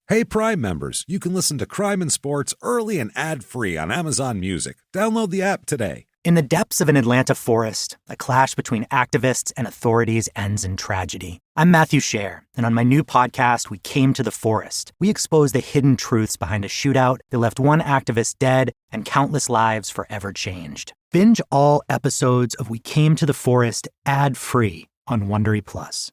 Hey, Prime members, you can listen to Crime and Sports early and ad-free on Amazon Music. Download the app today. In the depths of an Atlanta forest, a clash between activists and authorities ends in tragedy. I'm Matthew Scher, and on my new podcast, We Came to the Forest, we expose the hidden truths behind a shootout that left one activist dead and countless lives forever changed. Binge all episodes of We Came to the Forest ad-free on Wondery Plus.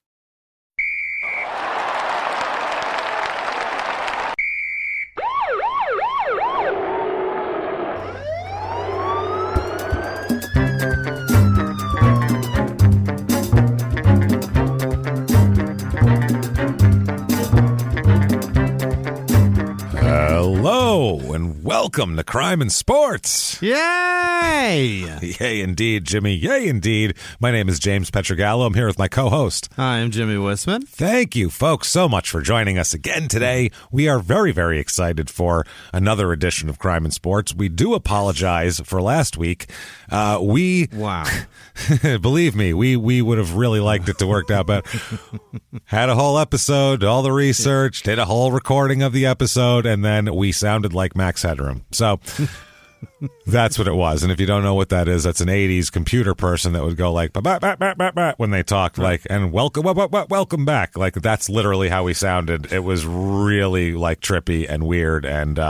Hello, and welcome to Crime and Sports. Yay! Yay, indeed, Jimmy. Yay, indeed. My name is James Pietragallo. I'm here with my co-host. Hi, I'm Jimmie Whisman. Thank you, folks, so much for joining us again today. We are very, very excited for another edition of Crime and Sports. We do apologize for last week. Wow. Believe me, we would have really liked it to work out, but had a whole episode, all the research, did a whole recording of the episode, and then we sounded like Max Headroom. So that's what it was. And if you don't know what that is, that's an 80s computer person that would go like when they talked, like, and welcome back. Like, that's literally how we sounded. It was really like trippy and weird, and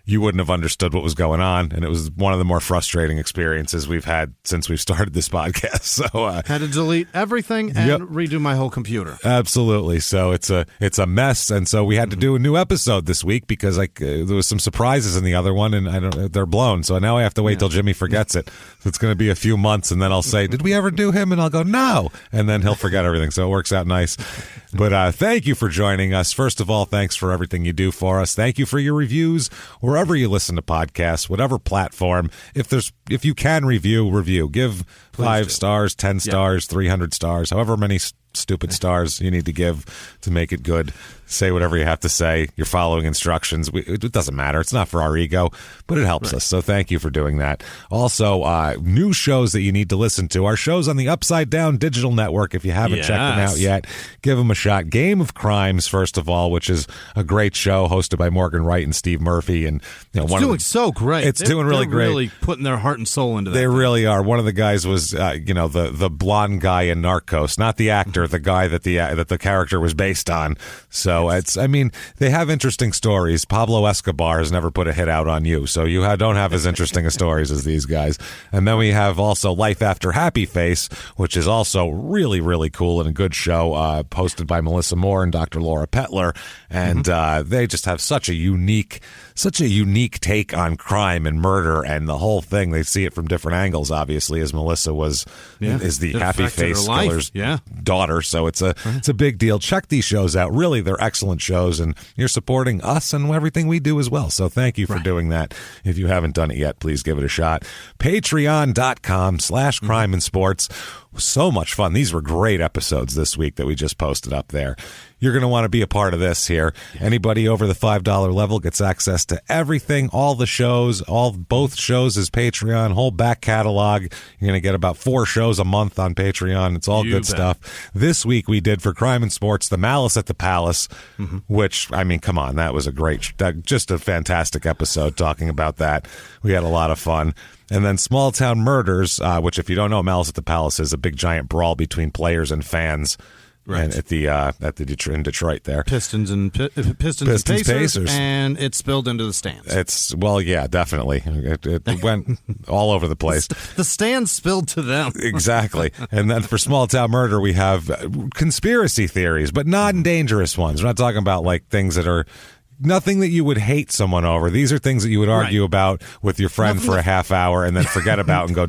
you wouldn't have understood what was going on, and it was one of the more frustrating experiences we've had since we've started this podcast. So had to delete everything and redo my whole computer. Absolutely. So it's a mess, and so we had to do a new episode this week because there was some surprises in the other one, and they're blown. So now I have to wait till Jimmy forgets it. So it's going to be a few months, and then I'll say, "Did we ever do him?" And I'll go, "No," and then he'll forget everything. So it works out nice. But thank you for joining us. First of all, thanks for everything you do for us. Thank you for your reviews wherever you listen to podcasts, whatever platform. If you can review, give 5 stars, 10 stars, 300 stars, however many stupid stars you need to give to make it good. Say whatever you have to say. You're following instructions. It doesn't matter. It's not for our ego, but it helps us. So thank you for doing that. Also, new shows that you need to listen to. Our shows on the Upside Down Digital Network. If you haven't checked them out yet, give them a shot. Game of Crimes, first of all, which is a great show hosted by Morgan Wright and Steve Murphy. And it's doing so great. It's doing really great. They're really putting their heart and soul into that. They really are. One of the guys was, the blonde guy in Narcos, not the actor, the guy that the character was based on. So they have interesting stories. Pablo Escobar has never put a hit out on you, so you don't have as interesting a stories as these guys. And then we have also Life After Happy Face, which is also really, really cool and a good show, hosted by Melissa Moore and Dr. Laura Petler. And they just have such a unique take on crime and murder and the whole thing. They see it from different angles, obviously, as Melissa is the Happy Face killer's daughter. So it's a big deal. Check these shows out. Really, they're excellent shows, and you're supporting us and everything we do as well. So thank you for doing that. If you haven't done it yet, please give it a shot. Patreon.com/crime and sports. So much fun. These were great episodes this week that we just posted up there. You're going to want to be a part of this here. Anybody over the $5 level gets access to everything, all the shows, both shows is Patreon, whole back catalog. You're going to get about 4 shows a month on Patreon. It's all good stuff. This week we did for Crime and Sports, The Malice at the Palace, which, come on, that was just a fantastic episode talking about that. We had a lot of fun. And then Small Town Murders, which, if you don't know, Malice at the Palace is a big giant brawl between players and fans. Right. And in Detroit there. Pistons and Pacers, and it spilled into the stands. Definitely. It went all over the place. The stands spilled to them. Exactly. And then for Small Town Murder, we have conspiracy theories, but non-dangerous ones. We're not talking about like things that are nothing that you would hate someone over. These are things that you would argue about with your friend for a half hour and then forget about and go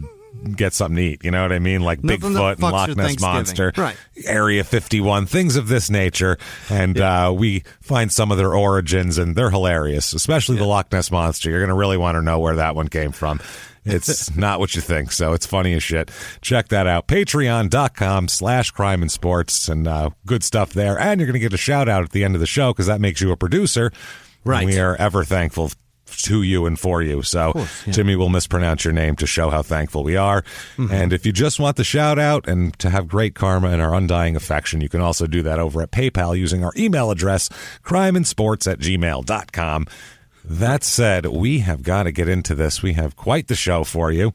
get something to eat. You know what I mean? Like Bigfoot and Loch Ness Monster, Area 51, things of this nature. And we find some of their origins, and they're hilarious, especially the Loch Ness Monster. You're going to really want to know where that one came from. It's not what you think, so it's funny as shit. Check that out. Patreon.com/crime and sports, and good stuff there. And you're going to get a shout out at the end of the show because that makes you a producer. Right. And we are ever thankful to you and for you. So, course, yeah. Jimmie will mispronounce your name to show how thankful we are. And if you just want the shout out and to have great karma and our undying affection, you can also do that over at PayPal using our email address, crimeinsports@gmail.com. That said, we have got to get into this. We have quite the show for you.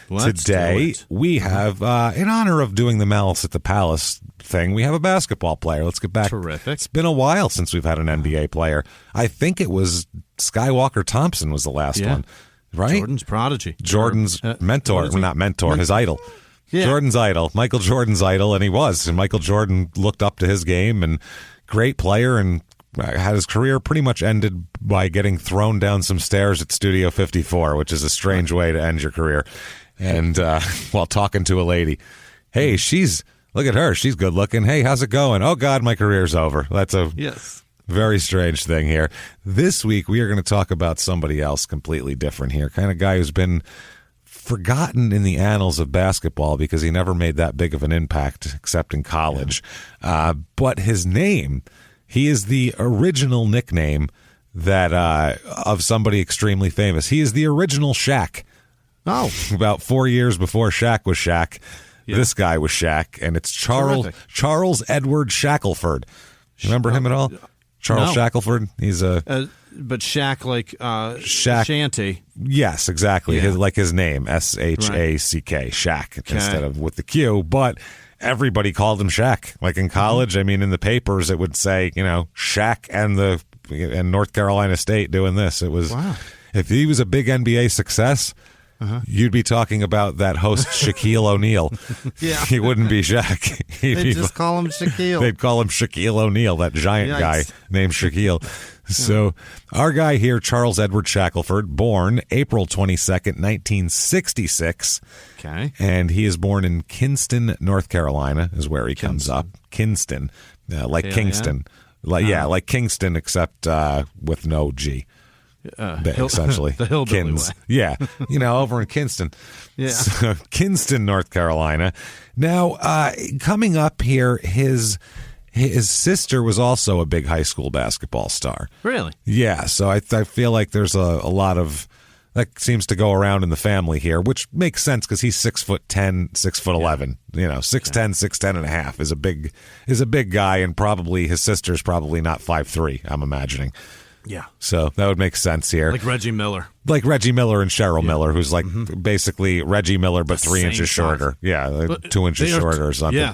Today, we have, in honor of doing the Malice at the Palace thing, we have a basketball player. Let's get back. Terrific. It's been a while since we've had an NBA player. I think it was Skywalker Thompson was the last one, right? Jordan's prodigy. Jordan's mentor. Well, not mentor, his idol. Yeah. Jordan's idol. Michael Jordan's idol, and he was. And Michael Jordan looked up to his game, and great player, and had his career pretty much ended by getting thrown down some stairs at Studio 54, which is a strange way to end your career. And while talking to a lady, hey, look at her, she's good looking. Hey, how's it going? Oh, God, my career's over. That's a very strange thing here. This week, we are going to talk about somebody else completely different here, kind of guy who's been forgotten in the annals of basketball because he never made that big of an impact except in college. But his name... He is the original nickname that of somebody extremely famous. He is the original Shaq. Oh. About 4 years before Shaq was Shaq, this guy was Shaq, and it's Charles Edward Shackleford. Remember him at all? Charles Shackleford? He's but Shaq like Shanty. Yes, exactly. Yeah. His name, S-H-A-C-K, Shaq, instead of with the Q, but... Everybody called him Shaq. Like in college, I mean, in the papers, it would say, Shaq and North Carolina State doing this. It was, if he was a big NBA success, you'd be talking about that host Shaquille O'Neal. He wouldn't be Shaq. They'd just call him Shaquille. They'd call him Shaquille O'Neal, that giant guy named Shaquille. So our guy here, Charles Edward Shackleford, born April 22nd, 1966. Okay. And he is born in Kinston, North Carolina, is where he comes up. Kinston, like Kingston. Like Kingston, except with no G. Essentially. The hillbilly way. Yeah, over in Kinston. Yeah. So, Kinston, North Carolina. Now, coming up here, his sister was also a big high school basketball star. Really? Yeah, so I feel like there's a lot of that seems to go around in the family here, which makes sense because he's 6'10", 6'11". 6'10", 6'10 and a half is a big guy, and probably his sister's probably not 5'3", I'm imagining. Yeah. So that would make sense here. Like Reggie Miller. Like Reggie Miller and Cheryl Miller, who's like basically Reggie Miller, but 3 inches shorter. Yeah, like 2 inches shorter or something. Yeah,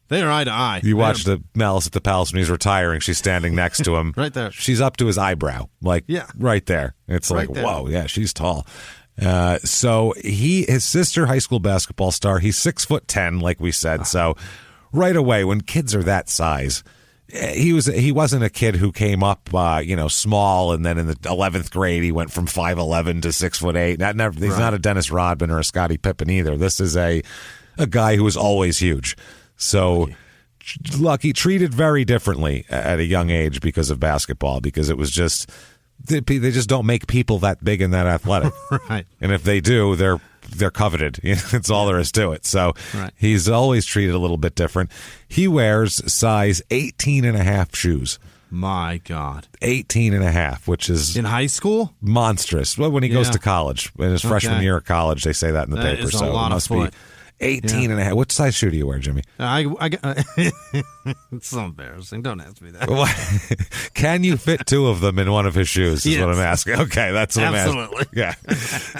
they are eye to eye. You watch the Malice at the Palace when he's retiring. She's standing next to him. Right there. She's up to his eyebrow. Right there. It's right like, there. Whoa, yeah, she's tall. So his sister, high school basketball star, he's 6'10", like we said. So right away, when kids are that size, he wasn't a kid who came up, small, and then in the 11th grade he went from 5'11" to 6'8". He's not a Dennis Rodman or a Scottie Pippen either. This is a guy who was always huge. So lucky, treated very differently at a young age because of basketball, because it was just they just don't make people that big and that athletic. Right. And if they do, they're coveted. That's all there is to it. So he's always treated a little bit different. He wears size 18 and a half shoes. My God. 18 and a half, which is... In high school? Monstrous. Well, when he goes to college. In his freshman year of college, they say that in the paper. Is so a lot it must of foot. Be 18 and a half. What size shoe do you wear, Jimmie? It's so embarrassing. Don't ask me that. Can you fit 2 of them in one of his shoes is what I'm asking. Okay, that's what I'm asking. Absolutely. Yeah,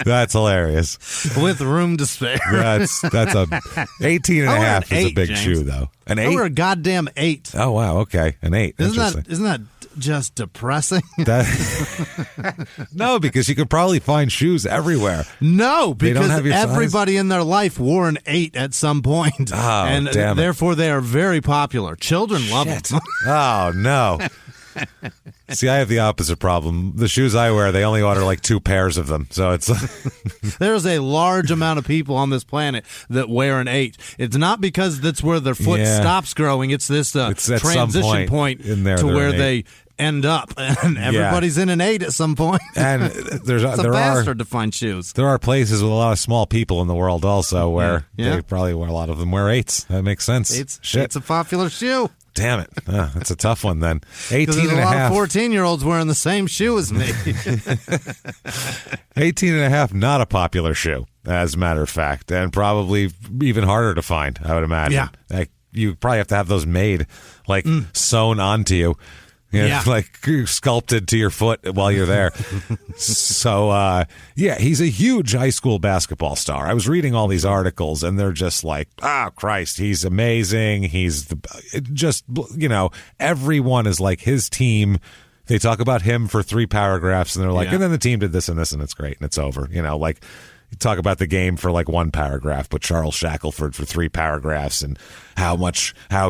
that's hilarious. With room to spare. That's a 18 and a half is a big shoe, though. An 8? I wear a goddamn 8. Oh, wow. Okay, an 8. Isn't that just depressing? No, because you could probably find shoes everywhere. No, because everybody in their life wore an 8 at some point. Oh, and damn therefore they are very popular. Children love them. Oh, no. See, I have the opposite problem. The shoes I wear, they only order like 2 pairs of them. So it's there's a large amount of people on this planet that wear an 8. It's not because that's where their foot stops growing. It's this transition point in there to where they end up, and everybody's in an 8 at some point. And it's a bastard to find shoes. There are places with a lot of small people in the world also where they probably wear a lot of them wear 8s. That makes sense. It's a popular shoe. damn it. That's a tough one then. 18 and a half. Lot of 14-year-olds wearing the same shoe as me. 18 and a half, not a popular shoe, as a matter of fact, and probably even harder to find, I would imagine. Yeah. Like, you probably have to have those made, like, sewn onto you. Like sculpted to your foot while you're there. So, he's a huge high school basketball star. I was reading all these articles, and they're just like, oh, Christ, he's amazing. He's everyone is like his team. They talk about him for 3 paragraphs, and they're like, and then the team did this and this, and it's great, and it's over. Like, you talk about the game for like 1 paragraph, but Charles Shackleford for 3 paragraphs, and how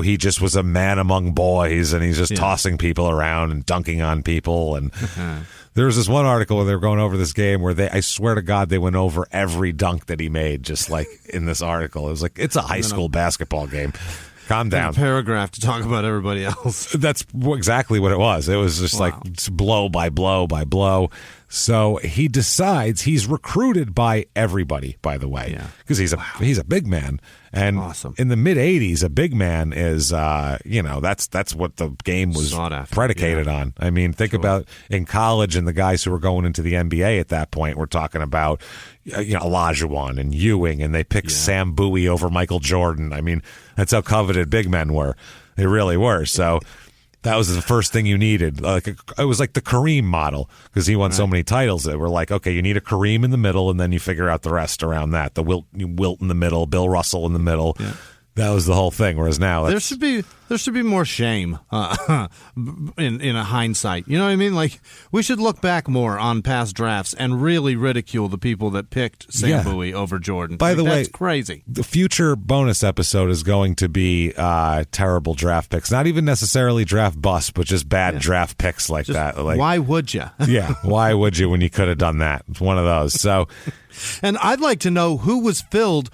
he just was a man among boys, and he's just tossing people around and dunking on people. And there was this one article where they were going over this game where I swear to God, they went over every dunk that he made, just like in this article. It was like, it's a high school basketball game. Calm down. A paragraph to talk about everybody else. That's exactly what it was. It was just like blow by blow by blow. So he decides he's recruited by everybody, by the way, because he's a big man. And in the mid 80s, a big man is, that's what the game was predicated on. I mean, think about in college and the guys who were going into the NBA at that point. We're talking about, Olajuwon and Ewing, and they picked Sam Bowie over Michael Jordan. I mean, that's how coveted big men were. They really were. So that was the first thing you needed. It was like the Kareem model, because he won so many titles that were like, okay, you need a Kareem in the middle, and then you figure out the rest around that. The Wilt in the middle, Bill Russell in the middle. Yeah. That was the whole thing. Whereas now there should be more shame in a hindsight. You know what I mean? Like, we should look back more on past drafts and really ridicule the people that picked Sam Bowie over Jordan. By the way, that's crazy. The future bonus episode is going to be terrible draft picks. Not even necessarily draft busts, but just bad draft picks like that. Like, why would you? Why would you when you could have done that? It's one of those. So. And I'd like to know who was filled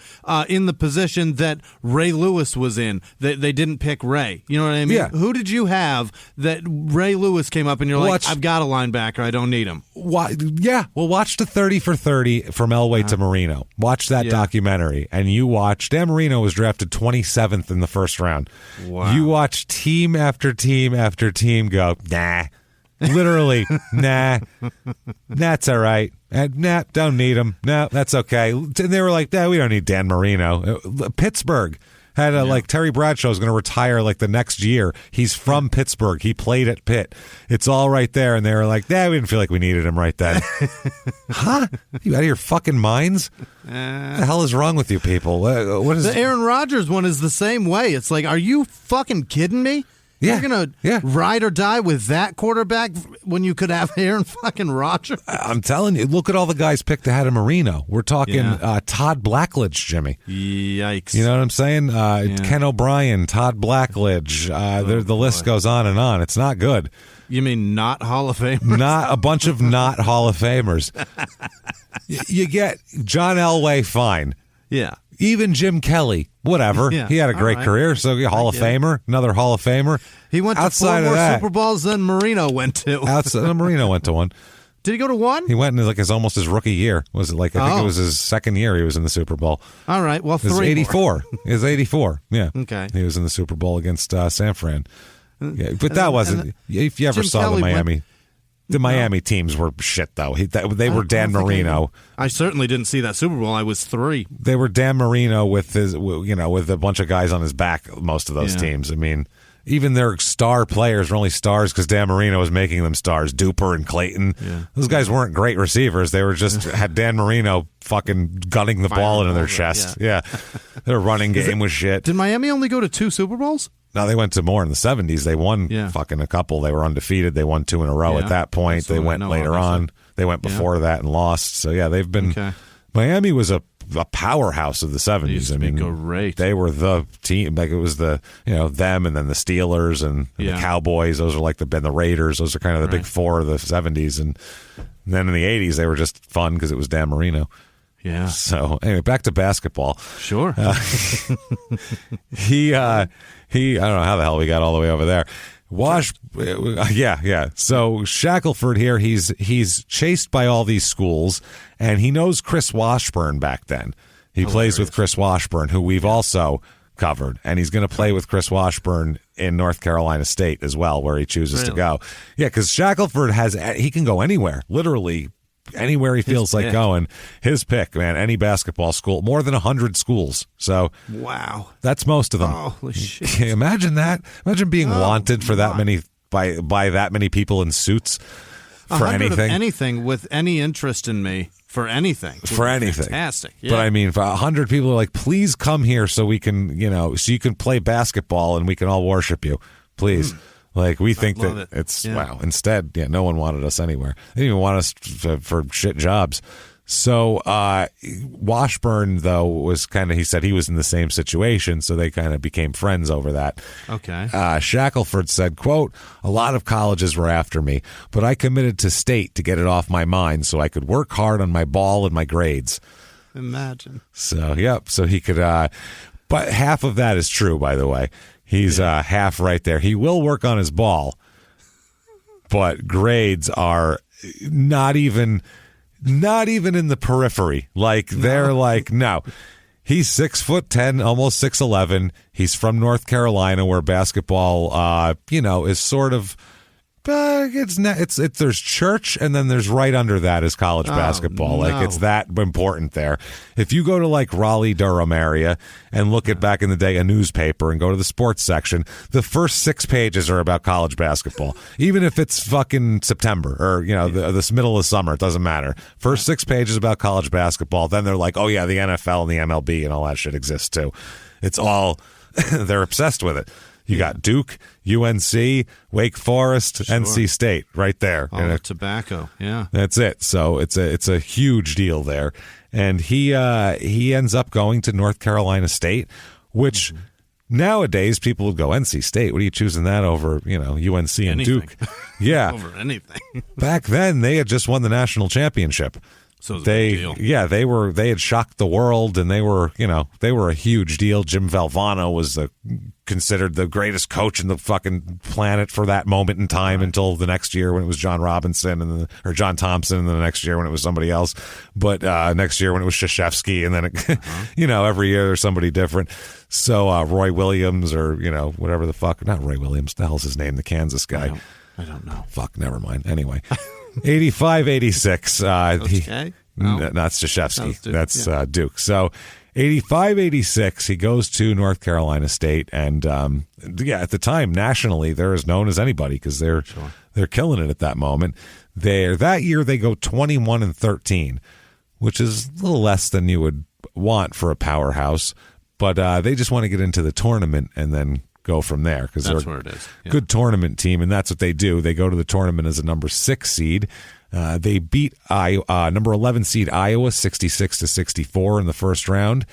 in the position that Ray Lewis was in. They didn't pick Ray. You know what I mean? Yeah. Who did you have that Ray Lewis came up and you're like, I've got a linebacker, I don't need him? Well, watch the 30 for 30 from Elway to Marino. Watch that documentary, and you watch. Dan Marino was drafted 27th in the first round. Wow. You watch team after team after team go, nah. Literally, nah, that's all right. Nah, don't need him. No, that's okay. And they were like, nah, we don't need Dan Marino. Pittsburgh had like Terry Bradshaw's going to retire like the next year. He's from Pittsburgh. He played at Pitt. It's all right there. And they were like, nah, we didn't feel like we needed him right then. Huh? You out of your fucking minds? What the hell is wrong with you people? What is the Aaron Rodgers one is the same way. It's like, are you fucking kidding me? Yeah. You're going to ride or die with that quarterback when you could have Aaron fucking Rodgers? I'm telling you, look at all the guys picked ahead of Marino. We're talking Todd Blackledge, Jimmy. Yikes. You know what I'm saying? Ken O'Brien, Todd Blackledge. The list goes on and on. It's not good. You mean not Hall of Famers? Not a bunch of not Hall of Famers. You get John Elway, fine. Yeah. Even Jim Kelly, whatever. He had a great career, so Hall of Famer, another Hall of Famer. He went to 4 more Super Bowls than Marino went to. Marino went to one. Did he go to one? He went in like almost his rookie year. Was it like I think it was his second year he was in the Super Bowl. All right, well, 3 more. 84. It was 84. Yeah. Okay. He was in the Super Bowl against San Fran. Yeah, but that wasn't. If you ever Jim saw Kelly the Miami. The Miami teams were shit, though. They were Dan Marino. I certainly didn't see that Super Bowl. I was 3. They were Dan Marino with with a bunch of guys on his back. Most of those teams. I mean, even their star players were only stars because Dan Marino was making them stars. Duper and Clayton. Yeah. Those guys weren't great receivers. They were just had Dan Marino fucking gunning the ball into their chest. Yeah. Their running game was shit. Did Miami only go to 2 Super Bowls? No, they went to more in the 70s. They won fucking a couple. They were undefeated. They won 2 in a row at that point. They went later on. They went before that and lost. So, they've been... Okay. Miami was a powerhouse of the 70s. I mean, great. They were the team. Like, it was the, them and then the Steelers and the Cowboys. Those are like the Raiders. Those are kind of the big 4 of the 70s. And then in the 80s, they were just fun because it was Dan Marino. Yeah. So, anyway, back to basketball. Sure. He I don't know how the hell we got all the way over there. So Shackleford here, he's chased by all these schools, and he knows Chris Washburn back then. He plays with Chris Washburn, who we've also covered, and he's going to play with Chris Washburn in North Carolina State as well, where he chooses to go. Yeah, because Shackleford he can go anywhere, literally anywhere he feels like going. His pick, man, any basketball school, more than 100 schools. So wow, that's most of them. Holy shit! Imagine that. Imagine being wanted for that many by that many people in suits for anything with any interest in me. For anything. Fantastic. Yeah. But I mean, 100 people are like, please come here so we can, so you can play basketball and we can all worship you. Please. Like, we think that it's, wow. Instead, no one wanted us anywhere. They didn't even want us for shit jobs. So Washburn, though, was he said he was in the same situation, so they kind of became friends over that. Okay. Shackleford said, quote, "A lot of colleges were after me, but I committed to State to get it off my mind so I could work hard on my ball and my grades." Imagine. So, yep. So he could, but half of that is true, by the way. He's half right there. He will work on his ball, but grades are not even in the periphery. Like, they're like, no. He's 6'10", almost 6'11". He's from North Carolina, where basketball, is sort of, there's church, and then there's right under that is college basketball. No. Like, it's that important there. If you go to like Raleigh, Durham area and look at back in the day a newspaper and go to the sports section, the first 6 pages are about college basketball. Even if it's fucking September or, the middle of summer, it doesn't matter. First 6 pages about college basketball. Then they're like, oh yeah, the NFL and the MLB and all that shit exists too. It's all, they're obsessed with it. You got Duke, UNC, Wake Forest, NC State right there. Tobacco, yeah. That's it. So it's a huge deal there. And he ends up going to North Carolina State, which nowadays people would go, NC State, what are you choosing that over, UNC and Duke? Yeah. Over anything. Back then, they had just won the national championship. So it was a big deal. Yeah, they had shocked the world, and they were a huge deal. Jim Valvano was considered the greatest coach in the fucking planet for that moment in time until the next year when it was John Robinson or John Thompson, and then the next year when it was somebody else. But next year when it was Krzyzewski, and then every year there's somebody different. So Roy Williams or whatever the fuck, not Roy Williams, the hell's his name, the Kansas guy. I don't know. Fuck, never mind. Anyway. 85-86. Okay. That's Krzyzewski. That's Duke. So 85-86, he goes to North Carolina State, and at the time nationally they're as known as anybody because they're killing it at that moment. That year they go 21-13, which is a little less than you would want for a powerhouse, but they just want to get into the tournament and then go from there because they're where it is. Yeah. Good tournament team, and that's what they do. They go to the tournament as a number 6 seed. They beat number 11 seed Iowa 66-64 in the first round.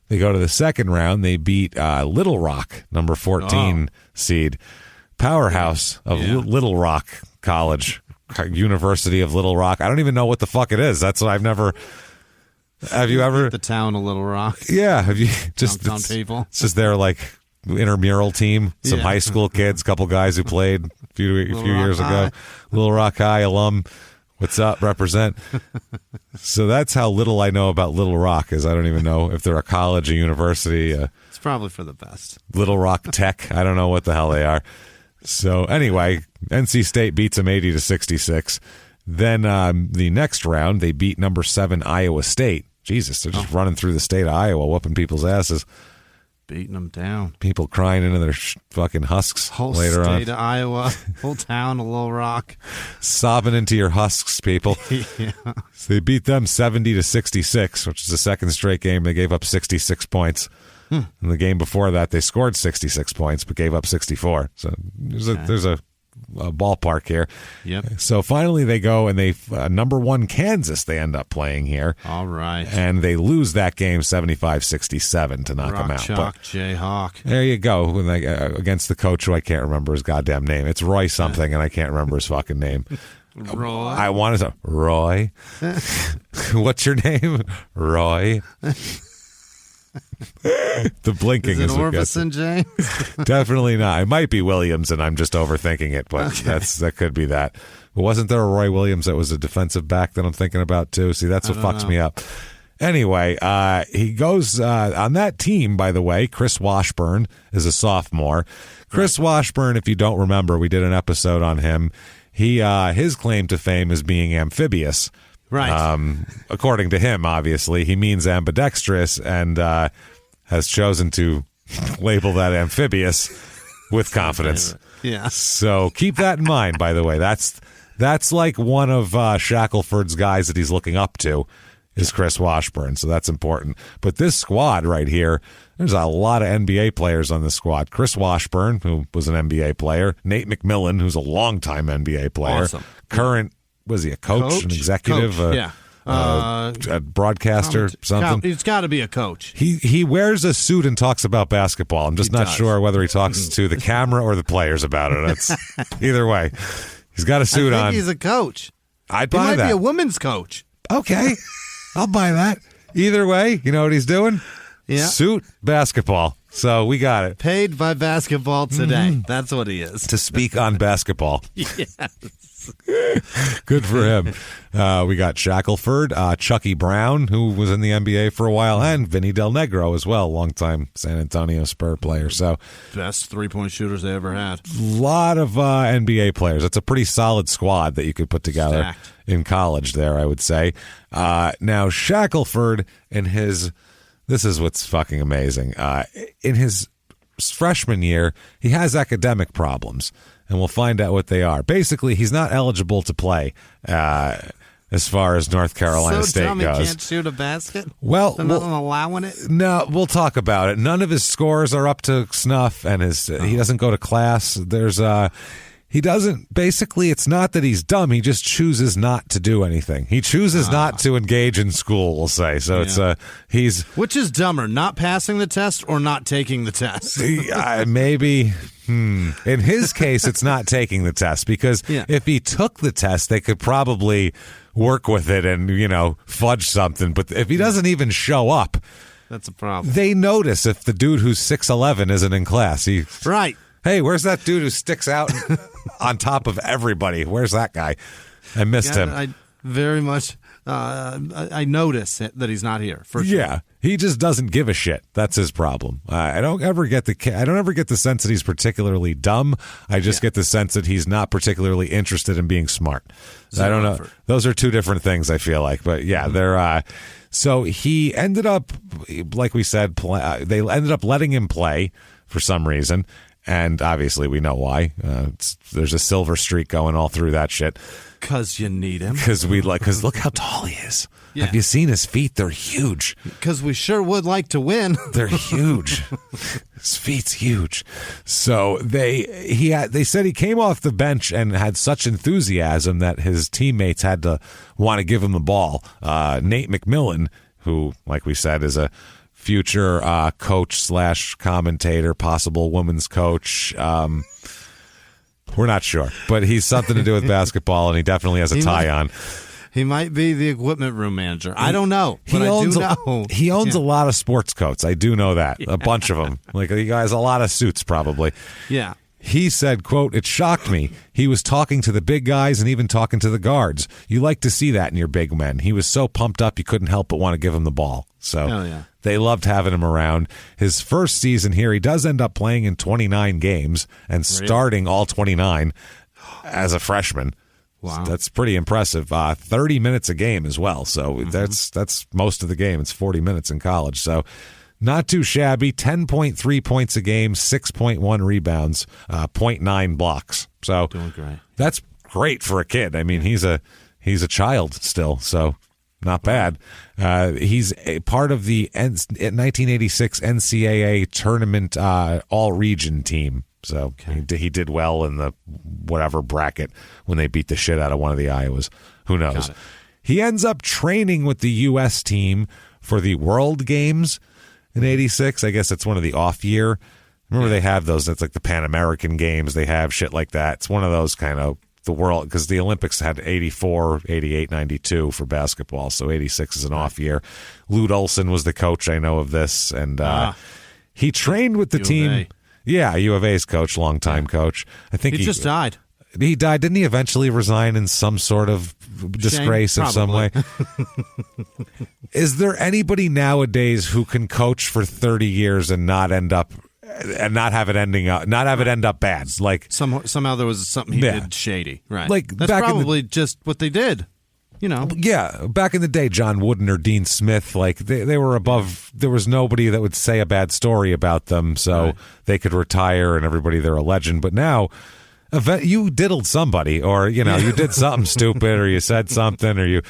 They go to the second round. They beat Little Rock, number 14 seed, powerhouse of Little Rock College, University of Little Rock. I don't even know what the fuck it is. That's what I've never. Have you ever the town of Little Rock? Yeah, have you just downtown people? It's just their like intramural team, some high school kids, couple guys who played a few years ago. Little Rock High alum. What's up? Represent. So that's how little I know about Little Rock is. I don't even know if they're a college, a university. It's probably for the best. Little Rock Tech. I don't know what the hell they are. So anyway, NC State beats them 80-66. Then the next round, they beat number 7 Iowa State. Jesus, they're just running through the state of Iowa, whooping people's asses. Beating them down. People crying into their fucking husks whole later on. Whole state of Iowa, whole town of Little Rock. Sobbing into your husks, people. Yeah. So they beat them 70-66, which is the second straight game. They gave up 66 points. In the game before that, they scored 66 points, but gave up 64. So there's a ballpark here. Yep. So finally they go and they number 1 Kansas they end up playing here. All right. And they lose that game 75-67 to knock them out. Chalk, Jayhawk. There you go. Against the coach who I can't remember his goddamn name. It's Roy something and I can't remember his fucking name. Roy. I wanted to Roy. What's your name? Roy. The blinking is is it Orbison, James? Definitely not. It might be Williams, and I'm just overthinking it, but that could be that. But wasn't there a Roy Williams that was a defensive back that I'm thinking about too? See, that's what fucks me up. Anyway, he goes on that team, by the way. Chris Washburn is a sophomore. Chris Washburn, if you don't remember, we did an episode on him. His claim to fame is being amphibious. Right. According to him, obviously. He means ambidextrous and has chosen to label that amphibious with confidence. Yeah. So keep that in mind, by the way. That's like one of Shackleford's guys that he's looking up to is Chris Washburn, so that's important. But this squad right here, there's a lot of NBA players on this squad. Chris Washburn, who was an NBA player. Nate McMillan, who's a longtime NBA player. Awesome. Current, was he a coach? An executive? Coach. A broadcaster, something? He's got to be a coach. He wears a suit and talks about basketball. I'm just not sure whether he talks to the camera or the players about it. It's either way. He's got a suit on. He's a coach. I'd buy that. He might be a women's coach. Okay. I'll buy that. Either way, you know what he's doing? Yeah. Suit, basketball. So we got it. Paid by basketball today. That's what he is. To speak on basketball. Yes. Good for him. We got Shackleford, Chucky Brown, who was in the NBA for a while, and Vinny Del Negro as well, longtime San Antonio Spur player. So best three-point shooters they ever had. A lot of NBA players. It's a pretty solid squad that you could put together Stacked. In college there, I would say. Now, Shackleford, this is what's fucking amazing. In his freshman year, he has academic problems. And we'll find out what they are. Basically, he's not eligible to play as far as North Carolina State dumb goes. He can't shoot a basket? Well, they're not allowing it? No, we'll talk about it. None of his scores are up to snuff, and he doesn't go to class. He doesn't, basically, it's not that he's dumb. He just chooses not to do anything. He chooses not to engage in school, we'll say. So it's, Which is dumber, not passing the test or not taking the test? Maybe, in his case, it's not taking the test because if he took the test, they could probably work with it and, fudge something. But if he doesn't even show up, that's a problem. They notice if the dude who's 6'11" isn't in class. Right. Hey, where's that dude who sticks out on top of everybody? Where's that guy? I missed him. I very much. I notice that he's not here. For sure. Yeah, he just doesn't give a shit. That's his problem. I don't ever get the sense that he's particularly dumb. I just get the sense that he's not particularly interested in being smart. I don't know. Effort. Those are two different things. I feel like, but yeah, they're. So he ended up, like we said, they ended up letting him play for some reason. And obviously, we know why. There's a silver streak going all through that shit. Because you need him. Because look how tall he is. Yeah. Have you seen his feet? They're huge. Because we sure would like to win. They're huge. His feet's huge. So they said he came off the bench and had such enthusiasm that his teammates had to want to give him the ball. Nate McMillan, who, like we said, is a future coach / commentator, possible women's coach. We're not sure, but he's something to do with basketball, and he definitely has a tie on. He might be the equipment room manager. I don't know, but I do know. He owns a lot of sports coats. I do know that. A bunch of them. Like, he has a lot of suits, probably. Yeah. He said, quote, "It shocked me. He was talking to the big guys and even talking to the guards. You like to see that in your big men. He was so pumped up you couldn't help but want to give him the ball." So they loved having him around. His first season here, he does end up playing in 29 games and starting all 29 as a freshman. Wow. So that's pretty impressive. 30 minutes a game as well. So that's most of the game. It's 40 minutes in college. So not too shabby. 10.3 points a game, 6.1 rebounds, 0.9 blocks. So doing great. That's great for a kid. I mean, he's a child still, so not bad. He's a part of the 1986 NCAA tournament all-region team. So he did well in the whatever bracket when they beat the shit out of one of the Iowas. Who knows? He ends up training with the U.S. team for the World Games in 86. I guess it's one of the off year. Remember they have those. It's like the Pan American Games. They have shit like that. It's one of those kind of the world, because the Olympics had 84, 88, 92 for basketball. So 86 is an off year. Lute Olson was the coach. I know of this. And he trained with the team. Yeah, U of A's coach, longtime coach. I think he just died. He died. Didn't he eventually resign in some sort of disgrace of some way? Is there anybody nowadays who can coach for 30 years and not end up and not have it end up bad? Like somehow there was something he did shady, right? Like that's probably just what they did. Yeah, back in the day, John Wooden or Dean Smith, like they were above. There was nobody that would say a bad story about them, so they could retire and everybody they're a legend. But now, you diddled somebody, or you did something stupid, or you said something, or you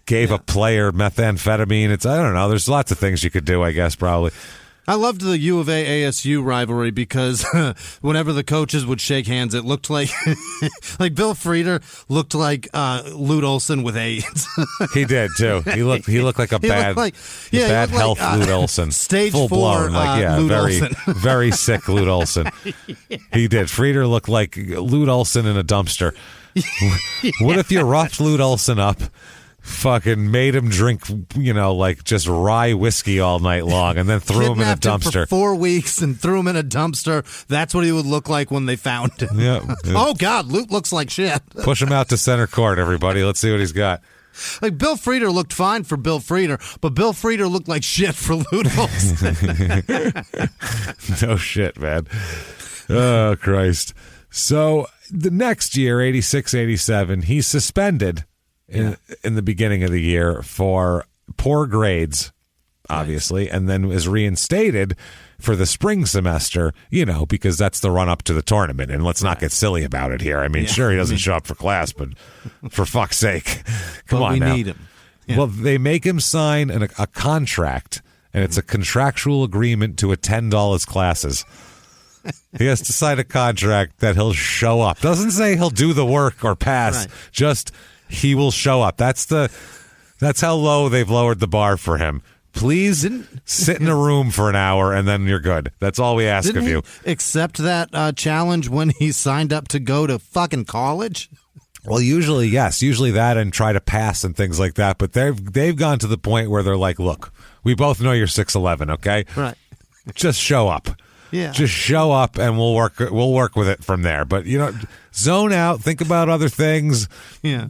gave a player methamphetamine. I don't know. There's lots of things you could do, I guess, probably. I loved the U of A ASU rivalry because whenever the coaches would shake hands, it looked like like Bill Frieder looked like Lute Olson with AIDS. He did too. He looked like a bad health Lute Olson, stage full 4 blown, Lute very Olson. very sick Lute Olson. He did. Frieder looked like Lute Olson in a dumpster. What if you roughed Lute Olson up? Fucking made him drink, like just rye whiskey all night long, and then threw him in a dumpster. Him for 4 weeks and threw him in a dumpster. That's what he would look like when they found him. Yeah. Oh God, Lute looks like shit. Push him out to center court, everybody. Let's see what he's got. Like Bill Frieder looked fine for Bill Frieder, but Bill Frieder looked like shit for Lute Olson. No shit, man. Oh Christ. So the next year, 86-87, he's suspended. In the beginning of the year for poor grades, obviously, and then is reinstated for the spring semester, because that's the run-up to the tournament. And let's not get silly about it here. I mean, sure, he doesn't show up for class, but for fuck's sake, come on now. We need him. Yeah. Well, they make him sign a contract, and it's a contractual agreement to attend all his classes. He has to sign a contract that he'll show up. Doesn't say he'll do the work or pass, just... he will show up. That's how low they've lowered the bar for him. Please sit in a room for an hour and then you're good. That's all we ask of you. Accept that challenge when he signed up to go to fucking college? Well, usually, yes. Usually that and try to pass and things like that. But they've gone to the point where they're like, look, we both know you're 6'11", okay? Right. Just show up. Yeah. Just show up and we'll work with it from there. But zone out, think about other things. Yeah.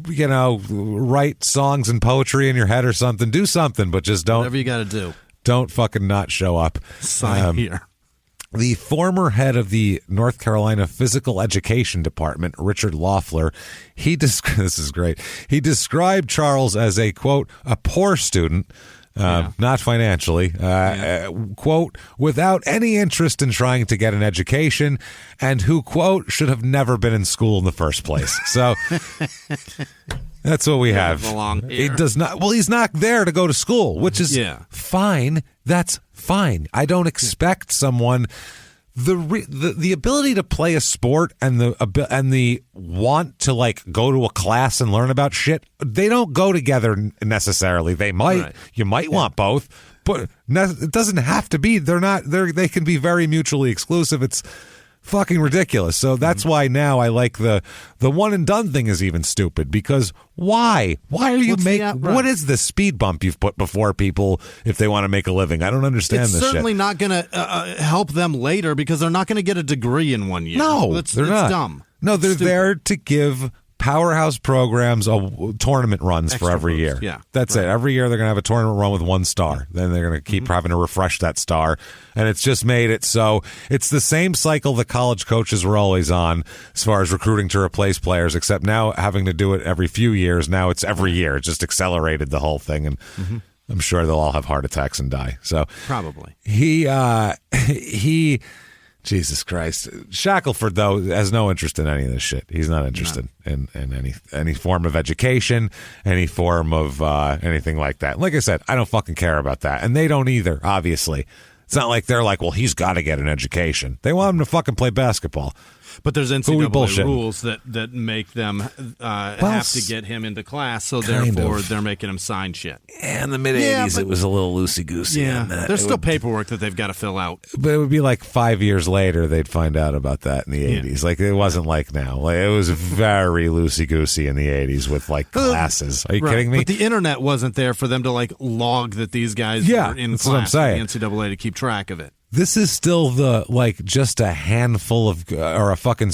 Write songs and poetry in your head or something. Do something, but just don't. Whatever you got to do. Don't fucking not show up. Sign here. The former head of the North Carolina Physical Education Department, Richard Loeffler, this is great. He described Charles as a, quote, a poor student. Not financially, quote, without any interest in trying to get an education and who, quote, should have never been in school in the first place. So that's what we have. It does not. Well, he's not there to go to school, which is fine. That's fine. I don't expect someone the ability to play a sport and the want to like go to a class and learn about shit. They don't go together necessarily. They might. You might want both, but it doesn't have to be. They can be very mutually exclusive. It's fucking ridiculous. So that's why now I like the one and done thing is even stupid because why are you what is the speed bump you've put before people if they want to make a living? I don't understand this shit. It's certainly not going to help them later because they're not going to get a degree in 1 year. No, they're not. It's dumb. No, they're there to give powerhouse programs tournament runs for every year. Yeah, that's it. Every year they're going to have a tournament run with one star. Then they're going to keep having to refresh that star. And it's just made it so it's the same cycle the college coaches were always on as far as recruiting to replace players, except now having to do it every few years. Now it's every year. It just accelerated the whole thing. And I'm sure they'll all have heart attacks and die. So probably he Jesus Christ. Shackleford, though, has no interest in any of this shit. He's not interested in any form of education, any form of anything like that. Like I said, I don't fucking care about that. And they don't either, obviously. It's not like they're like, well, he's got to get an education. They want him to fucking play basketball. But there's NCAA rules that make them have to get him into class, so therefore they're making him sign shit. And in the mid-'80s, it was a little loosey-goosey. Yeah, there's still paperwork that they've got to fill out. But it would be like 5 years later they'd find out about that in the 80s. Like, it wasn't like now. Like, it was very loosey-goosey in the 80s with, like, classes. Are you kidding me? But the internet wasn't there for them to, like, log that these guys were in class. That's what I'm saying. The NCAA to keep track of it. This is still just a handful of or a fucking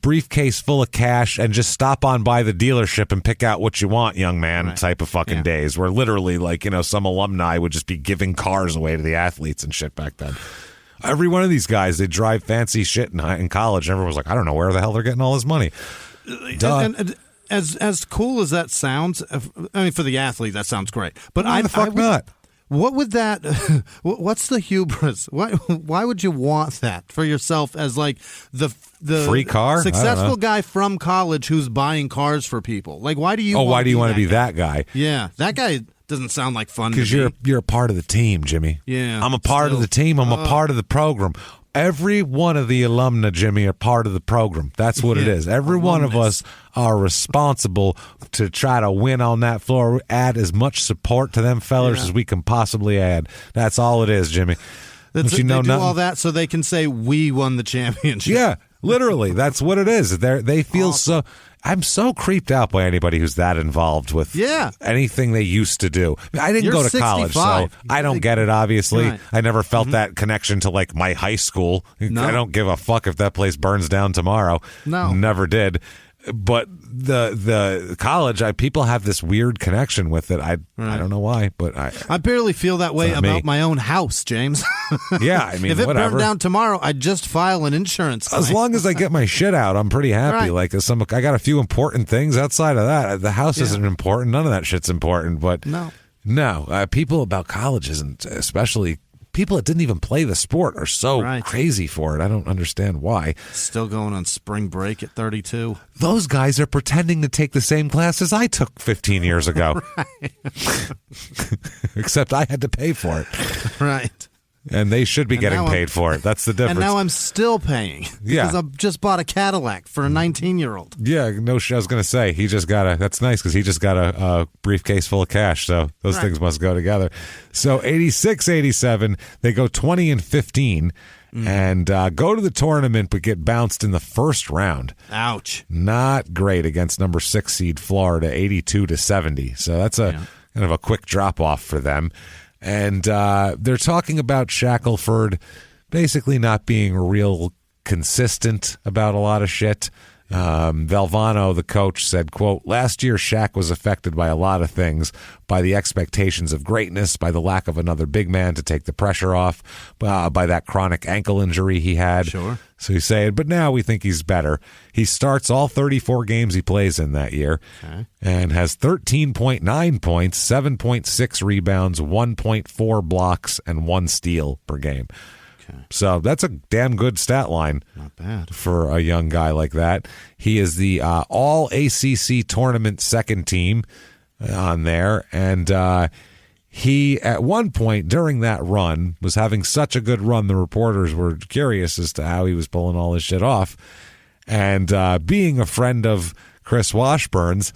briefcase full of cash and just stop on by the dealership and pick out what you want, young man, type of fucking days where literally some alumni would just be giving cars away to the athletes and shit back then. Every one of these guys, they drive fancy shit in college. Everyone was like, I don't know where the hell they're getting all this money. And as cool as that sounds, I mean, for the athlete, that sounds great. But why the fuck not? What would that? What's the hubris? Why would you want that for yourself as like the free car successful guy from college who's buying cars for people? Like, why do you? Why do you want to be that guy? Yeah, that guy doesn't sound like fun. Because you're a part of the team, Jimmy. Yeah, I'm a part of the team. I'm a part of the program. Every one of the alumni, Jimmy, are part of the program. That's what it is. Every one of us are responsible to try to win on that floor, add as much support to them fellers as we can possibly add. That's all it is, Jimmy. They do all that so they can say we won the championship. Yeah, literally. That's what it is. They feel awesome. I'm so creeped out by anybody who's that involved with anything they used to do. I didn't go to 65. College, so I don't get it, obviously. Right. I never felt that connection to, like, my high school. No. I don't give a fuck if that place burns down tomorrow. No. Never did. But the college, people have this weird connection with it. I don't know why, but I barely feel that way about my own house, James. Yeah, I mean, if it whatever. burned down tomorrow, I'd just file an insurance claim. As long as I get my shit out, I'm pretty happy. Right. Like, I got a few important things outside of that. The house isn't important. None of that shit's important. But no, people about colleges, and especially people that didn't even play the sport, are so crazy for it. I don't understand why. Still going on spring break at 32. Those guys are pretending to take the same classes I took 15 years ago. Except I had to pay for it. Right. And they should be getting paid for it. That's the difference. And now I'm still paying. Because I just bought a Cadillac for a 19-year-old. Yeah, no, I was going to say, he just got that's nice because he just got a briefcase full of cash. So those things must go together. So 86-87, they go 20-15 and go to the tournament but get bounced in the first round. Ouch. Not great against number 6 seed Florida, 82-70. So that's kind of a quick drop-off for them. And they're talking about Shackleford basically not being real consistent about a lot of shit. Valvano, the coach, said, quote, last year Shaq was affected by a lot of things, by the expectations of greatness, by the lack of another big man to take the pressure off, by that chronic ankle injury he had. Sure. So he's saying, but now we think he's better. He starts all 34 games he plays in that year and has 13.9 points, 7.6 rebounds, 1.4 blocks, and 1 steal per game. So that's a damn good stat line. Not bad. For a young guy like that. He is the all-ACC tournament second team on there. And he, at one point during that run, was having such a good run, the reporters were curious as to how he was pulling all this shit off. And being a friend of Chris Washburn's,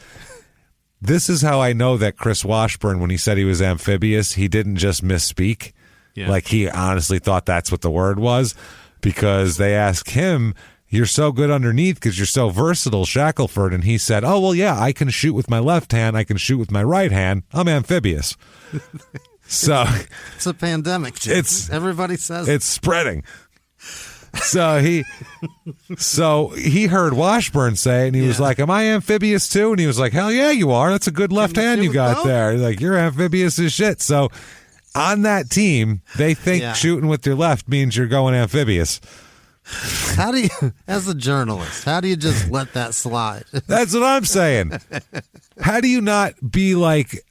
this is how I know that Chris Washburn, when he said he was amphibious, he didn't just misspeak. Yeah. Like, he honestly thought that's what the word was, because they asked him, you're so good underneath because you're so versatile, Shackleford. And he said, oh, well, yeah, I can shoot with my left hand. I can shoot with my right hand. I'm amphibious. So it's a pandemic, James. Everybody says it's spreading. So he heard Washburn say it, and he was like, am I amphibious too? And he was like, hell yeah, you are. That's a good left hand you got there. Like, you're amphibious as shit. So on that team, they think shooting with your left means you're going amphibious. How do you, as a journalist, how do you just let that slide? That's what I'm saying. How do you not be like,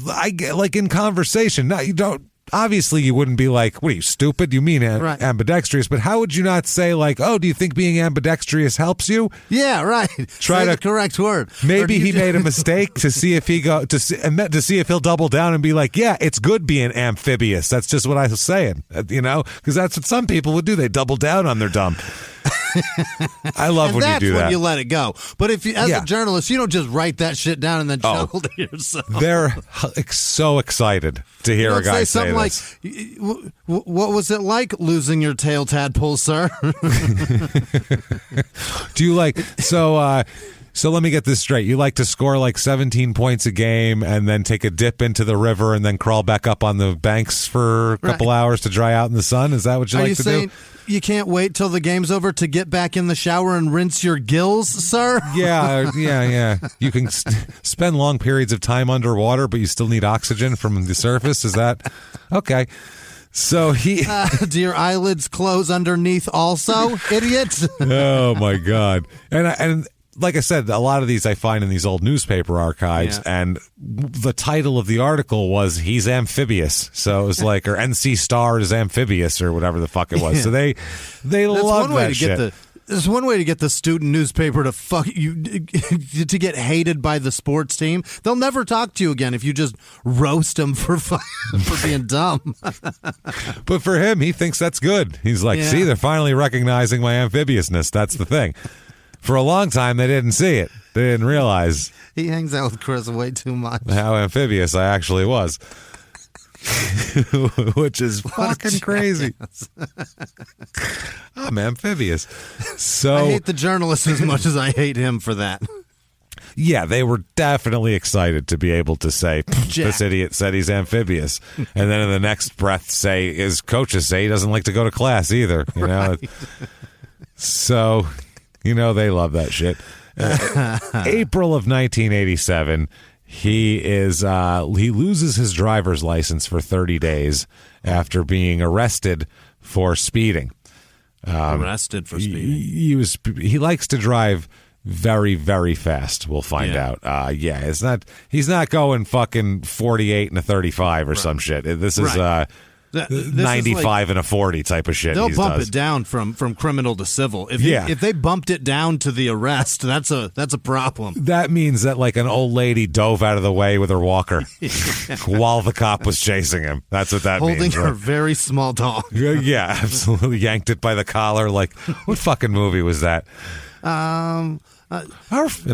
like in conversation? No, you don't. Obviously, you wouldn't be like, what are you, stupid? You mean ambidextrous, but how would you not say, like, oh, do you think being ambidextrous helps you? Yeah, right. Try the correct word. Maybe he made a mistake to see if to see if he'll double down and be like, yeah, it's good being amphibious. That's just what I was saying, because that's what some people would do. They double down on their dumb. I love when you do that. That's when you let it go. But if you, as a journalist, you don't just write that shit down and then chuckle to yourself. They're so excited to hear a guy say this. Like, what was it like losing your tail tadpole, sir? Do you like, so So let me get this straight. You like to score like 17 points a game and then take a dip into the river and then crawl back up on the banks for a couple hours to dry out in the sun? Is that what you like to do? You can't wait till the game's over to get back in the shower and rinse your gills, sir? Yeah. You can spend long periods of time underwater, but you still need oxygen from the surface. Is that okay? So do your eyelids close underneath also, idiot? Oh my God! And like I said, a lot of these I find in these old newspaper archives, and the title of the article was "He's amphibious," so it was like, or NC Star is amphibious, or whatever the fuck it was. Yeah. So they love that shit. There's one way to get the student newspaper to fuck you, to get hated by the sports team. They'll never talk to you again if you just roast them for being dumb. But for him, he thinks that's good. He's like, see, they're finally recognizing my amphibiousness. That's the thing. For a long time, they didn't see it. They didn't realize. He hangs out with Chris way too much. How amphibious I actually was. Which is fucking crazy. I'm amphibious. So I hate the journalist as much as I hate him for that. Yeah, they were definitely excited to be able to say, this idiot said he's amphibious. And then in the next breath say, his coaches say he doesn't like to go to class either. You know? Right. So, you know, they love that shit. April of 1987, he loses his driver's license for 30 days after being arrested for speeding. Arrested for speeding. He likes to drive very, very fast. We'll find out. He's not going fucking 48 and a 35 or some shit. This is 95 and a 40 type of shit. They'll bump it down from criminal to civil. If they bumped it down to the arrest, that's a problem. That means that like an old lady dove out of the way with her walker while the cop was chasing him. That's what that means. Holding her very small dog. Yeah, absolutely. Yanked it by the collar. Like, what fucking movie was that? And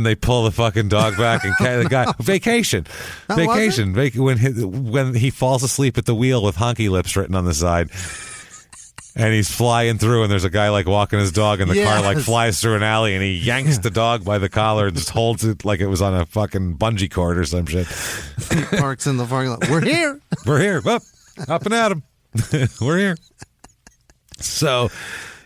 they pull the fucking dog back and the guy vacation when he falls asleep at the wheel with honky lips written on the side, and he's flying through, and there's a guy like walking his dog, and the car like flies through an alley, and he yanks the dog by the collar and just holds it like it was on a fucking bungee cord or some shit. He parks in the parking lot. We're here. Up and at him. We're here. So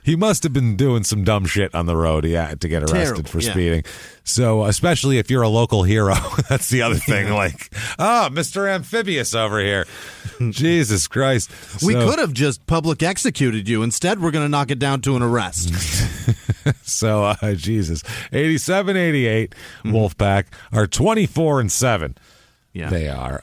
he must have been doing some dumb shit on the road, to get arrested for speeding. So, especially if you're a local hero, that's the other thing. Like, Mr. Amphibious over here. Jesus Christ. We could have just public executed you. Instead, we're going to knock it down to an arrest. So, Jesus. 87, 88, Wolfpack are 24-7. Yeah. They are.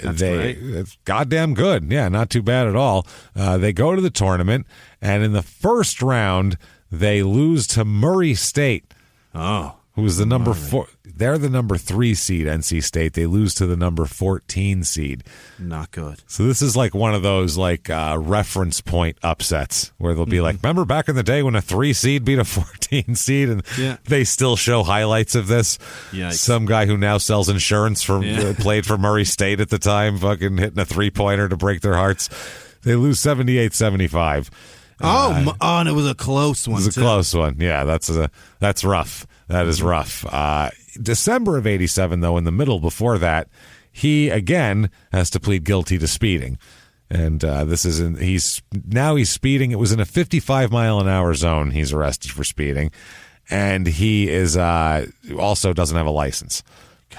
It's goddamn good. Yeah, not too bad at all. They go to the tournament, and in the first round, they lose to Murray State. Oh. Who's the number 4? They're the number 3 seed, NC State. They lose to the number 14 seed. Not good. So this is like one of those like reference point upsets where they'll be like, remember back in the day when a 3 seed beat a 14 seed, and they still show highlights of this. Yikes. Some guy who now sells insurance played for Murray State at the time, fucking hitting a 3-pointer to break their hearts. They lose 78-75. And it was a close one. It was a close one. Yeah, that's rough. That is rough. December of 87, though, in the middle before that, he again has to plead guilty to speeding. And he's speeding. It was in a 55-mile-an-hour zone. He's arrested for speeding. And he is also doesn't have a license.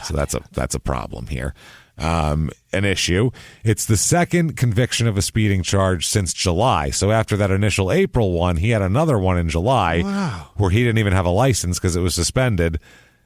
So that's a problem here. An issue. It's the second conviction of a speeding charge since July. So after that initial April one, he had another one in July where he didn't even have a license because it was suspended,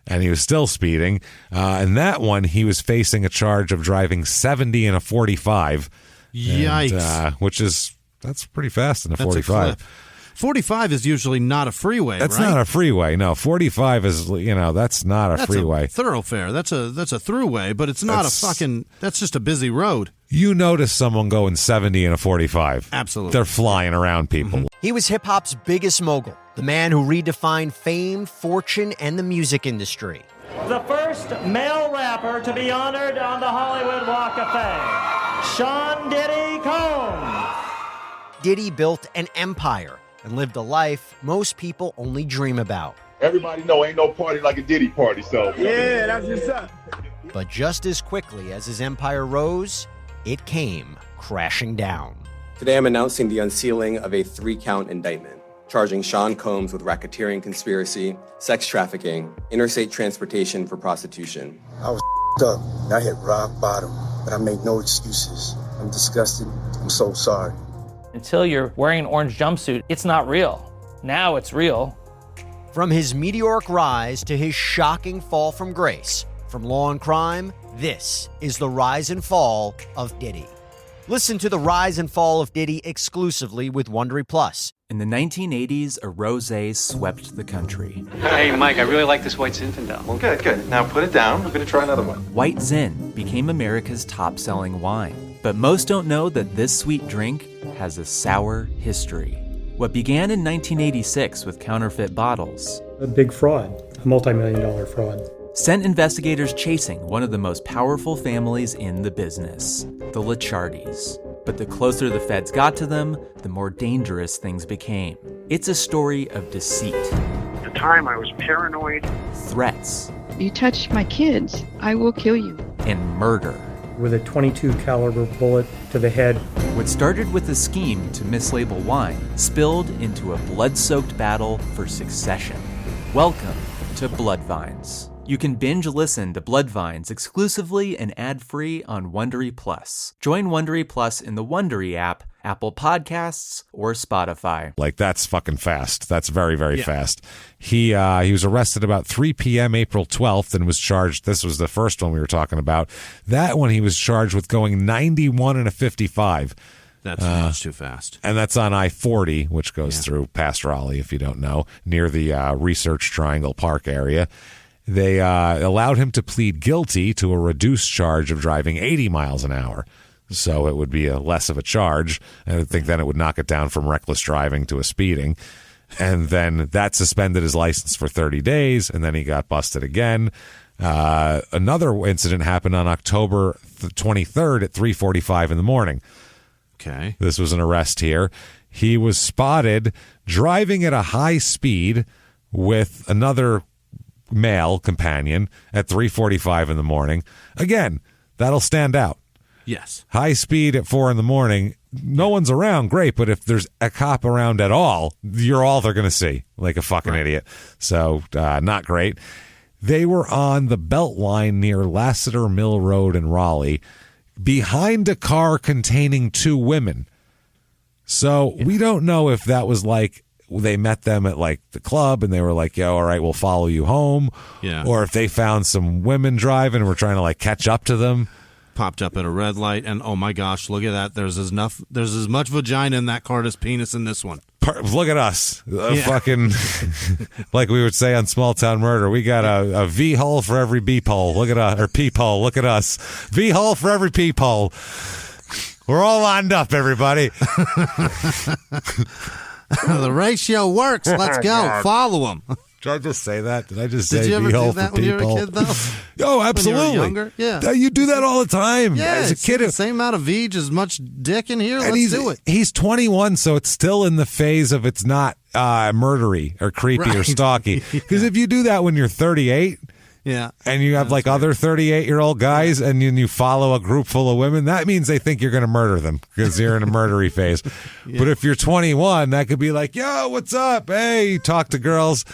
and he was still speeding. And that one, he was facing a charge of driving 70 in a 45. Yikes. That's pretty fast in a 45. 45 is usually not a freeway, That's not a freeway. No, 45 is, that's not a freeway. That's a thoroughfare. That's a throughway, but it's not that's just a busy road. You notice someone going 70 in a 45. Absolutely. They're flying around people. Mm-hmm. He was hip-hop's biggest mogul, the man who redefined fame, fortune, and the music industry. The first male rapper to be honored on the Hollywood Walk of Fame, Sean Diddy Combs. Diddy built an empire and lived a life most people only dream about. everybody know ain't no party like a Diddy party, so. Yeah, that's what's up. But just as quickly as his empire rose, it came crashing down. Today I'm announcing the unsealing of a 3-count indictment, charging Sean Combs with racketeering conspiracy, sex trafficking, interstate transportation for prostitution. I was up. I hit rock bottom, but I made no excuses. I'm disgusted. I'm so sorry. Until you're wearing an orange jumpsuit, it's not real. Now it's real. From his meteoric rise to his shocking fall from grace, from law and crime, this is the rise and fall of Diddy. Listen to the rise and fall of Diddy exclusively with Wondery Plus. In the 1980s, a rosé swept the country. Hey, Mike, I really like this White Zinfandel. Well, good. Now put it down. We're going to try another one. White Zin became America's top-selling wine. But most don't know that this sweet drink has a sour history. What began in 1986 with counterfeit bottles. A big fraud, a multi-million-dollar fraud. Sent investigators chasing one of the most powerful families in the business, the Licciardis. But the closer the feds got to them, the more dangerous things became. It's a story of deceit. At the time, I was paranoid. Threats. You touch my kids, I will kill you. And murder. With a .22 caliber bullet to the head. What started with a scheme to mislabel wine spilled into a blood-soaked battle for succession. Welcome to Bloodvines. You can binge listen to Bloodvines exclusively and ad-free on Wondery Plus. Join Wondery Plus in the Wondery app, Apple Podcasts, or Spotify. Like, that's fucking fast. That's very, very fast. He was arrested about 3 p.m. April 12th and was charged. This was the first one we were talking about. That one he was charged with going 91 and a 55. That's much too fast. And that's on I-40, which goes through past Raleigh, if you don't know, near the Research Triangle Park area. They allowed him to plead guilty to a reduced charge of driving 80 miles an hour. So it would be a less of a charge. I would think then it would knock it down from reckless driving to a speeding. And then that suspended his license for 30 days, and then he got busted again. Another incident happened on October 23rd at 3:45 in the morning. Okay. This was an arrest here. He was spotted driving at a high speed with another male companion at 3:45 in the morning. Again, that'll stand out. Yes. High speed at 4 in the morning. No one's around, great, but if there's a cop around at all, you're all they're going to see, like a fucking idiot. So, not great. They were on the Beltline near Lassiter Mill Road in Raleigh, behind a car containing 2 women. So we don't know if that was like they met them at like the club and they were like, yo, all right, we'll follow you home. Yeah. Or if they found some women driving and were trying to like catch up to them. Popped up at a red light and oh my gosh, look at that. There's as much vagina in that car as penis in this one. Look at us. Fucking, like we would say on Small Town Murder, we got a V-hole for every beep-hole. Look at us. Or peep-hole. Look at us. V-hole for every peep-hole. We're all lined up, everybody. The ratio works. Let's go. Follow them. Did I just say that? Did I just Did say you ever V-hole do that for when you were a people? kid, though? Oh, absolutely. When you were younger? Yeah. You do that all the time. Yeah, as a kid. the same amount of V, as much dick in here. And Let's do it. He's 21, so it's still in the phase of it's not murdery or creepy or stalky. Because if you do that when you're 38, and you have like other 38-year-old guys, and you follow a group full of women, that means they think you're going to murder them because you're in a murdery phase. But if you're 21, that could be like, yo, what's up? Hey, talk to girls.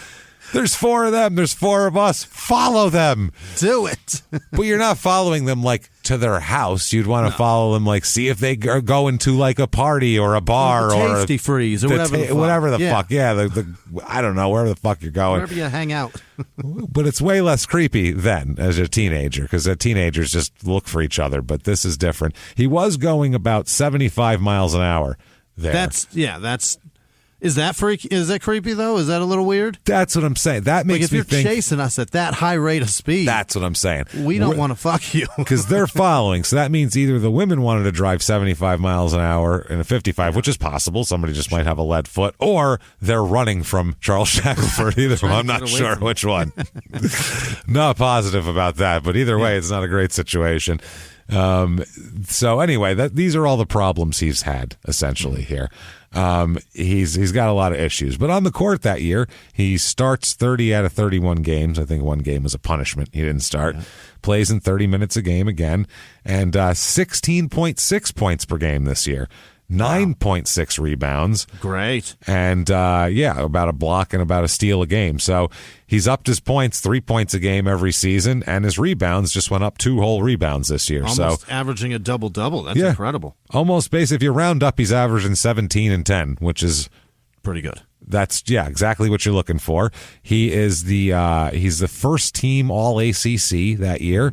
There's 4 of them. There's 4 of us. Follow them. Do it. But you're not following them like to their house. You'd want to follow them like see if they are going to like a party or a bar or Tasty Freeze or whatever the fuck. Yeah, the I don't know, wherever the fuck you're going. Wherever you hang out. But it's way less creepy then as a teenager because teenagers just look for each other. But this is different. He was going about 75 miles an hour there. Is that freaky? Is that creepy though? Is that a little weird? That's what I'm saying. That makes me think. If you're chasing us at that high rate of speed, that's what I'm saying. We don't want to fuck you because they're following. So that means either the women wanted to drive 75 miles an hour in a 55, which is possible. Somebody just might have a lead foot, or they're running from Charles Shackleford. Either one. I'm not sure which one. Not positive about that, but either way, it's not a great situation. So anyway, these are all the problems he's had essentially here. He's got a lot of issues. But on the court that year, he starts 30 out of 31 games. I think one game was a punishment. He didn't start. Yeah. Plays in 30 minutes a game again, and 16.6 points per game this year. 9.6 rebounds. Great. And, about a block and about a steal a game. So he's upped his points 3 points a game every season, and his rebounds just went up 2 whole rebounds this year. Almost averaging a double-double. That's incredible. Almost basically, if you round up, he's averaging 17 and 10, which is pretty good. That's exactly what you're looking for. He is he's the first team All ACC that year,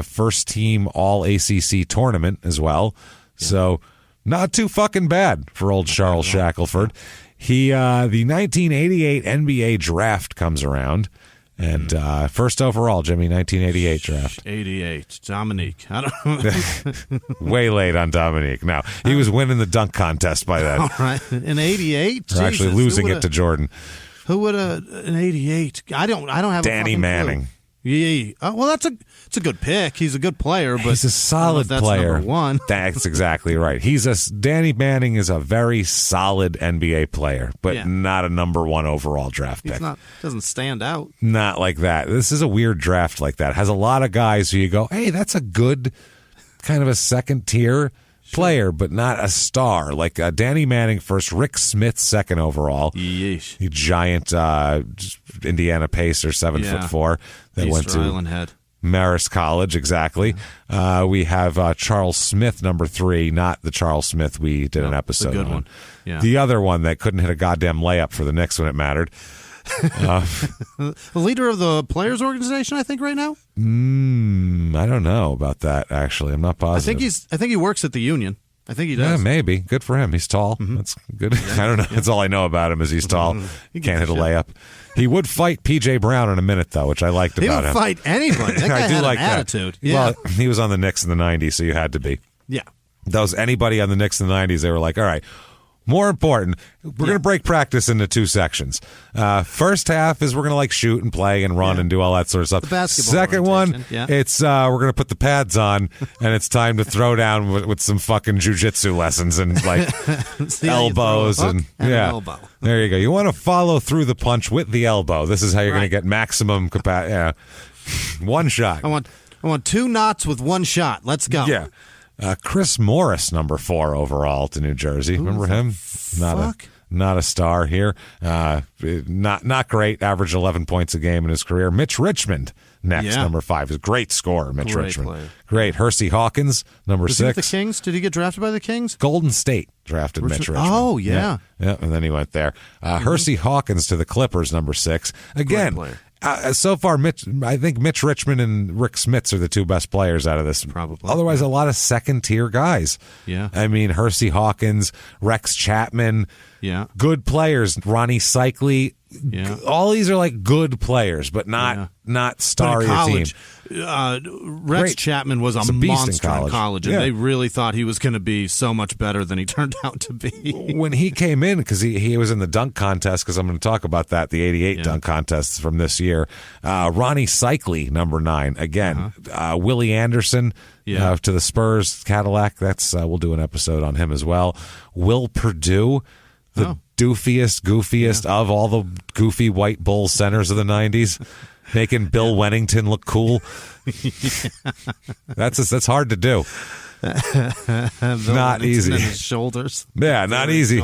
first team All ACC tournament as well. Yeah. So not too fucking bad for old Charles Shackleford. He the 1988 NBA draft comes around, and first overall, Jimmie, 1988 draft. 88, Dominique. I don't Way late on Dominique. No, he was winning the dunk contest by then. All right, in 88, or actually losing it to Jordan. Who would in 88? I don't have Danny a Manning. Clue. Yeah. Well, it's a good pick. He's a good player, but he's a solid player. Number one. That's exactly right. Danny Manning is a very solid NBA player, but not a number 1 overall draft pick. Doesn't stand out. Not like that. This is a weird draft like that. It has a lot of guys who you go, hey, that's a good kind of a second tier player, but not a star. Like Danny Manning first, Rick Smith second overall. Yeesh. Giant Indiana Pacer, 7'4". That went to Island Head. Marist College, exactly. We have Charles Smith, number 3, not the Charles Smith we did an episode the good on. One. Yeah. The other one that couldn't hit a goddamn layup for the Knicks when it mattered. The leader of the players' organization, I think, right now? I don't know about that, actually. I'm not positive. I think he works at the union. I think he does. Yeah, maybe. Good for him. He's tall. Mm-hmm. That's good. I don't know. That's all I know about him is he's tall. He can't hit a layup. He would fight P.J. Brown in a minute, though, which I liked about him. He would fight anybody. That guy I do had like an attitude. That. Yeah. Well, he was on the Knicks in the 90s, so you had to be. Yeah. That was anybody on the Knicks in the 90s. They were like, all right, more important, we're going to break practice into 2 sections. First half is we're going to shoot and play and run and do all that sort of stuff. The basketball Second one, it's we're going to put the pads on and it's time to throw down with some fucking jujitsu lessons and elbows and an elbow. There you go. You want to follow through the punch with the elbow. This is how you're going to get maximum capacity. Yeah. One shot. I want 2 knots with 1 shot. Let's go. Yeah. Chris Morris, number 4 overall to New Jersey. Remember him? Not a star here. Not great. Averaged 11 points a game in his career. Mitch Richmond next, number 5. Is a great scorer, Mitch Richmond. Player. Great. Hersey Hawkins, number 6. The Kings? Did he get drafted by the Kings? Golden State drafted Mitch Richmond. Oh, yeah. Yeah, and then he went there. Hersey Hawkins to the Clippers, number 6. Again, so far, I think Mitch Richmond and Rick Smits are the 2 best players out of this. Probably. Otherwise, a lot of second-tier guys. Yeah. I mean, Hersey Hawkins, Rex Chapman. Yeah. Good players. Ronnie Cycli. Yeah. All these are good players, but not star of your team. Rex Chapman was a monster in college, and they really thought he was going to be so much better than he turned out to be. When he came in, because he was in the dunk contest, because I'm going to talk about that, the 88 dunk contests from this year. Ronnie Cycli, number 9. Again, Willie Anderson to the Spurs, Cadillac. That's we'll do an episode on him as well. Will Perdue, the goofiest of all the goofy white Bulls centers of the 90s. Making Bill Wennington look cool. That's hard to do. Not easy. His shoulders. Yeah, not easy.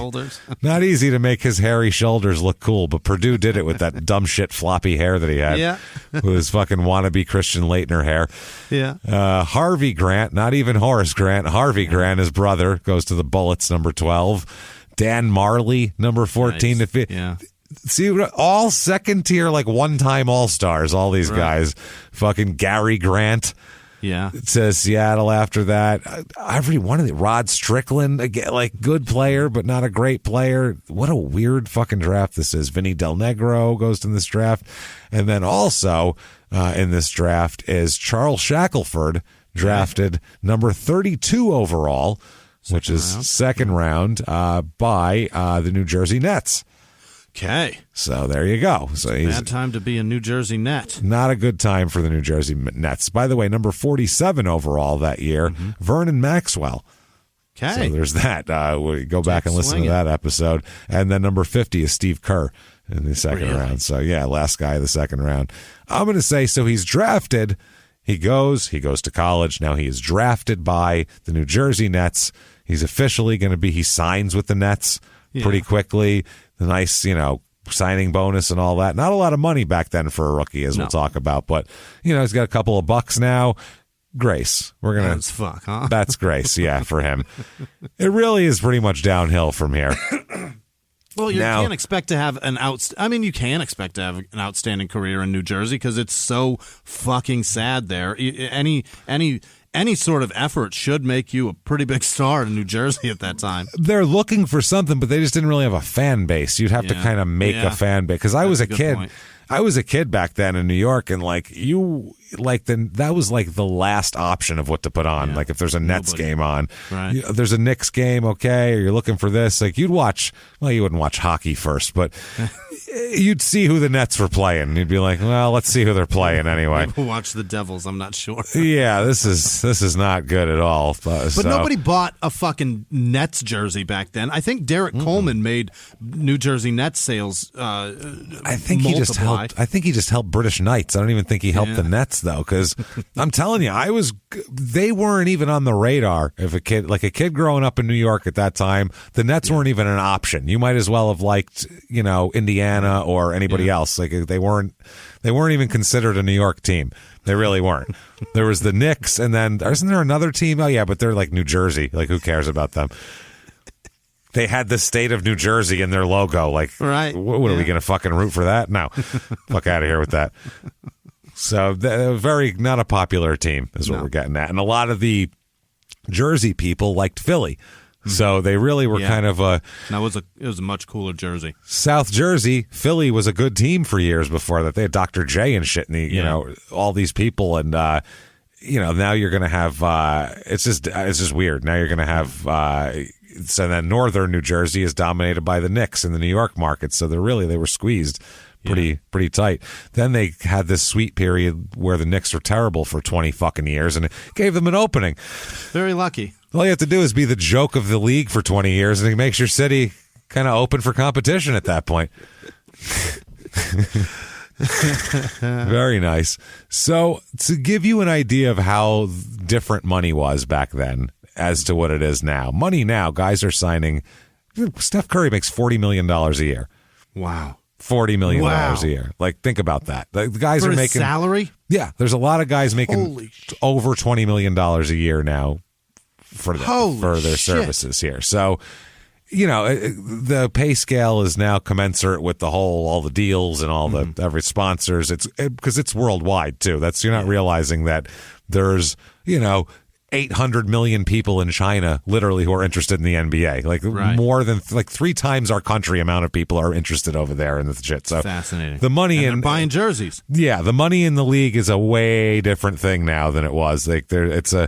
Not easy to make his hairy shoulders look cool, but Perdue did it with that dumb shit floppy hair that he had. Yeah. With his fucking wannabe Christian Laettner hair. Yeah. Harvey Grant, not even Horace Grant. Harvey Grant, his brother, goes to the Bullets, number 12. Dan Marley, number 14. Nice. Yeah. See, all second tier, one-time all-stars, all these guys. Fucking Gary Grant. Yeah. It says Seattle after that. Every one of the Rod Strickland, again, good player, but not a great player. What a weird fucking draft this is. Vinny Del Negro goes to this draft. And then also in this draft is Charles Shackleford, drafted number 32 overall, which is second round by the New Jersey Nets. Okay. So there you go. So it's a bad time to be a New Jersey Net. Not a good time for the New Jersey Nets. By the way, number 47 overall that year, Vernon Maxwell. Okay. So there's that. We go back and listen to that episode. And then number 50 is Steve Kerr in the second round. So, yeah, last guy of the second round. I'm going to say, so he's drafted. He goes to college. Now he is drafted by the New Jersey Nets. He's officially going to be, he signs with the Nets pretty quickly. The nice, signing bonus and all that. Not a lot of money back then for a rookie, as we'll talk about. But, he's got a couple of bucks now. Grace. We're going to. That's fuck, huh? That's grace, yeah, for him. It really is pretty much downhill from here. Well, you can't expect to have you can expect to have an outstanding career in New Jersey because it's so fucking sad there. Any sort of effort should make you a pretty big star in New Jersey at that time. They're looking for something, but they just didn't really have a fan base. You'd have to kind of make a fan base. Because I was a kid. Point. I was a kid back then in New York, and that was like the last option of what to put on. Like if there's a Nets game on, there's a Knicks game, okay, or you're looking for this. Like you'd watch. Well, you wouldn't watch hockey first, but you'd see who the Nets were playing. You'd be like, well, let's see who they're playing anyway. We'll watch the Devils. I'm not sure. Yeah, this is not good at all. But nobody bought a fucking Nets jersey back then. I think Derek Coleman made New Jersey Nets sales. I think he just helped British Knights. I don't even think he helped the Nets though, because I'm telling you, they weren't even on the radar. If a kid growing up in New York at that time, the Nets weren't even an option. You might as well have liked, Indiana or anybody else. Like they weren't even considered a New York team. They really weren't. There was the Knicks, and then isn't there another team? Oh yeah, but they're like New Jersey. Like who cares about them? They had the state of New Jersey in their logo. Like, what are we going to fucking root for that? No. Fuck out of here with that. So, very not a popular team is what we're getting at. And a lot of the Jersey people liked Philly. So they really were kind of a... It was a much cooler jersey. South Jersey, Philly was a good team for years before that. They had Dr. J and shit, and all these people, and now you're going to have... it's just weird. Now you're going to have... So then northern New Jersey is dominated by the Knicks in the New York market. So they were squeezed pretty tight. Then they had this sweet period where the Knicks were terrible for 20 fucking years, and it gave them an opening. Very lucky. All you have to do is be the joke of the league for 20 years, and it makes your city kind of open for competition at that point. Very nice. So to give you an idea of how different money was back then as to what it is now. Money now, guys are signing. Steph Curry makes $40 million a year. Wow. $40 million a year. Like, think about that. The guys for are making salary. Yeah, there's a lot of guys making over $20 million a year now for their services here. So, the pay scale is now commensurate with all the deals and all the every sponsors. It's because it's worldwide too. You're not realizing that there's 800 million people in China literally who are interested in the NBA. More than 3 times our country amount of people are interested over there in the shit. So fascinating. The money and buying jerseys. Yeah, the money in the league is a way different thing now than it was. It's a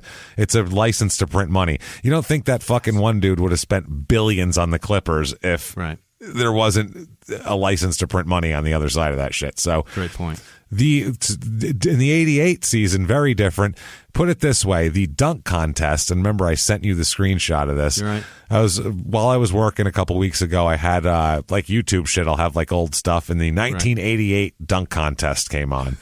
license to print money. You don't think that fucking one dude would have spent billions on the Clippers if there wasn't a license to print money on the other side of that shit. So great point. In the 88 season, very different. Put it this way, the dunk contest, and remember I sent you the screenshot of this. You're right. While I was working a couple weeks ago, I had like YouTube shit, I'll have like old stuff, and the 1988 dunk contest came on.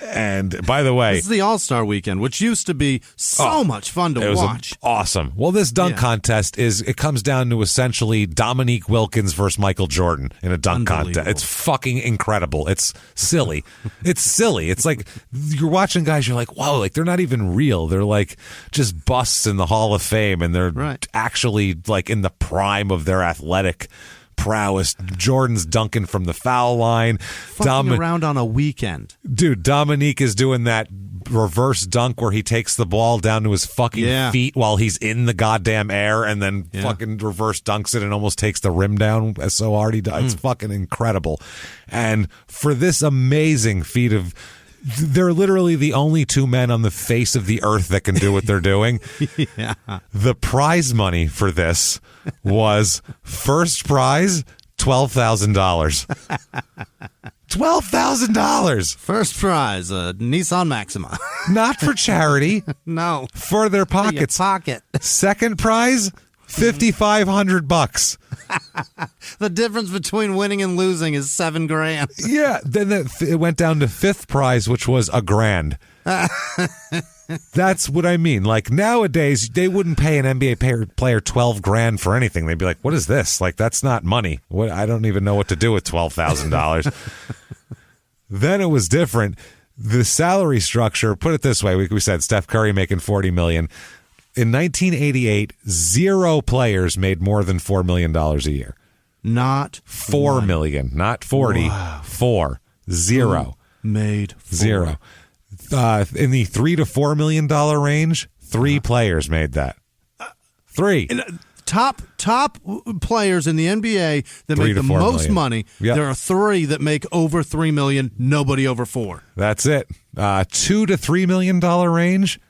And by the way, this is the All-Star Weekend, which used to be so much fun to watch. Awesome. Well, this dunk contest it comes down to essentially Dominique Wilkins versus Michael Jordan in a dunk contest. It's fucking incredible. It's silly. It's silly. It's like you're watching guys, you're like, wow, like they're not even real. They're like just busts in the Hall of Fame, and they're actually like in the prime of their athletic prowess. Jordan's dunking from the foul line. Fucking around on a weekend. Dude, Dominique is doing that reverse dunk where he takes the ball down to his fucking feet while he's in the goddamn air and then fucking reverse dunks it and almost takes the rim down so hard he does. It's fucking incredible. And for this amazing feat of... They're literally the only 2 men on the face of the earth that can do what they're doing. The prize money for this was first prize, $12,000. $12,000. First prize, a Nissan Maxima. Not for charity. No. For their pockets. Pocket. Second prize, $5,500. The difference between winning and losing is $7,000. Yeah. Then it went down to fifth prize, which was $1,000. That's what I mean. Like nowadays, they wouldn't pay an NBA player $12,000 for anything. They'd be like, "What is this? Like that's not money. What? I don't even know what to do with $12,000." Then it was different. The salary structure. Put it this way: we said Steph Curry making $40 million. In 1988, 0 players made more than $4 million a year. Not $4 million, not 40. Wow. 4 0 made 4. 0. In the $3 to $4 million range, 3 players made that. 3. Top players in the NBA that make the most money. Yep. There are 3 that make over $3 million. Nobody over 4. That's it. $2 to $3 million range.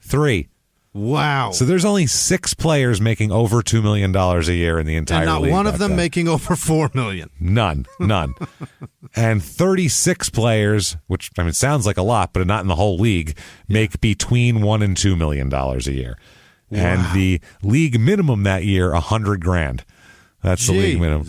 3. Wow. So there's only 6 players making over $2 million a year in the entire league. And not one of them making over $4 million. None. And 36 players, which I mean sounds like a lot, but not in the whole league, make between $1 and $2 million a year. Wow. And the league minimum that year, $100,000. That's the league minimum.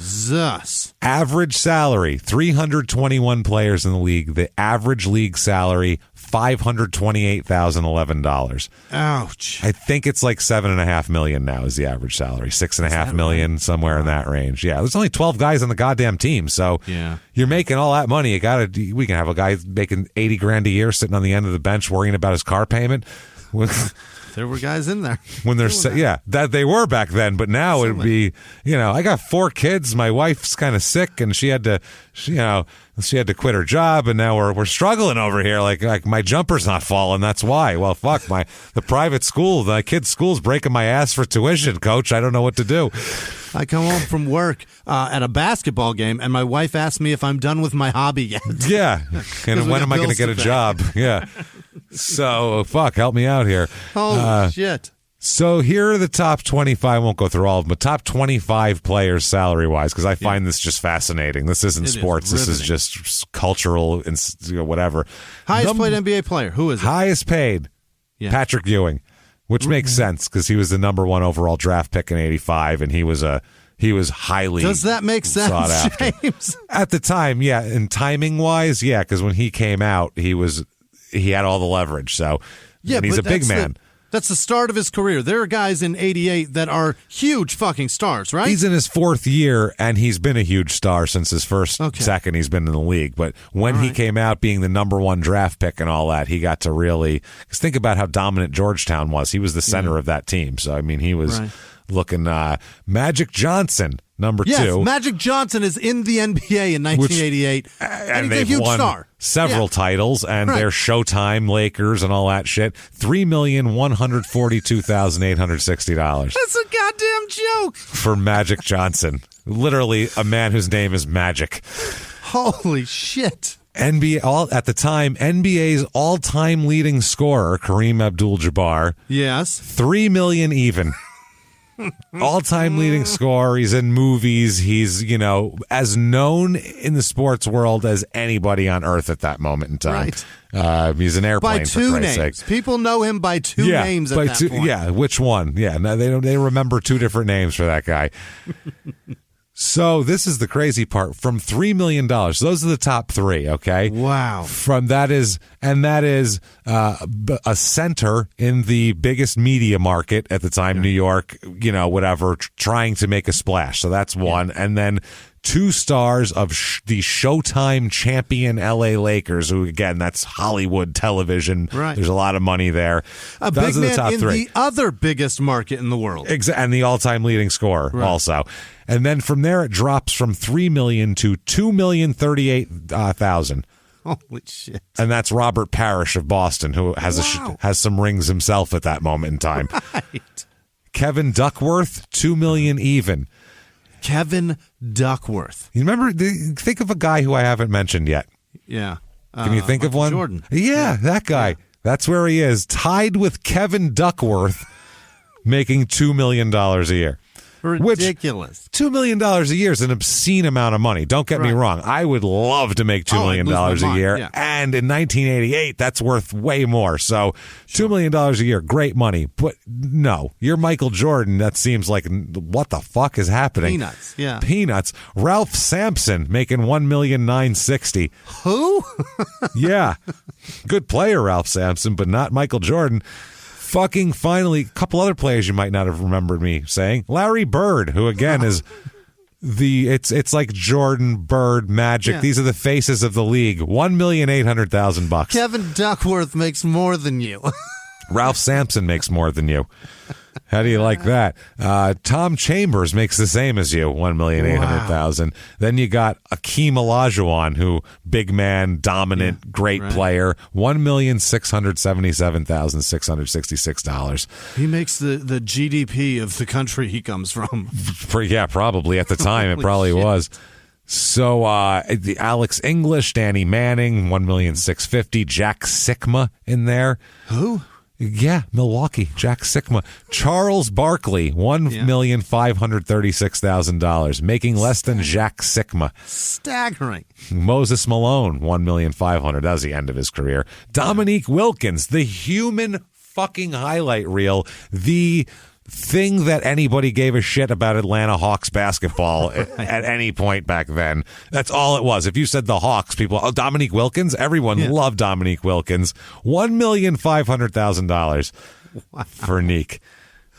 Average salary, 321 players in the league. The average league salary, $528,011. Ouch. I think it's like $7.5 million now is the average salary. $6.5 million, right? Somewhere in that range. Yeah, there's only 12 guys on the goddamn team, so you're making all that money. We can have a guy making $80,000 a year sitting on the end of the bench worrying about his car payment. There were guys in there. When that they were back then, but now it would be, I got 4 kids. My wife's kind of sick, and she had to quit her job, and now we're struggling over here. Like my jumper's not falling. That's why. Well, fuck the private school, the kids' school's breaking my ass for tuition, coach. I don't know what to do. I come home from work at a basketball game, and my wife asks me if I'm done with my hobby yet. Yeah, and when am I going to get a job? Yeah. So, help me out here. Holy shit. So here are the top 25. I won't go through all of them, but top 25 players salary-wise, because I find this just fascinating. This isn't sports. This is just cultural and whatever. Highest paid NBA player. Who is it? Highest paid, Patrick Ewing, which makes sense because he was the number 1 overall draft pick in '85, and he was highly. Does that make sense, James? At the time, yeah, and timing-wise, yeah, because when he came out, he had all the leverage. So, and he's a big man. That's the start of his career. There are guys in '88 that are huge fucking stars, right? He's in his 4th year, and he's been a huge star since his second he's been in the league. But when he came out being the number 1 draft pick and all that, he got to really... Because think about how dominant Georgetown was. He was the center of that team. So, I mean, he was looking... Magic Johnson, number 2. Yes, Magic Johnson is in the NBA in 1988. And they've won several titles, and they're Showtime Lakers and all that shit. $3,142,860. That's a goddamn joke. For Magic Johnson. Literally a man whose name is Magic. Holy shit. At the time, NBA's all-time leading scorer, Kareem Abdul-Jabbar. Yes. $3 million even. All-time leading scorer. He's in movies. He's, as known in the sports world as anybody on earth at that moment in time. Right. He's an airplane, by 2 for Christ's names. sake. People know him by 2 names at that point. Yeah, which one? Yeah, no, they remember 2 different names for that guy. So this is the crazy part. From $3 million, those are the top 3. Okay. Wow. That is a center in the biggest media market at the time, New York. Whatever, trying to make a splash. So that's one, and then 2 stars of the Showtime champion LA Lakers, who again, that's Hollywood television. Right. There's a lot of money there. A those big are the man top in 3. the other biggest market in the world. And the all-time leading scorer also. And then from there, it drops from $3 million to $2,038,000. Holy shit! And that's Robert Parrish of Boston, who has some rings himself at that moment in time. Right. Kevin Duckworth, $2 million even. Kevin Duckworth. You remember? Think of a guy who I haven't mentioned yet. Yeah. Can you think of one? Jordan. Yeah, that guy. Yeah. That's where he is, tied with Kevin Duckworth, making $2 million a year. Ridiculous. $2 million a year is an obscene amount of money. Don't get me wrong. I would love to make $2 million a year. Yeah. And in 1988, that's worth way more. So $2 million a year, great money. But no, you're Michael Jordan. That seems like, what the fuck is happening? Peanuts. Yeah. Peanuts. Ralph Sampson making $1,960,000. Who? Yeah. Good player, Ralph Sampson, but not Michael Jordan. Fucking finally, a couple other players you might not have remembered me saying. Larry Bird, who again is it's like Jordan, Bird, Magic. Yeah. These are the faces of the league. $1,800,000. Kevin Duckworth makes more than you. Ralph Sampson makes more than you. How do you like that? Tom Chambers makes the same as you, $1,800,000. Wow. Then you got Akeem Olajuwon, who big man, dominant, great player, $1,677,666. He makes the GDP of the country he comes from. Yeah, probably at the time it probably was. So the Alex English, Danny Manning, $1,650,000. Jack Sikma in there. Who? Yeah, Milwaukee, Jack Sikma. Charles Barkley, $1,536,000, making less than Jack Sikma. Staggering. Moses Malone, $1,500,000. That was the end of his career. Dominique Wilkins, the human fucking highlight reel, the thing that anybody gave a shit about Atlanta Hawks basketball at any point back then. That's all it was. If you said the Hawks, people, Dominique Wilkins, everyone loved Dominique Wilkins. $1,500,000 for Neek.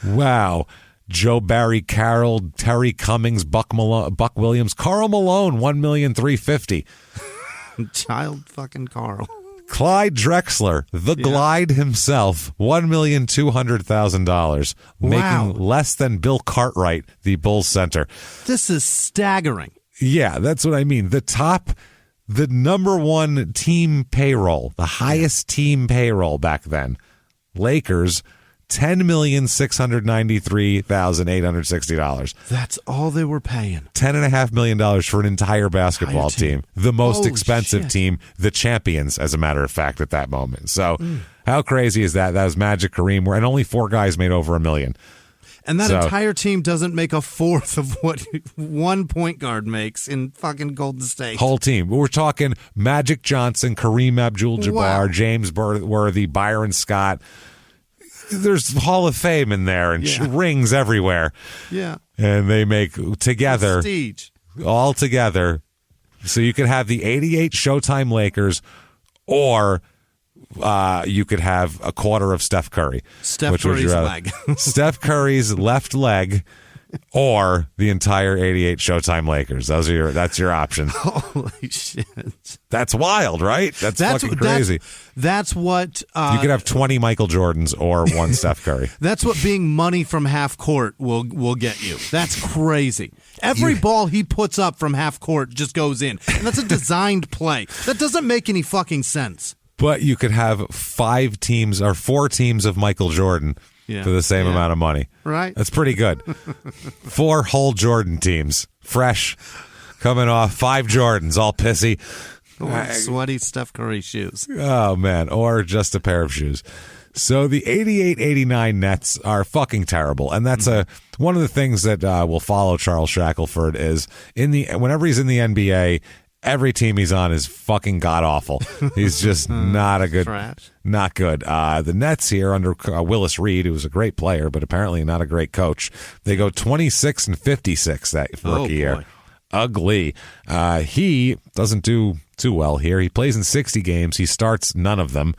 Wow. Joe Barry Carroll, Terry Cummings, Buck Williams, Karl Malone, $1,350,000. Child fucking Carl. Clyde Drexler, the Glide himself, $1,200,000, making less than Bill Cartwright, the Bulls center. This is staggering. Yeah, that's what I mean. The number one team payroll, the highest team payroll back then, Lakers, $10,693,860. That's all they were paying. $10.5 million for an entire basketball team. The most expensive team, the champions, as a matter of fact, at that moment. So how crazy is that? That was Magic, Kareem, and only 4 guys made over $1 million. And that entire team doesn't make a fourth of what one point guard makes in fucking Golden State. Whole team. We're talking Magic Johnson, Kareem Abdul-Jabbar, James Worthy, Byron Scott. There's Hall of Fame in there and rings everywhere. Yeah. And they make together, prestige. All together. So you could have the 88 Showtime Lakers, or you could have a quarter of Steph Curry. Steph Curry's leg. Steph Curry's left leg, or the entire 88 Showtime Lakers. That's your option. Holy shit. That's wild, right? That's fucking crazy. That's what... you could have 20 Michael Jordans or one Steph Curry. That's what being money from half court will get you. That's crazy. Every ball he puts up from half court just goes in. And that's a designed play. That doesn't make any fucking sense. But you could have 4 teams of Michael Jordan for the same amount of money. Right. That's pretty good. 4 whole Jordan teams. Fresh. Coming off 5 Jordans, all pissy. Or sweaty Steph Curry shoes. Oh, man. Or just a pair of shoes. So the 88-89 Nets are fucking terrible. And that's one of the things that will follow Charles Shackleford is whenever he's in the NBA, every team he's on is fucking god-awful. He's just not good. The Nets here under Willis Reed, who was a great player, but apparently not a great coach, they go 26-56 that rookie year. Ugly. He doesn't do too well here. He plays in 60 games. He starts none of them.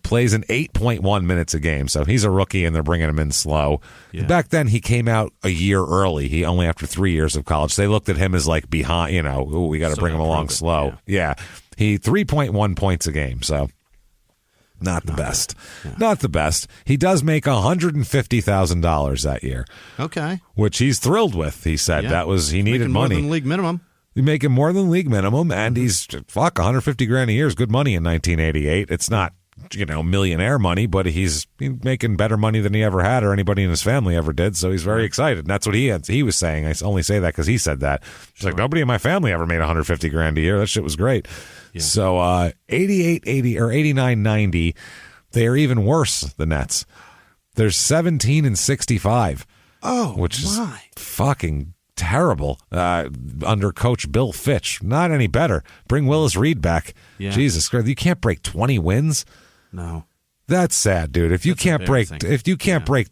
Plays in 8.1 minutes a game. So he's a rookie, and they're bringing him in slow. Yeah. Back then, he came out a year early. He only after 3 years of college. They looked at him as like behind. We got to bring him along slow. Yeah. He 3.1 points a game. So not the best. Yeah. Not the best. He does make $150,000 that year. Okay. Which he's thrilled with. He said he needed money. More than league minimum. He's making more than league minimum, and he's $150,000 a year is good money in 1988. It's not millionaire money, but he's making better money than he ever had or anybody in his family ever did. So he's very excited. And that's what he was saying. I only say that because he said that. He's like, nobody in my family ever made $150,000 a year. That shit was great. Yeah. So 88-80 or 89-90, they are even worse. The Nets. They're 17-65. which is fucking terrible under Coach Bill Fitch. Not any better. Bring Willis Reed back. Yeah. Jesus Christ, you can't break 20 wins. No. That's sad, dude. If you can't break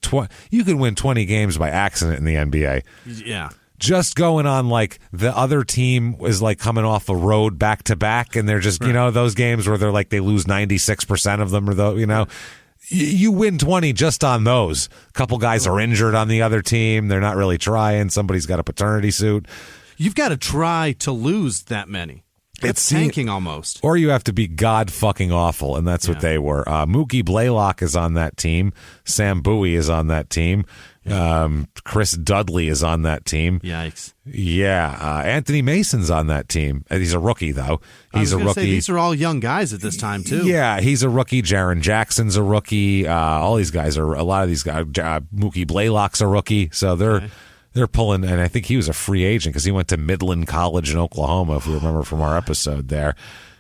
20, you can win 20 games by accident in the NBA. Yeah. Just going on like the other team is like coming off a road back to back, and they're just those games where they're like they lose 96% of them, or you win 20 just on those. A couple guys are injured on the other team. They're not really trying. Somebody's got a paternity suit. You've got to try to lose that many. It's tanking almost. Or you have to be god fucking awful, and that's what they were. Mookie Blaylock is on that team. Sam Bowie is on that team. Chris Dudley is on that team. Yikes. Yeah. Anthony Mason's on that team. He's a rookie, though. He's a rookie. These are all young guys at this time, too. Yeah, he's a rookie. Jaron Jackson's a rookie. All these guys a lot of these guys. Mookie Blaylock's a rookie. So they're pulling, and I think he was a free agent because he went to Midland College in Oklahoma, if you remember from our episode there.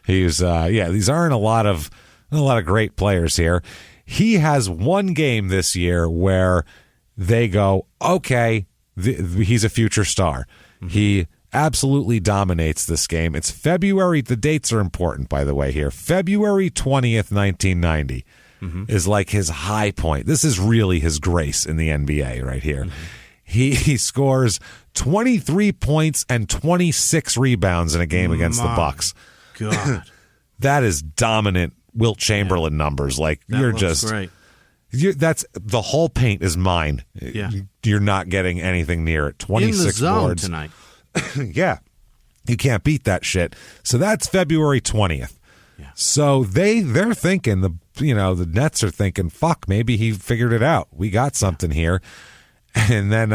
He was, these aren't a lot of great players here. He has one game this year where they go, okay, he's a future star. Mm-hmm. He absolutely dominates this game. It's February. The dates are important, by the way, here. February 20th, 1990 is like his high point. This is really his grace in the NBA right here. Mm-hmm. He scores 23 points and 26 rebounds in a game against the Bucks. God. That is dominant Wilt Chamberlain numbers. Like, you're just great. That's the whole paint is mine. Yeah. You're not getting anything near it. 26 in the zone boards tonight. Yeah. You can't beat that shit. So that's February 20th. Yeah. So they're thinking the Nets are thinking, fuck, maybe he figured it out. We got something here. And then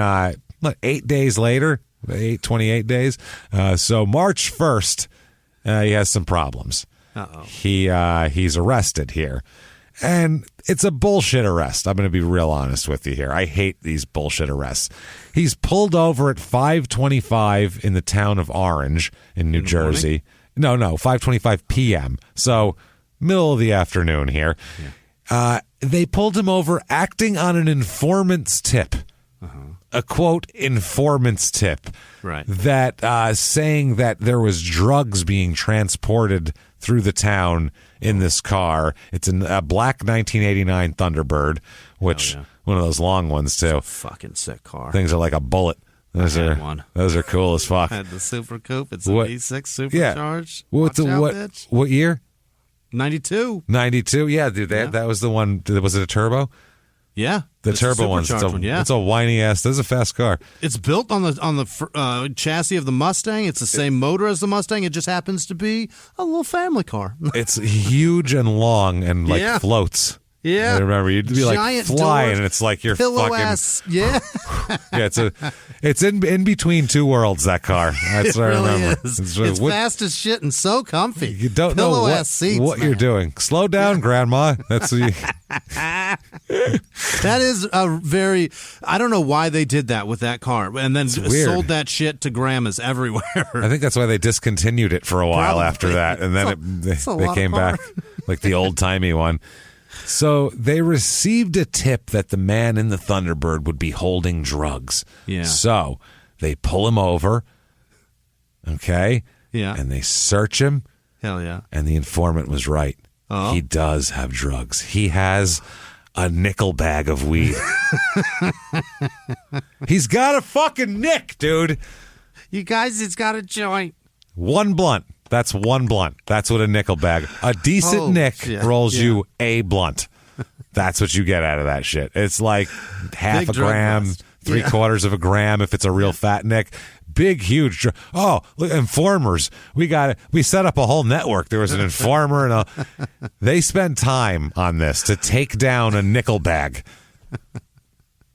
8 days later, 28 days. So March 1st, he has some problems. Uh-oh. He's arrested here. And it's a bullshit arrest. I'm going to be real honest with you here. I hate these bullshit arrests. He's pulled over at 5:25 in the town of Orange in New Jersey. No, 5:25 p.m. So middle of the afternoon here. Yeah. They pulled him over acting on an informant's tip. A quote informant's tip. Right. That saying that there was drugs being transported through the town in this car. It's a black 1989 Thunderbird, which one of those long ones too. It's a fucking sick car. Things are like a bullet. Those are cool as fuck. I had the Super Coupe. It's a V6 supercharged. Yeah. What year? 92. 92. Yeah, dude. That was the one. Was it a turbo? Yeah, the turbo ones. It's a whiny ass. This is a fast car. It's built on the chassis of the Mustang. It's the same motor as the Mustang. It just happens to be a little family car. It's huge and long and floats. Yeah, I remember you'd be like flying, and it's like you're fucking. Ass. Yeah, yeah. It's in between two worlds. That car. That's what really I remember. It's fast as shit and so comfy. You don't know what you're doing. Slow down, Grandma. That's what you. That is a very. I don't know why they did that with that car, and then sold that shit to grandmas everywhere. I think that's why they discontinued it for a while after that, and then they came back like the old timey one. So they received a tip that the man in the Thunderbird would be holding drugs. Yeah. So they pull him over. Okay. Yeah. And they search him. Hell yeah. And the informant was right. Oh. He does have drugs. He has a nickel bag of weed. He's got a fucking nick, dude. You guys, he's got a joint. One blunt. That's one blunt. That's what a nickel bag. A decent nick rolls you a blunt. That's what you get out of that shit. It's like half a gram, 3/4 of a gram if it's a real fat nick. Big, huge. Oh, look, informers. We set up a whole network. There was an informer, and they spent time on this to take down a nickel bag.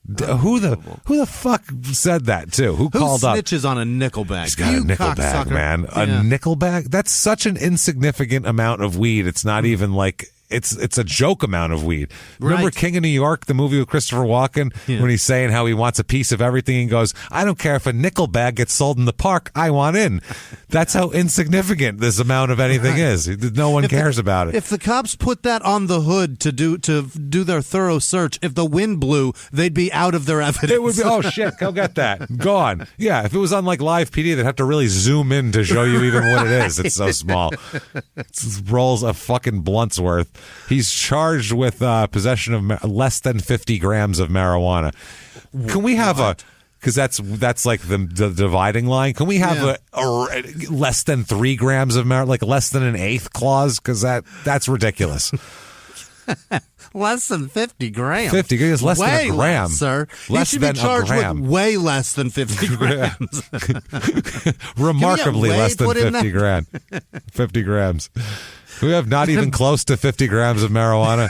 Who the fuck said that too? Who called up? Who snitches on a nickel bag? He's got a nickel bag, man. A nickel bag? That's such an insignificant amount of weed. It's not even like it's a joke amount of weed. Remember King of New York, the movie with Christopher Walken, when he's saying how he wants a piece of everything and goes, I don't care if a nickel bag gets sold in the park, I want in. That's how insignificant this amount of anything is. No one cares about it. If the cops put that on the hood to do their thorough search, if the wind blew, they'd be out of their evidence. It would be, oh shit, go get that. Gone. Yeah, if it was on like live PD, they'd have to really zoom in to show you even what it is. It's so small. It rolls a fucking blunt's worth. He's charged with possession of less than 50 grams of marijuana. Can we have because that's like the dividing line. Can we have a less than 3 grams of marijuana, like less than an eighth clause? Because that's ridiculous. Less than 50 grams. 50 grams, less way than a gram, less, sir. Less he should than be charged a gram. with way less than 50 grams. Remarkably less than 50 grand. 50 grams. We have not even close to 50 grams of marijuana.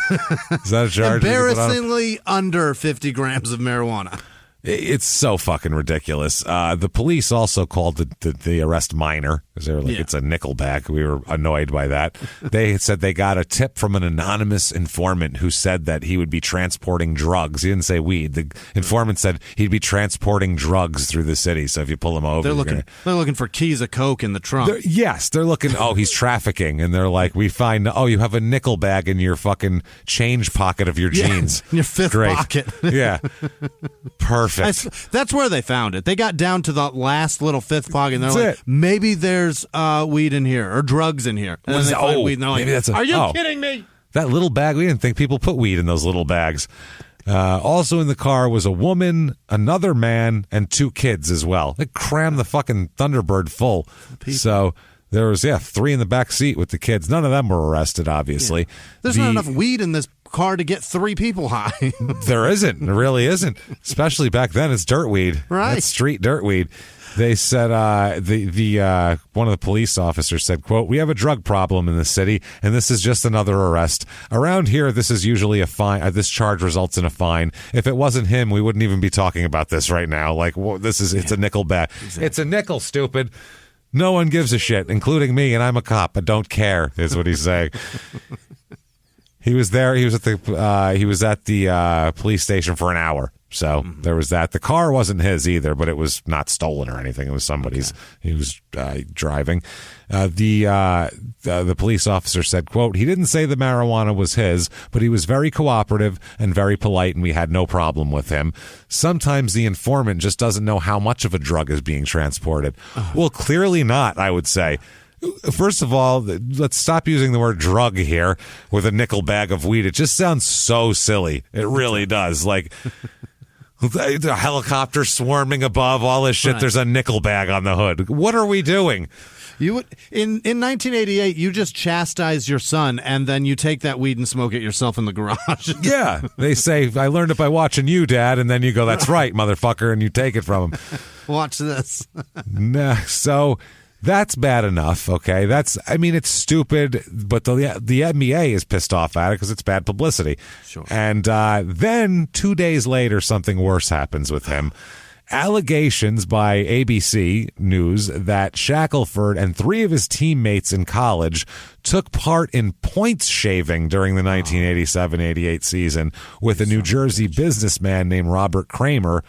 Is that a charge? Embarrassingly under 50 grams of marijuana. It's so fucking ridiculous. The police also called the arrest minor because they were like, it's a nickel bag. We were annoyed by that. They said they got a tip from an anonymous informant who said that he would be transporting drugs. He didn't say weed. The informant said he'd be transporting drugs through the city. So if you pull him over, they're looking for keys of coke in the trunk. They're looking. Oh, he's trafficking, and they're like, we find. Oh, you have a nickel bag in your fucking change pocket of your jeans. In your fifth pocket. Yeah, perfect. That's where they found it. They got down to the last little fifth pocket, and they're like, maybe there's weed in here or drugs in here. And then they find weed, and they're like, are you kidding me? That little bag, we didn't think people put weed in those little bags. Also in the car was a woman, another man, and 2 kids as well. They crammed the fucking Thunderbird full. So there was, 3 in the back seat with the kids. None of them were arrested, obviously. Yeah. There's not enough weed in this car to get 3 people high. There isn't. There really isn't. Especially back then, it's dirt weed. Right. That's street dirt weed. They said one of the police officers said, quote, we have a drug problem in the city, and this is just another arrest. Around here, this is usually a fine. This charge results in a fine. If it wasn't him, we wouldn't even be talking about this right now. Like, it's a nickel bag. Exactly. It's a nickel, stupid. No one gives a shit, including me, and I'm a cop. I don't care, is what he's saying. He was there. He was at the police station for an hour. So there was that. The car wasn't his either, but it was not stolen or anything. It was somebody's. Okay. He was driving. The police officer said, quote, he didn't say the marijuana was his, but he was very cooperative and very polite, and we had no problem with him. Sometimes the informant just doesn't know how much of a drug is being transported. Well, clearly not, I would say. First of all, let's stop using the word drug here with a nickel bag of weed. It just sounds so silly. It really does. Like the helicopter swarming above, all this shit. Right. There's a nickel bag on the hood. What are we doing? You would, in 1988, you just chastise your son, and then you take that weed and smoke it yourself in the garage. Yeah. They say, I learned it by watching you, Dad, and then you go, that's right, motherfucker, and you take it from him. Watch this. Nah, so that's bad enough, okay? It's stupid, but the NBA is pissed off at it because it's bad publicity. Sure. And then 2 days later, something worse happens with him. Allegations by ABC News that Shackleford and 3 of his teammates in college took part in points shaving during the 1987-88 season with a New Jersey businessman named Robert Kramer,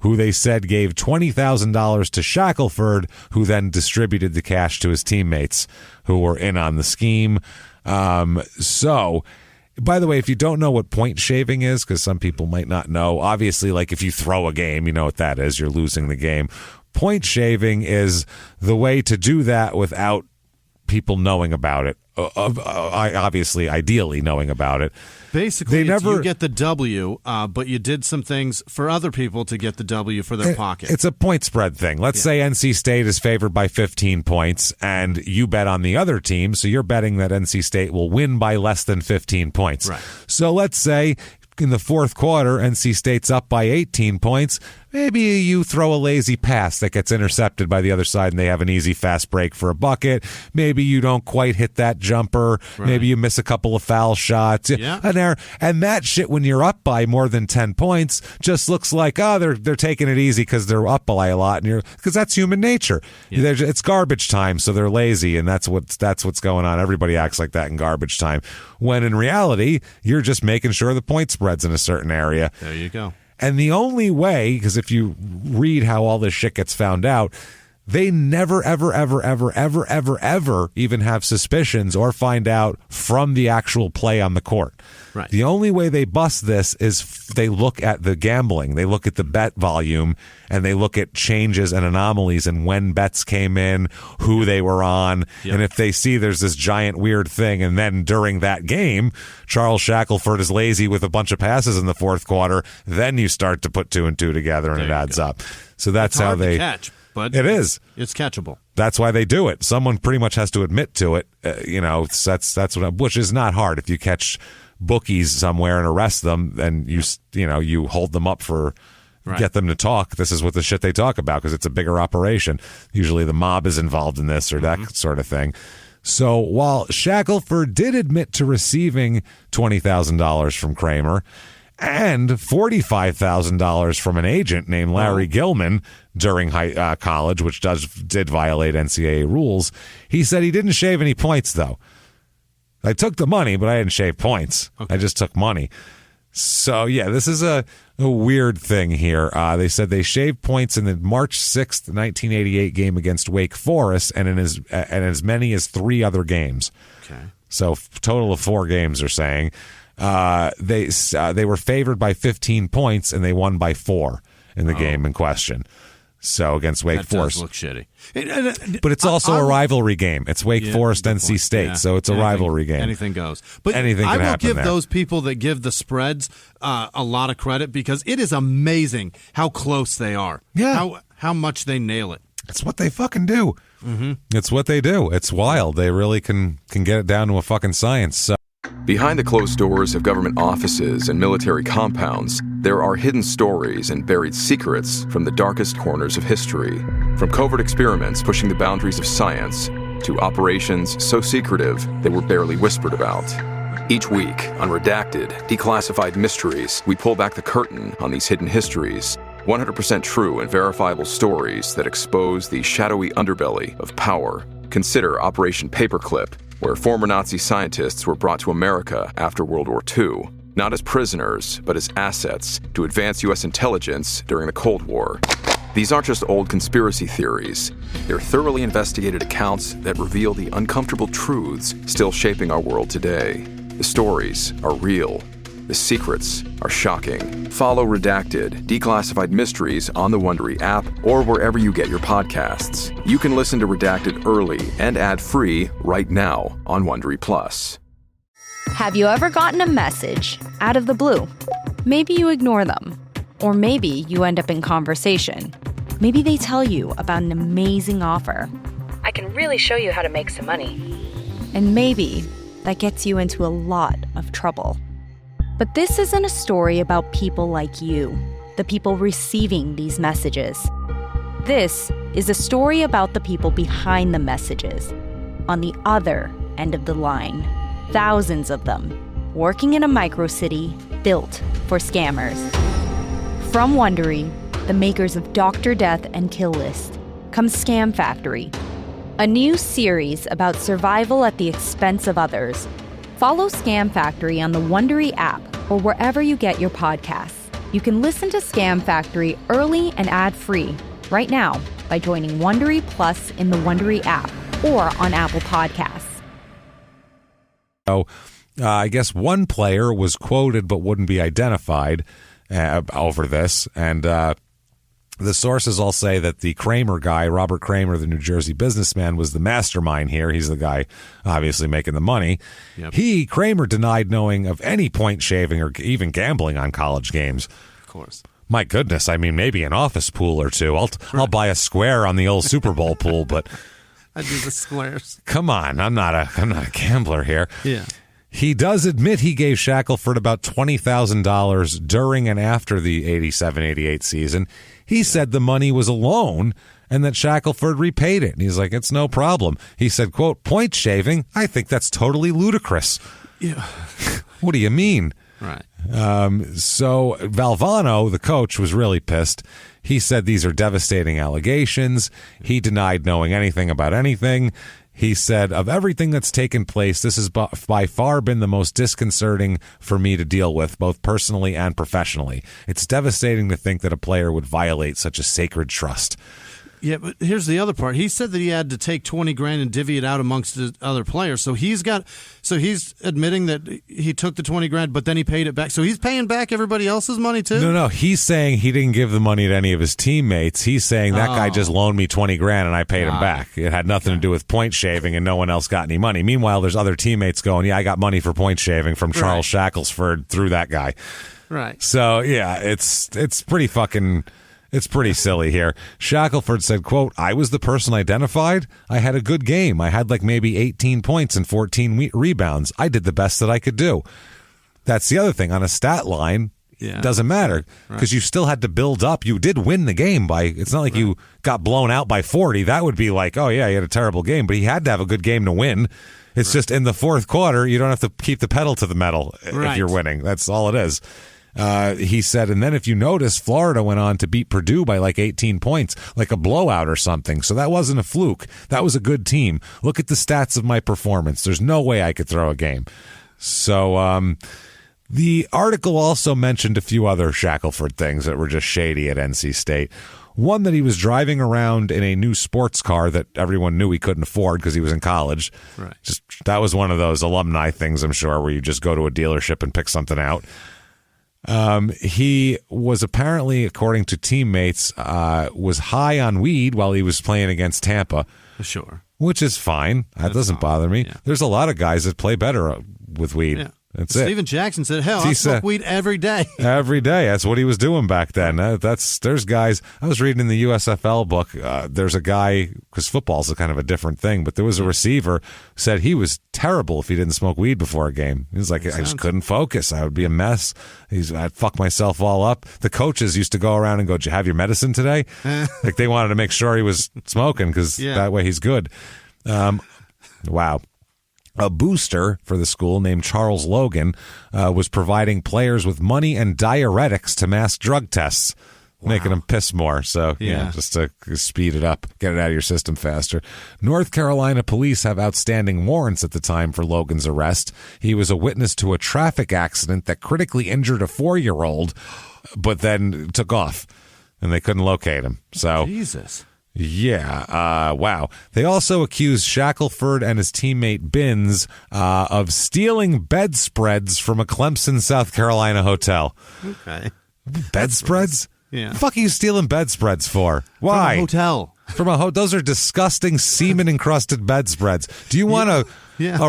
who they said gave $20,000 to Shackleford, who then distributed the cash to his teammates who were in on the scheme. So, by the way, if you don't know what point shaving is, because some people might not know, obviously, like if you throw a game, you know what that is. You're losing the game. Point shaving is the way to do that without people knowing about it. Obviously, ideally knowing about it. Basically, you get the W, but you did some things for other people to get the W for their pocket. It's a point spread thing. Let's say NC State is favored by 15 points, and you bet on the other team, so you're betting that NC State will win by less than 15 points. Right. So let's say in the fourth quarter, NC State's up by 18 points. Maybe you throw a lazy pass that gets intercepted by the other side and they have an easy fast break for a bucket. Maybe you don't quite hit that jumper. Right. Maybe you miss a couple of foul shots. Yeah. And that shit, when you're up by more than 10 points, just looks like, oh, they're taking it easy because they're up by a lot, and because that's human nature. Yeah. It's garbage time, so they're lazy, and that's what's going on. Everybody acts like that in garbage time, when in reality, you're just making sure the point spread's in a certain area. There you go. And the only way, because if you read how all this shit gets found out, they never, ever, ever, ever, ever, ever, ever even have suspicions or find out from the actual play on the court. Right. The only way they bust this is they look at the gambling. They look at the bet volume, and they look at changes and anomalies and when bets came in, who they were on. Yep. And if they see there's this giant weird thing, and then during that game, Charles Shackleford is lazy with a bunch of passes in the fourth quarter, then you start to put two and two together, and it adds up. So that's how they catch. But it is. It's catchable. That's why they do it. Someone pretty much has to admit to it. That's which is not hard. If you catch bookies somewhere and arrest them, and you hold them up for get them to talk. This is what the shit they talk about, because it's a bigger operation. Usually the mob is involved in this or that sort of thing. So while Shackleford did admit to receiving $20,000 from Kramer and $45,000 from an agent named Larry Gilman during college, which did violate NCAA rules, he said he didn't shave any points, though. I took the money, but I didn't shave points. Okay. I just took money. So, yeah, this is a weird thing here. They said they shaved points in the March 6th, 1988 game against Wake Forest and in as many as 3 other games. Okay. So, total of 4 games, they're saying. They were favored by 15 points, and they won by 4 in the game in question. So against Wake Forest, does look shitty. But it's also a rivalry game. It's Wake Forest, NC State, so it's a rivalry game. Anything goes. But anything can happen there. I will give those people that give the spreads a lot of credit, because it is amazing how close they are. Yeah, how much they nail it. It's what they fucking do. Mm-hmm. It's what they do. It's wild. They really can get it down to a fucking science. So. Behind the closed doors of government offices and military compounds, there are hidden stories and buried secrets from the darkest corners of history. From covert experiments pushing the boundaries of science to operations so secretive they were barely whispered about. Each week, on Redacted, Declassified Mysteries, we pull back the curtain on these hidden histories. 100% true and verifiable stories that expose the shadowy underbelly of power. Consider Operation Paperclip, where former Nazi scientists were brought to America after World War II, not as prisoners, but as assets to advance U.S. intelligence during the Cold War. These aren't just old conspiracy theories. They're thoroughly investigated accounts that reveal the uncomfortable truths still shaping our world today. The stories are real. The secrets are shocking. Follow Redacted, Declassified Mysteries on the Wondery app or wherever you get your podcasts. You can listen to Redacted early and ad-free right now on Wondery Plus. Have you ever gotten a message out of the blue? Maybe you ignore them. Or maybe you end up in conversation. Maybe they tell you about an amazing offer. I can really show you how to make some money. And maybe that gets you into a lot of trouble. But this isn't a story about people like you, the people receiving these messages. This is a story about the people behind the messages, on the other end of the line. Thousands of them, working in a microcity built for scammers. From Wondery, the makers of Dr. Death and Kill List, comes Scam Factory, a new series about survival at the expense of others. Follow Scam Factory on the Wondery app or wherever you get your podcasts. You can listen to Scam Factory early and ad-free right now by joining Wondery Plus in the Wondery app or on Apple Podcasts. So, I guess one player was quoted but wouldn't be identified over this, and the sources all say that the Kramer guy, Robert Kramer, the New Jersey businessman, was the mastermind here. He's the guy obviously making the money. Yep. Kramer, denied knowing of any point shaving or even gambling on college games. Of course. My goodness, I mean, maybe an office pool or two. I'll buy a square on the old Super Bowl pool, but I do the squares. Come on, I'm not a gambler here. Yeah. He does admit he gave Shackleford about $20,000 during and after the 87-88 season. He said the money was a loan and that Shackleford repaid it. And he's like, it's no problem. He said, quote, point shaving? I think that's totally ludicrous. Yeah. What do you mean? Right. So Valvano, the coach, was really pissed. He said these are devastating allegations. He denied knowing anything about anything. He said, of everything that's taken place, this has by far been the most disconcerting for me to deal with, both personally and professionally. It's devastating to think that a player would violate such a sacred trust. Yeah, but here's the other part. He said that he had to take $20,000 and divvy it out amongst the other players. So he's admitting that he took the $20,000, but then he paid it back. So he's paying back everybody else's money too? No. He's saying he didn't give the money to any of his teammates. He's saying that guy just loaned me $20,000 and I paid him back. It had nothing to do with point shaving and no one else got any money. Meanwhile, there's other teammates going, yeah, I got money for point shaving from Charles Shackleford through that guy. Right. So yeah, it's pretty fucking... It's pretty silly here. Shackleford said, quote, I was the person identified. I had a good game. I had like maybe 18 points and 14 rebounds. I did the best that I could do. That's the other thing. On a stat line, it doesn't matter because you still had to build up. You did win the game by, it's not like you got blown out by 40. That would be like, oh yeah, you had a terrible game, but he had to have a good game to win. It's just in the fourth quarter, you don't have to keep the pedal to the metal if you're winning. That's all it is. He said, and then if you notice, Florida went on to beat Purdue by like 18 points, like a blowout or something. So that wasn't a fluke. That was a good team. Look at the stats of my performance. There's no way I could throw a game. So the article also mentioned a few other Shackleford things that were just shady at NC State. One, that he was driving around in a new sports car that everyone knew he couldn't afford because he was in college. Right. That was one of those alumni things, I'm sure, where you just go to a dealership and pick something out. He was apparently, according to teammates, was high on weed while he was playing against Tampa. Sure. Which is fine. That doesn't bother me. Yeah. There's a lot of guys that play better with weed. Yeah. That's it. Steven Jackson said, hell, I smoke weed every day. Every day. That's what he was doing back then. There's guys, I was reading in the USFL book, there's a guy, because football's a kind of a different thing, but there was a receiver who said he was terrible if he didn't smoke weed before a game. He was like, I just couldn't focus. I would be a mess. I'd fuck myself all up. The coaches used to go around and go, did you have your medicine today? Like they wanted to make sure he was smoking because that way he's good. Wow. A booster for the school named Charles Logan was providing players with money and diuretics to mask drug tests, making them piss more. So, just to speed it up, get it out of your system faster. North Carolina police have outstanding warrants at the time for Logan's arrest. He was a witness to a traffic accident that critically injured a 4-year-old, but then took off, and they couldn't locate him. So, Jesus. Yeah, wow. They also accused Shackleford and his teammate Binns of stealing bedspreads from a Clemson, South Carolina hotel. Okay. Bedspreads? Yeah. The fuck are you stealing bedspreads for? Why? From a hotel. Those are disgusting semen-encrusted bedspreads. Do you want a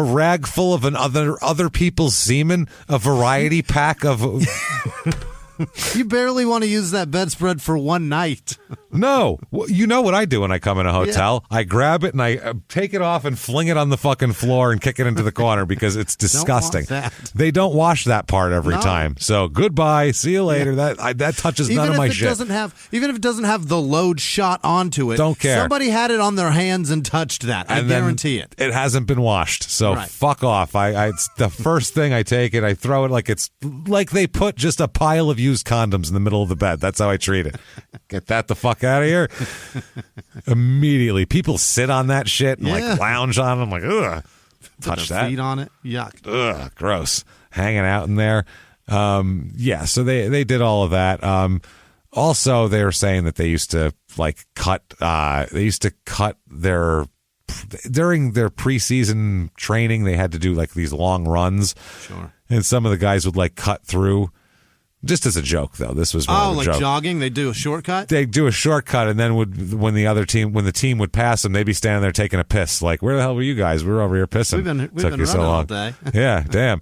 rag full of other people's semen? A variety pack of... You barely want to use that bedspread for one night. No. You know what I do when I come in a hotel? Yeah. I grab it and I take it off and fling it on the fucking floor and kick it into the corner because it's disgusting. They don't wash that part every time. So goodbye. See you later. Yeah. That touches none of my shit. Even if it doesn't have the load shot onto it. Don't care. Somebody had it on their hands and touched that. I guarantee it. It hasn't been washed. So fuck off. It's the first thing I take it. I throw it like they put just a pile of used condoms in the middle of the bed. That's how I treat it. Get that the fuck out of here. Immediately. People sit on that shit and lounge on it. I'm like, ugh. Touch that. Feet on it. Yuck. Ugh. Gross. Hanging out in there. So they did all of that. Also, they were saying that they used to cut their during their preseason training, they had to do these long runs. Sure. And some of the guys would cut through. Just as a joke, though. This was more of a joke. Jogging? They do a shortcut? They do a shortcut, and then when the team would pass them, they'd be standing there taking a piss. Like, where the hell were you guys? We were over here pissing. We've been running so long. All day. Yeah, damn.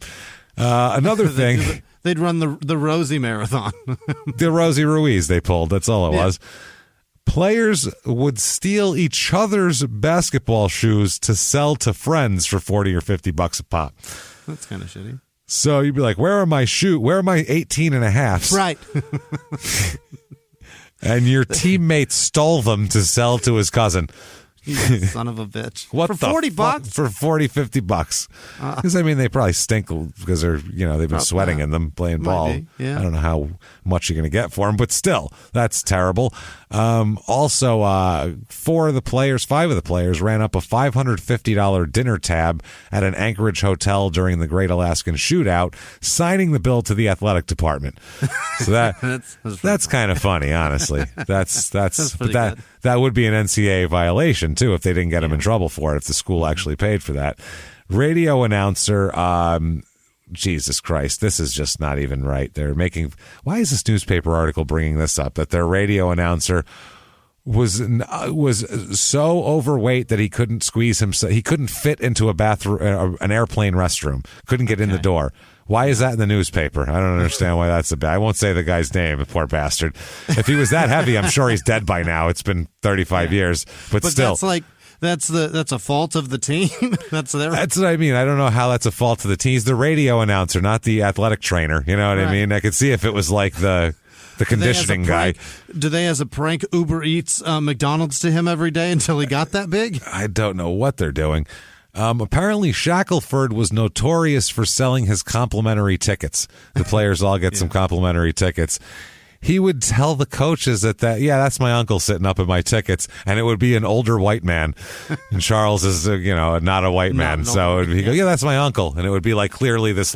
Another thing. They'd run the Rosie Marathon. The Rosie Ruiz they pulled. That's all it was. Players would steal each other's basketball shoes to sell to friends for $40 or $50 a pop. That's kind of shitty. So you'd be like, where are my 18 and a halves? Right. And your teammate stole them to sell to his cousin. You son of a bitch. What for the $40? For $40, $50. Because, they probably stink because they've been sweating in them playing ball. Yeah. I don't know how much you're going to get for them, but still, that's terrible. Also, 5 of the players ran up a $550 dinner tab at an Anchorage hotel during the Great Alaskan Shootout, signing the bill to the athletic department. So that's kind of funny, honestly. That would be an NCAA violation too if they didn't get him in trouble for it, if the school actually paid for that. Radio announcer, Jesus Christ, this is just not even right. Why is this newspaper article bringing this up? That their radio announcer was so overweight that he couldn't squeeze himself. He couldn't fit into an airplane restroom. Couldn't get in the door. Why is that in the newspaper? I don't understand why that's I won't say the guy's name, the poor bastard. If he was that heavy, I'm sure he's dead by now. It's been 35 years, but still. That's a fault of the team. That's what I mean. I don't know how that's a fault of the team. He's the radio announcer, not the athletic trainer. You know what I mean? I could see if it was like the conditioning guy. Do they, as a prank, Uber Eats McDonald's to him every day until he got that big? I don't know what they're doing. Apparently, Shackleford was notorious for selling his complimentary tickets. The players all get some complimentary tickets. He would tell the coaches that's my uncle sitting up in my tickets, and it would be an older white man. And Charles is, not a white man. So he'd go, that's my uncle. And it would be like clearly this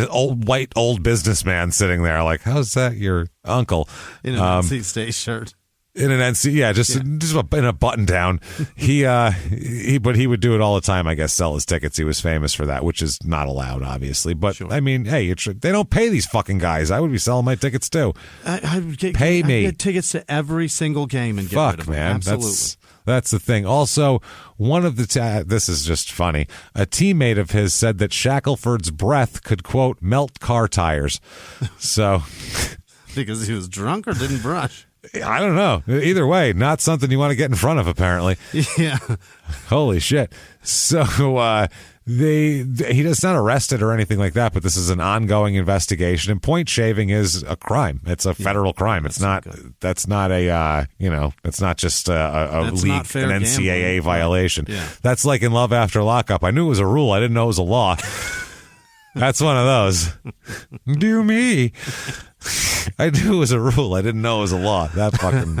old businessman sitting there. Like, how's that your uncle? In an NC State shirt. In an NC, just in a button down. But he would do it all the time. I guess sell his tickets. He was famous for that, which is not allowed, obviously. But sure. I mean, hey, they don't pay these fucking guys. I would be selling my tickets too. I'd pay me. I'd get tickets to every single game and get rid of them. Man, absolutely. That's the thing. Also, one of this is just funny. A teammate of his said that Shackleford's breath could, quote, melt car tires. So, because he was drunk or didn't brush. I don't know. Either way, not something you want to get in front of, apparently. Yeah. Holy shit. So he's not arrested or anything like that, but this is an ongoing investigation. And point shaving is a crime. It's a federal crime. It's not. That's not a. It's not just a league, an NCAA violation. Yeah. That's like in Love After Lockup. I knew it was a rule. I didn't know it was a law. That's one of those. Do me. I knew it was a rule. I didn't know it was a law. That fucking.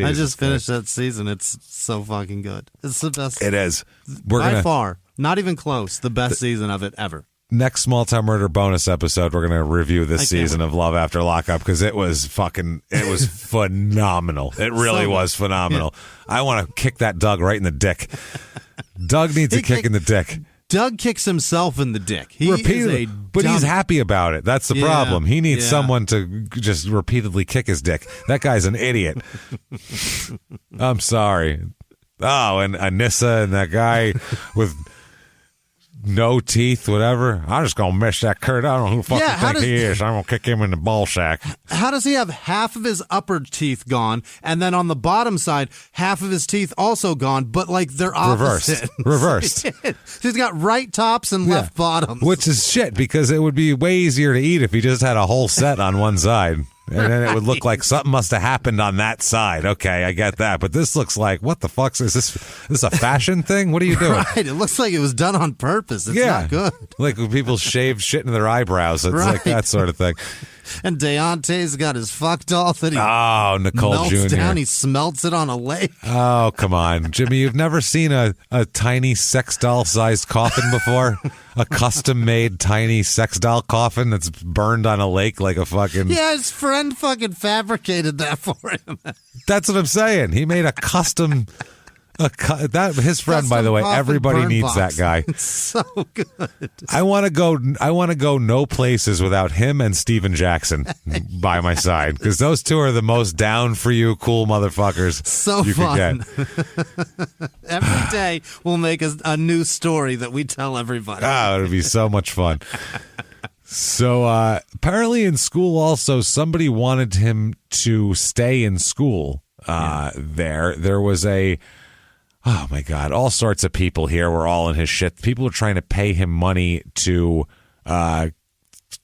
I just finished that season. It's so fucking good. It's the best. It is. By far, not even close, the best season of it ever. Next Small Time Murder bonus episode, we're going to review this season of Love After Lockup because it was phenomenal. It really was phenomenal. Yeah. I want to kick that Doug right in the dick. Doug needs a kick in the dick. Doug kicks himself in the dick. But he's happy about it. That's the problem. He needs someone to just repeatedly kick his dick. That guy's an idiot. I'm sorry. Oh, and Anissa and that guy with no teeth, whatever. I'm just going to miss that Kurt. I don't know who the fuck you think he is. I'm going to kick him in the ball sack. How does he have half of his upper teeth gone, and then on the bottom side, half of his teeth also gone, but like they're opposite? Reversed. He's got right tops and left bottoms. Which is shit, because it would be way easier to eat if he just had a whole set on one side. And then it would look like something must have happened on that side. Okay, I get that. But this looks like, what the fuck? Is this a fashion thing? What are you doing? Right, it looks like it was done on purpose. It's not good. Like when people shave shit in their eyebrows. It's like that sort of thing. And Deontay's got his fuck doll that he Nicole melts Jr. down. He smelts it on a lake. Oh, come on. Jimmie, you've never seen a tiny sex doll-sized coffin before? A custom-made tiny sex doll coffin that's burned on a lake like a fucking... Yeah, his friend fucking fabricated that for him. That's what I'm saying. He made a custom... his friend, by the way, everybody needs that guy. It's so good. I want to go no places without him and Steven Jackson by my side, because those two are the most down for you cool motherfuckers you fun. Could get. Every day we'll make a new story that we tell everybody. It'll be so much fun. So apparently in school also, somebody wanted him to stay in school There was oh my God, all sorts of people here were all in his shit. People were trying to pay him money to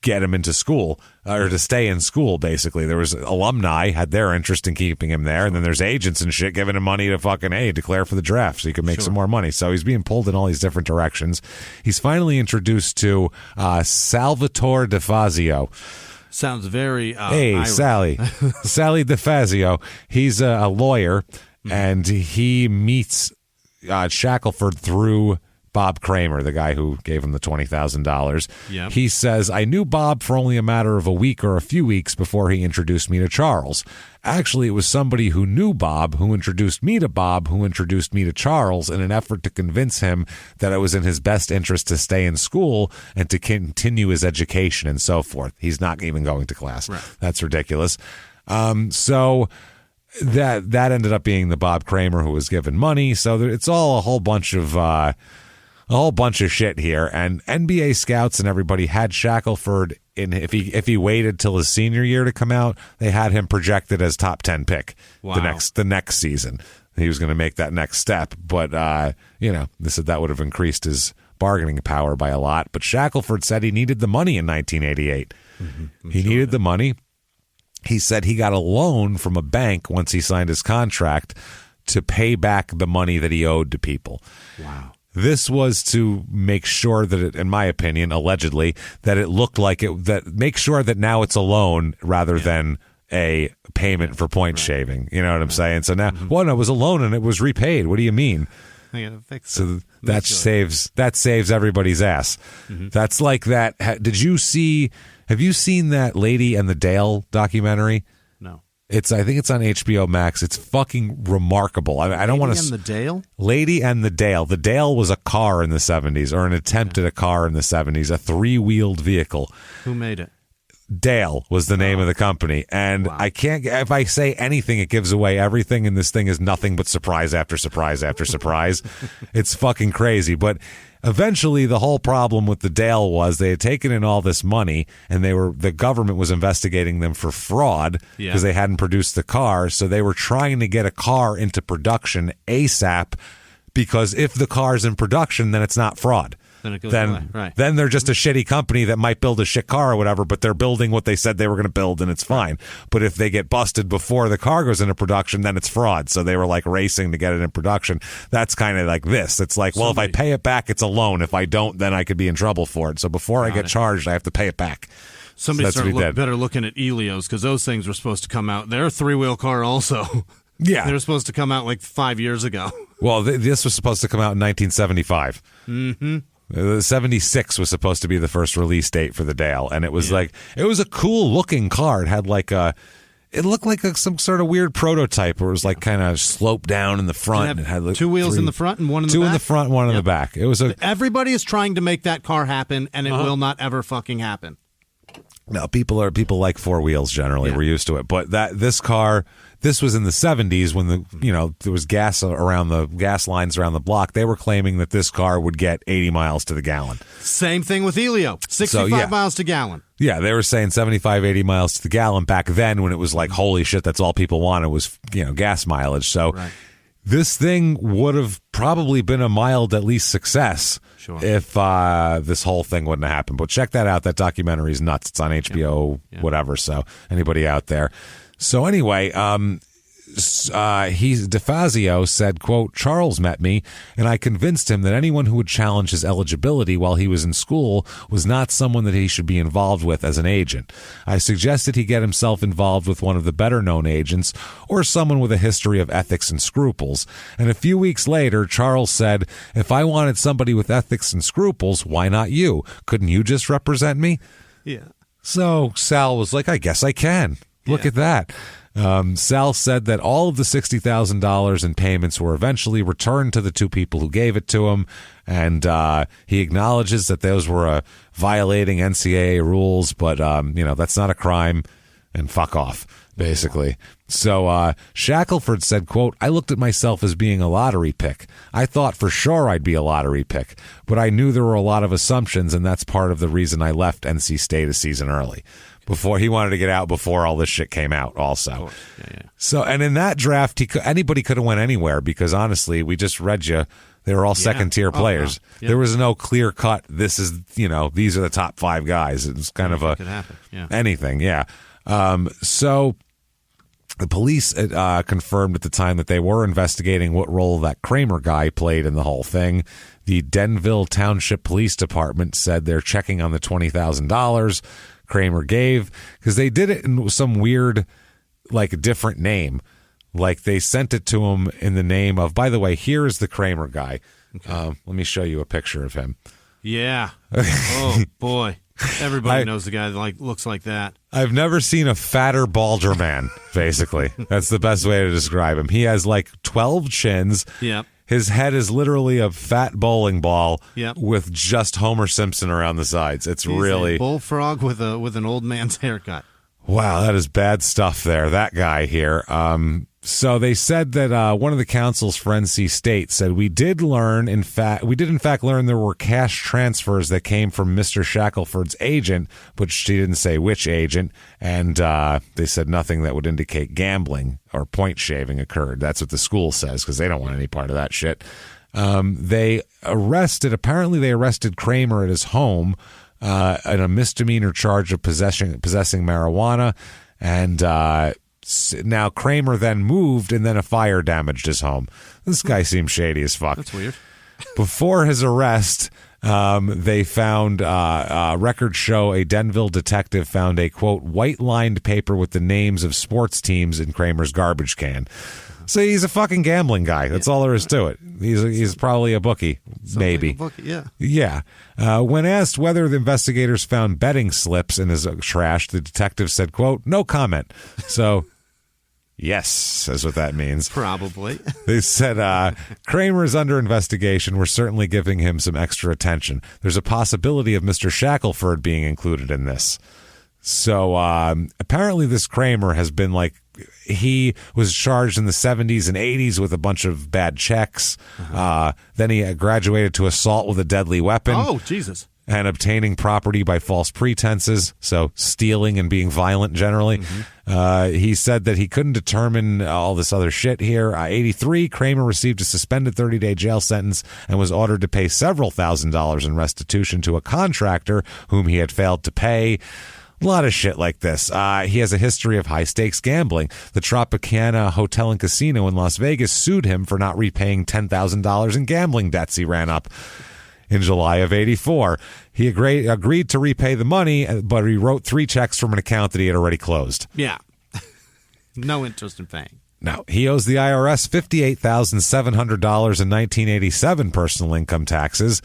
get him into school or to stay in school, basically. There was alumni had their interest in keeping him there, and then there's agents and shit giving him money to fucking declare for the draft so he could make some more money. So he's being pulled in all these different directions. He's finally introduced to Salvatore DeFazio. Sounds very hey, Irish. Sally DeFazio. He's a lawyer, and he meets Shackleford through Bob Kramer, the guy who gave him the $20,000. Yep. He says, I knew Bob for only a matter of a week or a few weeks before he introduced me to Charles. Actually, it was somebody who knew Bob who introduced me to Bob who introduced me to Charles in an effort to convince him that it was in his best interest to stay in school and to continue his education and so forth. He's not even going to class. Right. That's ridiculous. So that ended up being the Bob Kramer who was given money. So it's all a whole bunch of shit here, and NBA scouts and everybody had Shackleford in. If he waited till his senior year to come out, they had him projected as top 10 pick. Wow. the next season. He was going to make that next step, but they said that would have increased his bargaining power by a lot. But Shackleford said he needed the money in 1988. Mm-hmm. He needed the money. He said he got a loan from a bank once he signed his contract to pay back the money that he owed to people. Wow. This was to make sure that it, in my opinion, allegedly, that it looked like it, that make sure that now it's a loan rather than a payment for point shaving. You know what I'm saying? So now, no, it was a loan and it was repaid. What do you mean? I gotta fix so that saves everybody's ass. Mm-hmm. That's like that. Have you seen that Lady and the Dale documentary? No. I think it's on HBO Max. It's fucking remarkable. I don't want to. Lady and the Dale? Lady and the Dale. The Dale was a car in the 70s, or an attempt at a car in the 70s, a three-wheeled vehicle. Who made it? Dale was the name of the company. And I can't, if I say anything, it gives away everything. And this thing is nothing but surprise after surprise after surprise. It's fucking crazy. But eventually, the whole problem with the Dale was they had taken in all this money, and the government was investigating them for fraud because they hadn't produced the car. So they were trying to get a car into production ASAP, because if the car's in production, then it's not fraud. Then it goes away. Right. Then they're just a shitty company that might build a shit car or whatever, but they're building what they said they were going to build, and it's fine. But if they get busted before the car goes into production, then it's fraud. So they were like racing to get it in production. That's kind of like this. It's like, well, if I pay it back, it's a loan. If I don't, then I could be in trouble for it. So before I get charged, I have to pay it back. Somebody started better looking at Elios, because those things were supposed to come out. They're a three-wheel car also. Yeah. They were supposed to come out like 5 years ago. Well, this was supposed to come out in 1975. Mm-hmm. 76 was supposed to be the first release date for the Dale, and it was like, it was a cool looking car. It had like it looked like some sort of weird prototype where it was like kind of sloped down in the front. And it had like two wheels in the front and one in the back? Two in the front, one in the back. It was everybody is trying to make that car happen, and it will not ever fucking happen. No, people like four wheels generally. We're used to it. But this car, this was in the 70s when there was gas lines around the block. They were claiming that this car would get 80 miles to the gallon. Same thing with Elio, 65 miles to gallon. Yeah, they were saying 75, 80 miles to the gallon back then, when it was like, holy shit, that's all people wanted was, gas mileage. So this thing would have probably been a mild, at least, success if this whole thing wouldn't have happened. But check that out. That documentary is nuts. It's on HBO, whatever. So anybody out there. So anyway, DeFazio said, quote, Charles met me, and I convinced him that anyone who would challenge his eligibility while he was in school was not someone that he should be involved with as an agent. I suggested he get himself involved with one of the better-known agents, or someone with a history of ethics and scruples. And a few weeks later, Charles said, if I wanted somebody with ethics and scruples, why not you? Couldn't you just represent me? Yeah. So Sal was like, I guess I can. Look at that. Sal said that all of the $60,000 in payments were eventually returned to the two people who gave it to him, and he acknowledges that those were violating NCAA rules, but that's not a crime, and fuck off, basically. So Shackleford said, quote, I looked at myself as being a lottery pick. I thought for sure I'd be a lottery pick, but I knew there were a lot of assumptions, and that's part of the reason I left NC State a season early. Before he wanted to get out before all this shit came out also. Yeah. So, and in that draft, anybody could have went anywhere because honestly, we just read you, they were all second-tier players. There was no clear cut, this is, these are the top 5 guys. It's kind of could happen. Yeah. Anything, yeah. So the police confirmed at the time that they were investigating what role that Kramer guy played in the whole thing. The Denville Township Police Department said they're checking on the $20,000 Kramer gave, because they did it in some weird, different name. Like they sent it to him in the name of, by the way, here's the Kramer guy. Okay. Let me show you a picture of him. Yeah. Oh, boy. Everybody knows the guy that looks like that. I've never seen a fatter, balder man, basically. That's the best way to describe him. He has 12 chins. Yep. His head is literally a fat bowling ball with just Homer Simpson around the sides. He's really a bullfrog with an old man's haircut. Wow, that is bad stuff there. That guy here. So they said that one of the council's for NC State said we did in fact learn there were cash transfers that came from Mr. Shackleford's agent, but she didn't say which agent, and they said nothing that would indicate gambling or point shaving occurred. That's what the school says because they don't want any part of that shit. They arrested Kramer at his home in a misdemeanor charge of possessing marijuana, and now Kramer then moved, and then a fire damaged his home. This guy seems shady as fuck. That's weird. Before his arrest, they found records show a Denville detective found a, quote, white-lined paper with the names of sports teams in Kramer's garbage can. So he's a fucking gambling guy. That's all there is to it. He's probably a bookie, maybe. Like a bookie, yeah. Yeah. When asked whether the investigators found betting slips in his trash, the detective said, quote, no comment. So, yes, is what that means. Probably. They said, Kramer is under investigation. We're certainly giving him some extra attention. There's a possibility of Mr. Shackleford being included in this. So apparently this Kramer has been he was charged in the 70s and 80s with a bunch of bad checks. Then he graduated to assault with a deadly weapon. Oh, Jesus. And obtaining property by false pretenses, so stealing and being violent generally. Mm-hmm. He said that he couldn't determine all this other shit here. 83, Kramer received a suspended 30-day jail sentence and was ordered to pay several $1,000s in restitution to a contractor whom he had failed to pay. A lot of shit like this. He has a history of high-stakes gambling. The Tropicana Hotel and Casino in Las Vegas sued him for not repaying $10,000 in gambling debts he ran up in July of 84. He agreed to repay the money, but he wrote 3 checks from an account that he had already closed. Yeah. No interest in paying. Now, he owes the IRS $58,700 in 1987 personal income taxes,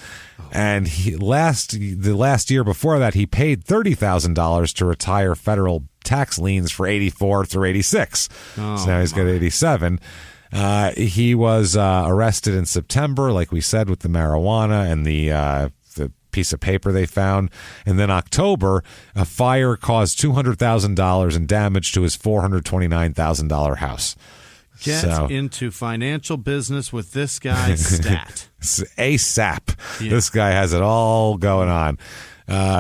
and the last year before that, he paid $30,000 to retire federal tax liens for 84 through 86. So now he's got 87. He was arrested in September, like we said, with the marijuana and the piece of paper they found. And then October, a fire caused $200,000 in damage to his $429,000 house. Get into financial business with this guy's stat. ASAP. Yeah. This guy has it all going on.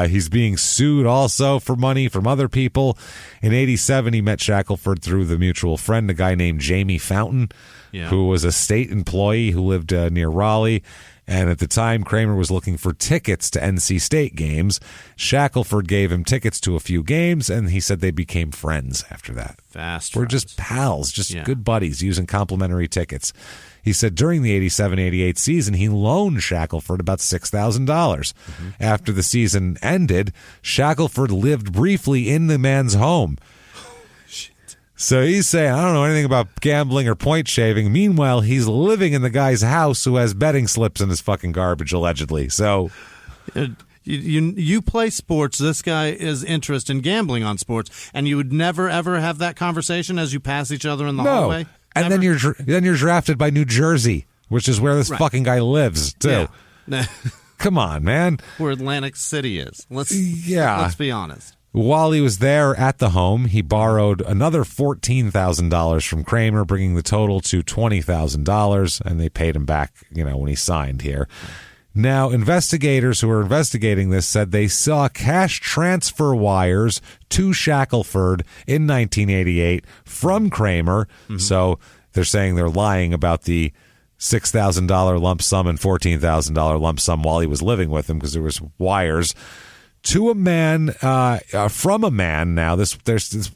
He's being sued also for money from other people. In 87, he met Shackleford through the mutual friend, a guy named Jamie Fountain, who was a state employee who lived near Raleigh. And at the time, Kramer was looking for tickets to NC State games. Shackleford gave him tickets to a few games, and he said they became friends after that. We're just pals, good buddies, using complimentary tickets. He said during the 87-88 season, he loaned Shackleford about $6,000. Mm-hmm. After the season ended, Shackleford lived briefly in the man's home. So he's saying, I don't know anything about gambling or point shaving. Meanwhile, he's living in the guy's house who has betting slips in his fucking garbage, allegedly. So you play sports. This guy is interested in gambling on sports, and you would never, ever have that conversation as you pass each other in the hallway? And then you're drafted by New Jersey, which is where this fucking guy lives, too. Yeah. Come on, man. Where Atlantic City is. Let's be honest. While he was there at the home, he borrowed another $14,000 from Kramer, bringing the total to $20,000, and they paid him back, when he signed here. Now, investigators who were investigating this said they saw cash transfer wires to Shackleford in 1988 from Kramer. Mm-hmm. So they're saying they're lying about the $6,000 lump sum and $14,000 lump sum while he was living with him, because there was wires to a man, from a man. Now, this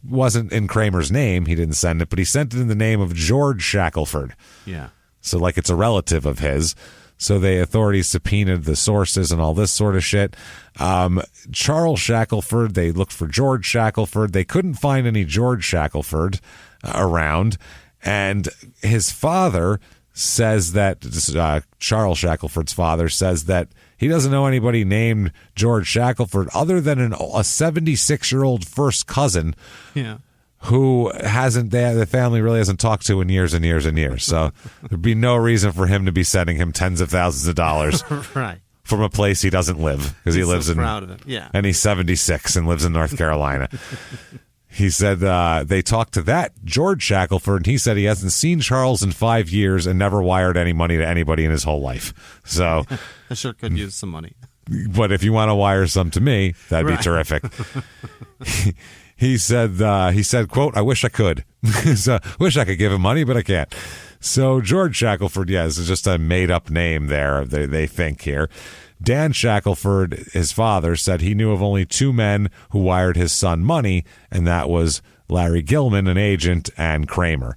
wasn't in Kramer's name. He didn't send it, but he sent it in the name of George Shackleford. Yeah. So like it's a relative of his. So the authorities subpoenaed the sources and all this sort of shit. Charles Shackleford, they looked for George Shackleford. They couldn't find any George Shackleford around. And his father says that, Charles Shackleford's father says that he doesn't know anybody named George Shackleford other than a 76-year-old first cousin. Yeah. Who the family really hasn't talked to in years and years and years. So there'd be no reason for him to be sending him tens of thousands of dollars right. from a place he doesn't live, because he lives in, proud of it. Yeah. And he's 76 and lives in North Carolina. He said they talked to that George Shackleford, and he said he hasn't seen Charles in 5 years and never wired any money to anybody in his whole life. So I sure could use some money. But if you want to wire some to me, that'd be terrific. He said, quote, I wish I could. So, wish I could give him money, but I can't. So George Shackleford, is just a made-up name there, they think here. Dan Shackleford, his father, said he knew of only two men who wired his son money, and that was Larry Gilman, an agent, and Kramer.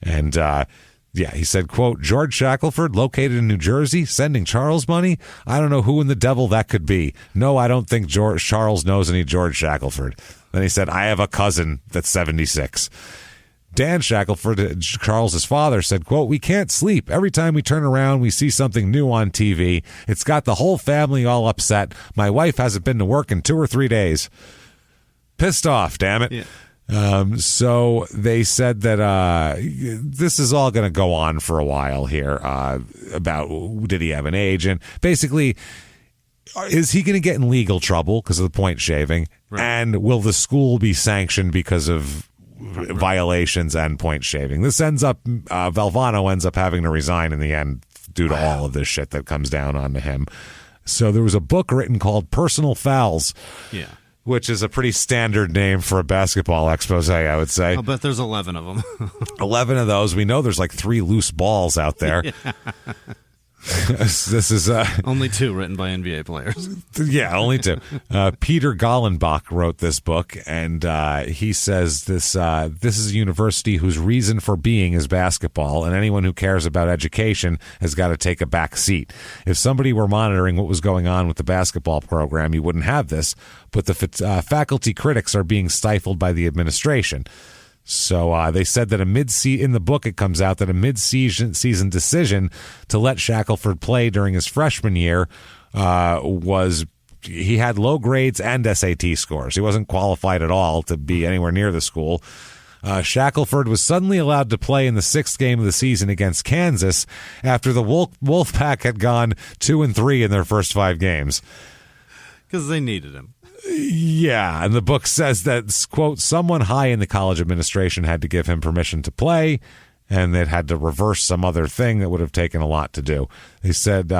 And, he said, quote, George Shackleford, located in New Jersey, sending Charles money? I don't know who in the devil that could be. No, I don't think Charles knows any George Shackleford. Then he said, I have a cousin that's 76. Dan Shackleford, Charles's father, said, quote, we can't sleep. Every time we turn around, we see something new on TV. It's got the whole family all upset. My wife hasn't been to work in 2 or 3 days. Pissed off, damn it. Yeah. So they said that this is all going to go on for a while here about did he have an agent? Basically, is he going to get in legal trouble because of the point shaving? Right. And will the school be sanctioned because of violations and point shaving? This ends up, Valvano ends up having to resign in the end due to all of this shit that comes down onto him. So there was a book written called Personal Fouls. Yeah. Which is a pretty standard name for a basketball expose, I would say. I'll bet there's 11 of them. 11 of those. We know there's like 3 loose balls out there. Yeah. This is only 2 written by NBA players. Yeah, only 2. Peter Gallenbach wrote this book, and he says this is a university whose reason for being is basketball, and anyone who cares about education has got to take a back seat. If somebody were monitoring what was going on with the basketball program, you wouldn't have this, but the faculty critics are being stifled by the administration. So they said that in the book it comes out that a mid-season decision to let Shackleford play during his freshman year was he had low grades and SAT scores. He wasn't qualified at all to be anywhere near the school. Shackleford was suddenly allowed to play in the 6th game of the season against Kansas after the Wolfpack had gone 2-3 in their first 5 games. Because they needed him. Yeah, and the book says that, quote, someone high in the college administration had to give him permission to play, and it had to reverse some other thing that would have taken a lot to do. They said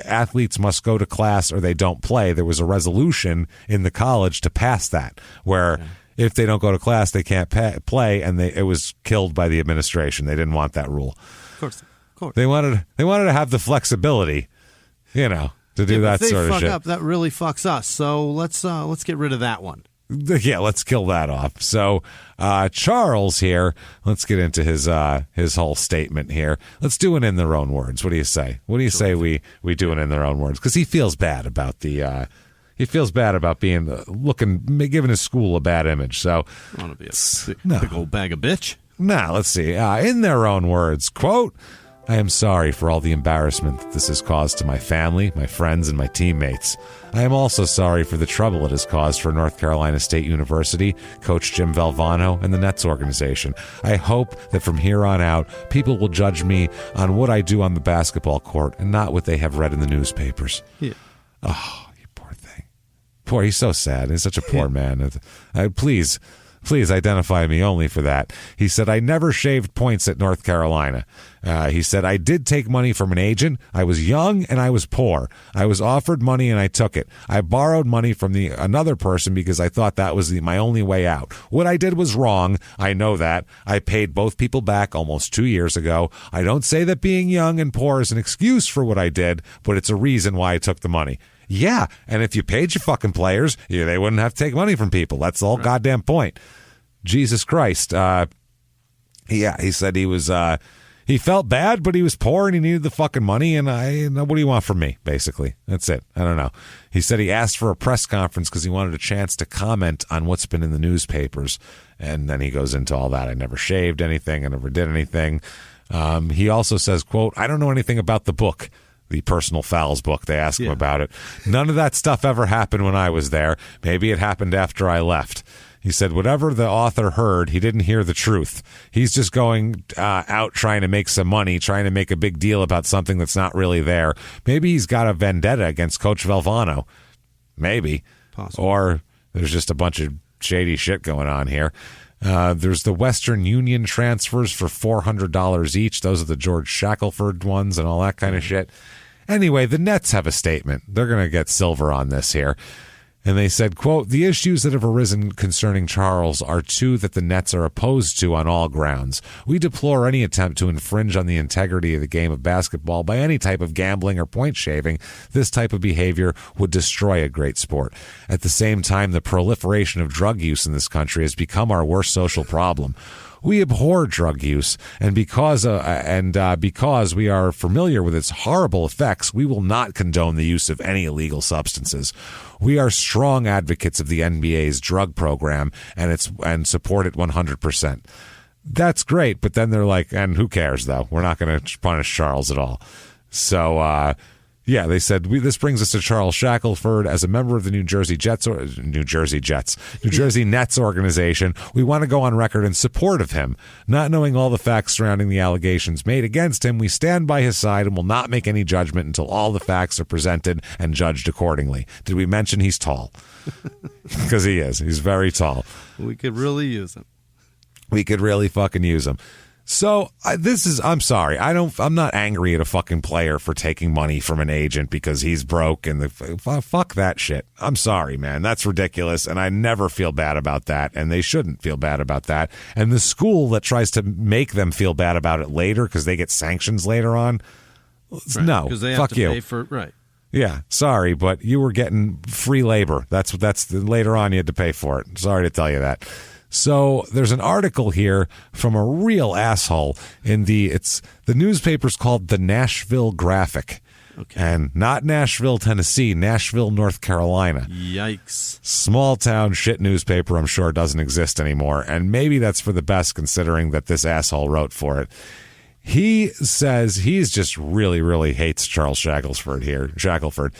athletes must go to class or they don't play. There was a resolution in the college to pass that, where if they don't go to class, they can't play, and it was killed by the administration. They didn't want that rule. Of course. They wanted to have the flexibility, to do that sort of shit. Up, that really fucks us. So let's get rid of that one. Yeah, let's kill that off. So Charles here, let's get into his whole statement here. Let's do it in their own words. What do you say? What do you say we do it in their own words? Because he feels bad about being giving his school a bad image. So I want to be a big old bag of bitch. Now, let's see. In their own words, quote, I am sorry for all the embarrassment that this has caused to my family, my friends, and my teammates. I am also sorry for the trouble it has caused for North Carolina State University, Coach Jim Valvano, and the Nets organization. I hope that from here on out, people will judge me on what I do on the basketball court and not what they have read in the newspapers. Yeah. Oh, you poor thing. Poor, he's so sad. He's such a poor man. Please identify me only for that. He said, I never shaved points at North Carolina. He said, I did take money from an agent. I was young and I was poor. I was offered money and I took it. I borrowed money from another person because I thought that was my only way out. What I did was wrong. I know that. I paid both people back almost 2 years ago. I don't say that being young and poor is an excuse for what I did, but it's a reason why I took the money. Yeah, and if you paid your fucking players, they wouldn't have to take money from people. That's the whole goddamn point. Jesus Christ. He said he was he felt bad, but he was poor and he needed the fucking money, and what do you want from me, basically? That's it. I don't know. He said he asked for a press conference because he wanted a chance to comment on what's been in the newspapers, and then he goes into all that. I never shaved anything. I never did anything. He also says, quote, I don't know anything about the book. The Personal Fouls book. They ask him about it. None of that stuff ever happened when I was there. Maybe it happened after I left. He said whatever the author heard, he didn't hear the truth. He's just going out trying to make some money, trying to make a big deal about something that's not really there. Maybe he's got a vendetta against Coach Valvano. Maybe. Possible. Or there's just a bunch of shady shit going on here. There's the Western Union transfers for $400 each. Those are the George Shackleford ones and all that kind of shit. Anyway, the Nets have a statement. They're going to get silver on this here. And they said, quote, the issues that have arisen concerning Charles are two that the Nets are opposed to on all grounds. We deplore any attempt to infringe on the integrity of the game of basketball by any type of gambling or point shaving. This type of behavior would destroy a great sport. At the same time, the proliferation of drug use in this country has become our worst social problem. We abhor drug use, and because we are familiar with its horrible effects, we will not condone the use of any illegal substances. We are strong advocates of the NBA's drug program and support it 100%. That's great, but then they're like, and who cares though? We're not going to punish Charles at all. So, yeah, they said, this brings us to Charles Shackleford as a member of the New Jersey Nets organization. We want to go on record in support of him. Not knowing all the facts surrounding the allegations made against him, we stand by his side and will not make any judgment until all the facts are presented and judged accordingly. Did we mention he's tall? Because he is. He's very tall. We could really use him. We could really fucking use him. So I'm sorry. I'm not angry at a fucking player for taking money from an agent because he's broke and fuck that shit. I'm sorry, man. That's ridiculous. And I never feel bad about that. And they shouldn't feel bad about that. And the school that tries to make them feel bad about it later because they get sanctions later on. Right, no, they fuck have to you. Pay for, right. Yeah, sorry, but you were getting free labor. That's later on you had to pay for it. Sorry to tell you that. So there's an article here from a real asshole the newspaper's called the Nashville Graphic. Okay. And not Nashville, Tennessee, Nashville, North Carolina. Yikes. Small town shit newspaper, I'm sure doesn't exist anymore. And maybe that's for the best considering that this asshole wrote for it. He says he's just really, really hates Charles Shackleford.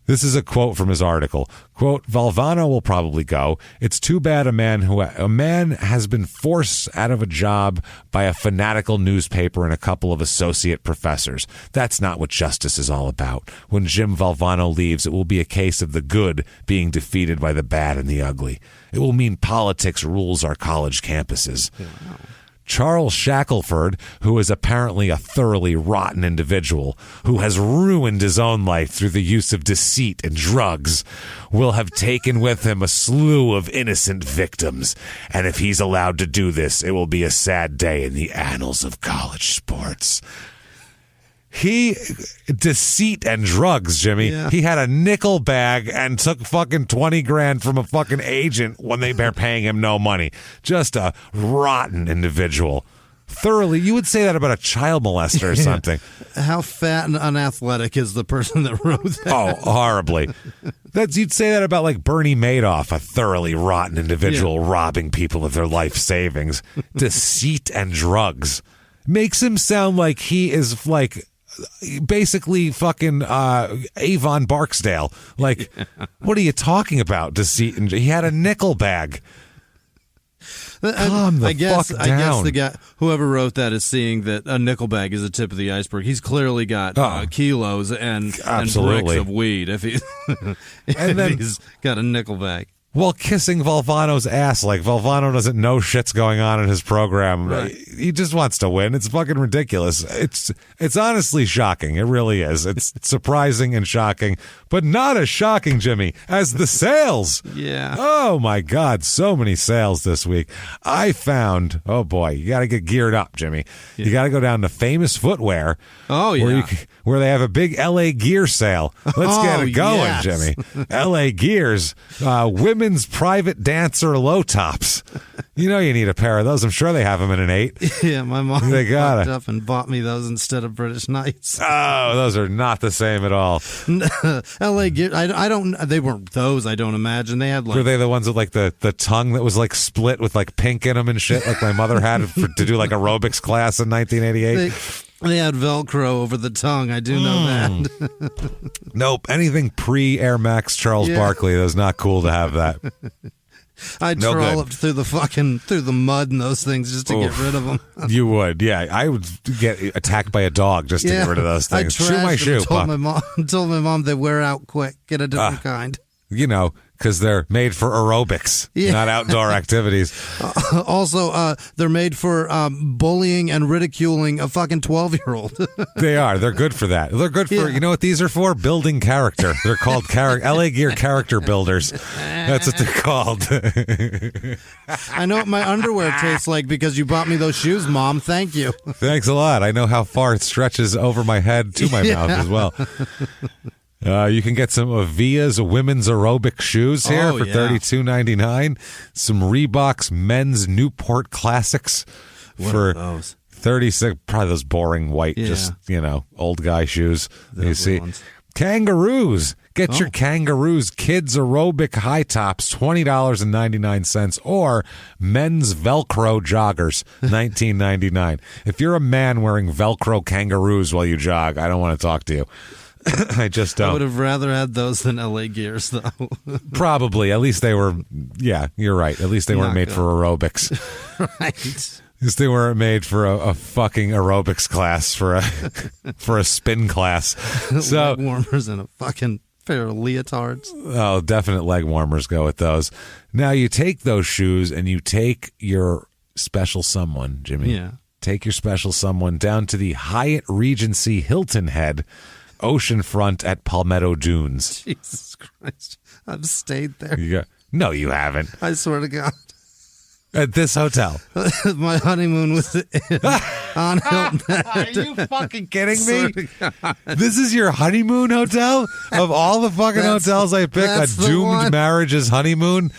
This is a quote from his article. Quote, Valvano will probably go. It's too bad a man has been forced out of a job by a fanatical newspaper and a couple of associate professors. That's not what justice is all about. When Jim Valvano leaves, it will be a case of the good being defeated by the bad and the ugly. It will mean politics rules our college campuses. Wow. Charles Shackleford, who is apparently a thoroughly rotten individual who has ruined his own life through the use of deceit and drugs, will have taken with him a slew of innocent victims. And if he's allowed to do this, it will be a sad day in the annals of college sports. Deceit and drugs, Jimmy. Yeah. He had a nickel bag and took fucking $20,000 from a fucking agent when they were paying him no money. Just a rotten individual. Thoroughly, you would say that about a child molester or something. How fat and unathletic is the person that wrote that? Oh, horribly. You'd say that about like Bernie Madoff, a thoroughly rotten individual robbing people of their life savings. Deceit and drugs makes him sound like he is like basically fucking Avon Barksdale. Like, what are you talking about? Deceit. And he had a nickel bag. Calm the fuck down. I guess the guy, whoever wrote that, is seeing that a nickel bag is the tip of the iceberg. He's clearly got kilos and bricks of weed if he's got a nickel bag. Well, kissing Valvano's ass like Valvano doesn't know shit's going on in his program. Right. He just wants to win. It's fucking ridiculous. It's honestly shocking. It really is. It's surprising and shocking, but not as shocking, Jimmy, as the sales. Yeah. Oh, my God. So many sales this week. I found, oh, boy, you got to get geared up, Jimmy. Yeah. You got to go down to Famous Footwear. Oh, yeah. Where they have a big L.A. gear sale. Let's get it going, yes. Jimmy. L.A. Gears, women's private dancer low tops. You know you need a pair of those. I'm sure they have them in an 8. Yeah, my mom walked up and bought me those instead of British Knights. Oh, those are not the same at all. L.A. Gear, I don't, they weren't those, I don't imagine. They had like... Were they the ones with like the tongue that was like split with like pink in them and shit like my mother had to do like aerobics class in 1988? They had Velcro over the tongue. I do know that. Nope. Anything pre-Air Max Charles Barkley, it was not cool to have that. I'd trolloped through the mud and those things just to get rid of them. You would, yeah. I would get attacked by a dog just to get rid of those things. Chew my shoe. Told my mom they wear out quick. Get a different kind. You know, because they're made for aerobics, not outdoor activities. Also, they're made for bullying and ridiculing a fucking 12-year-old. They are. They're good for that. They're good for, you know what these are for? Building character. They're called LA Gear character builders. That's what they're called. I know what my underwear tastes like because you bought me those shoes, Mom. Thank you. Thanks a lot. I know how far it stretches over my head to my mouth as well. You can get some of Via's women's aerobic shoes here for $32.99. Some Reebok's men's Newport Classics for $36. Probably those boring white, just old guy shoes. You see, Kangaroos. Get your Kangaroos kids aerobic high tops, $20.99, or men's Velcro joggers, $19.99. If you're a man wearing Velcro Kangaroos while you jog, I don't want to talk to you. I just don't. I would have rather had those than LA Gears, though. Probably. At least they were, you're right. At least they weren't made for aerobics. Right. At least they weren't made for a fucking aerobics class, for a spin class. So leg warmers and a fucking pair of leotards. Oh, definite leg warmers go with those. Now you take those shoes and you take your special someone, Jimmy. Yeah. Take your special someone down to the Hyatt Regency Hilton Head oceanfront at Palmetto Dunes. Jesus Christ. I've stayed there. No, you haven't. I swear to God. At this hotel. My honeymoon was on Hilton Head. Are you fucking kidding me? This is your honeymoon hotel? Of all the fucking hotels I picked, a doomed marriage's honeymoon?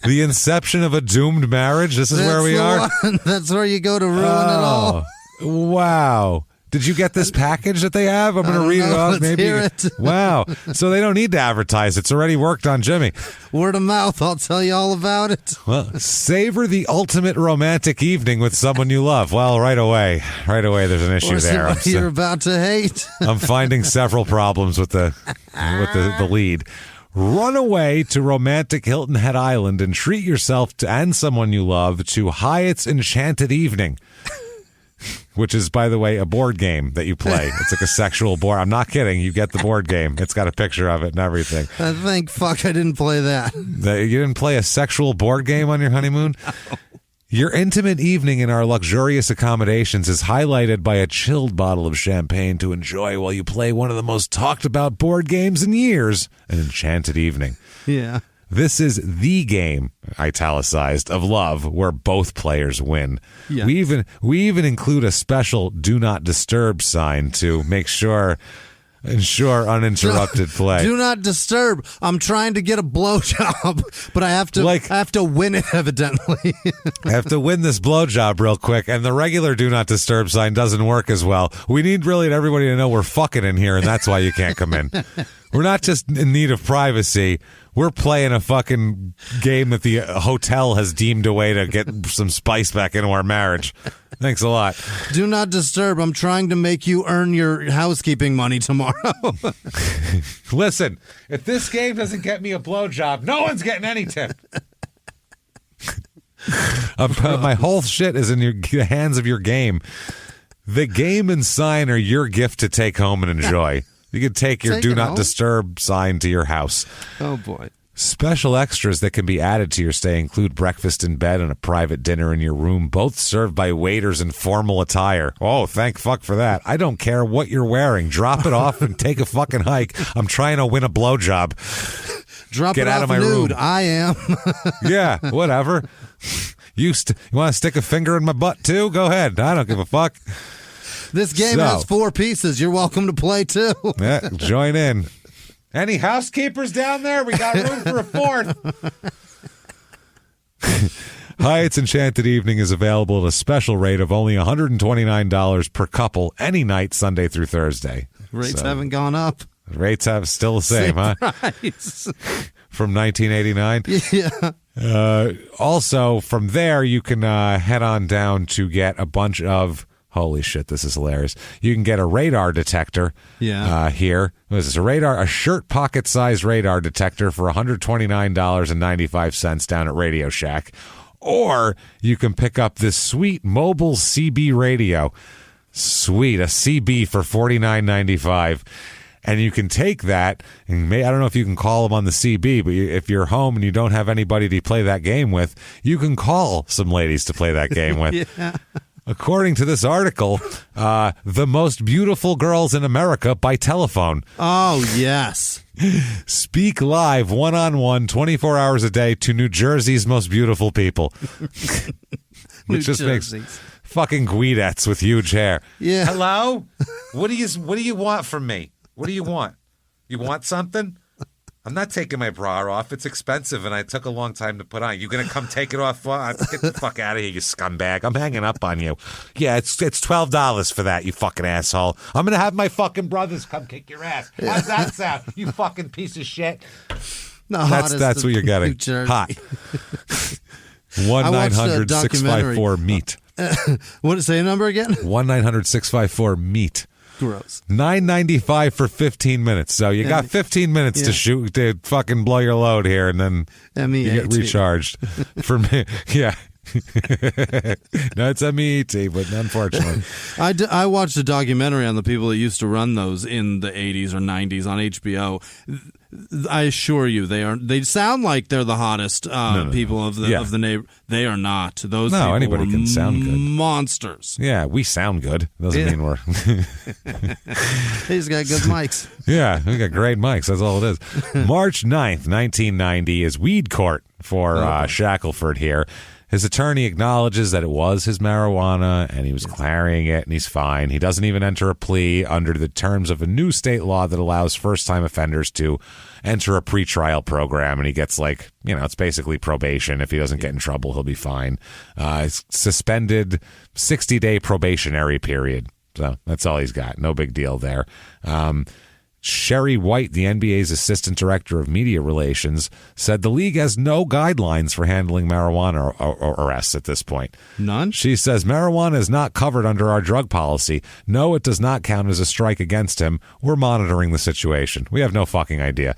The inception of a doomed marriage? This is where we are? That's where you go to ruin it all. Wow. Did you get this package that they have? I'm going to read it off. Maybe. Hear it. Wow. So they don't need to advertise. It's already worked on Jimmy. Word of mouth. I'll tell you all about it. Well, savor the ultimate romantic evening with someone you love. Well, right away there's an issue there. You're about to hate. I'm finding several problems with the lead. Run away to romantic Hilton Head Island and treat yourself and someone you love to Hyatt's Enchanted Evening. Which is, by the way, a board game that you play. It's like a sexual board. I'm not kidding. You get the board game. It's got a picture of it and everything. Thank fuck I didn't play that. You didn't play a sexual board game on your honeymoon? No. Your intimate evening in our luxurious accommodations is highlighted by a chilled bottle of champagne to enjoy while you play one of the most talked about board games in years, an Enchanted Evening. Yeah. This is the game, italicized, of love where both players win. Yes. We even include a special do not disturb sign to ensure uninterrupted play. Do not disturb. I'm trying to get a blowjob, but I have to win it, evidently. I have to win this blowjob real quick, and the regular do not disturb sign doesn't work as well. We need really everybody to know we're fucking in here, and that's why you can't come in. We're not just in need of privacy. We're playing a fucking game that the hotel has deemed a way to get some spice back into our marriage. Thanks a lot. Do not disturb. I'm trying to make you earn your housekeeping money tomorrow. Listen, if this game doesn't get me a blowjob, no one's getting any tip. My whole shit is in the hands of your game. The game and sign are your gift to take home and enjoy. You can take your Do Not Disturb sign to your house. Oh, boy. Special extras that can be added to your stay include breakfast in bed and a private dinner in your room, both served by waiters in formal attire. Oh, thank fuck for that. I don't care what you're wearing. Drop it off and take a fucking hike. I'm trying to win a blowjob. Get out of my room. I am. Yeah, whatever. You want to stick a finger in my butt too? Go ahead. I don't give a fuck. This game has 4 pieces. You're welcome to play too. Yeah, join in. Any housekeepers down there? We got room for a 4th. Hyatt's Enchanted Evening is available at a special rate of only $129 per couple any night, Sunday through Thursday. Rates haven't gone up. Rates have still the same, huh? Price. From 1989? Yeah. Also, from there, you can head on down to get a bunch of... Holy shit, this is hilarious. You can get a radar detector here. What is this? A shirt pocket-sized radar detector for $129.95 down at Radio Shack. Or you can pick up this sweet mobile CB radio. Sweet, a CB for $49.95. And you can take that, and I don't know if you can call them on the CB, but if you're home and you don't have anybody to play that game with, you can call some ladies to play that game with. Yeah. According to this article, the most beautiful girls in America by telephone. Oh, yes. Speak live, one-on-one, 24 hours a day to New Jersey's most beautiful people. Which just makes fucking Guidettes with huge hair. Yeah. Hello? What do you want from me? What do you want? You want something? I'm not taking my bra off. It's expensive, and I took a long time to put on. You gonna come take it off? Get the fuck out of here, you scumbag! I'm hanging up on you. Yeah, it's $12 for that, you fucking asshole. I'm gonna have my fucking brothers come kick your ass. How's that sound? You fucking piece of shit. No, that's what you're getting. Hot. 1-900-654-MEAT. What did it say a number again? 1-900-654-MEAT. Gross. $9.95 for 15 minutes. So you got 15 minutes to fucking blow your load here, and then you get recharged. For me, yeah. No, it's MEAT, but unfortunately. I watched a documentary on the people that used to run those in the 80s or 90s on HBO. I assure you, they sound like they're the hottest people of the neighbor. They are not. Those people anybody can sound good. Monsters. Yeah, we sound good. Doesn't mean we're. He's got good mics. Yeah, we got great mics. That's all it is. March 9th, 1990 is weed court for Shackleford here. His attorney acknowledges that it was his marijuana and he was carrying it and he's fine. He doesn't even enter a plea under the terms of a new state law that allows first-time offenders to enter a pretrial program, and he gets it's basically probation. If he doesn't get in trouble, he'll be fine. Suspended 60-day probationary period. So that's all he's got. No big deal there. Sherry White, the NBA's assistant director of media relations, said the league has no guidelines for handling marijuana arrests at this point. None? She says marijuana is not covered under our drug policy. No, it does not count as a strike against him. We're monitoring the situation. We have no fucking idea.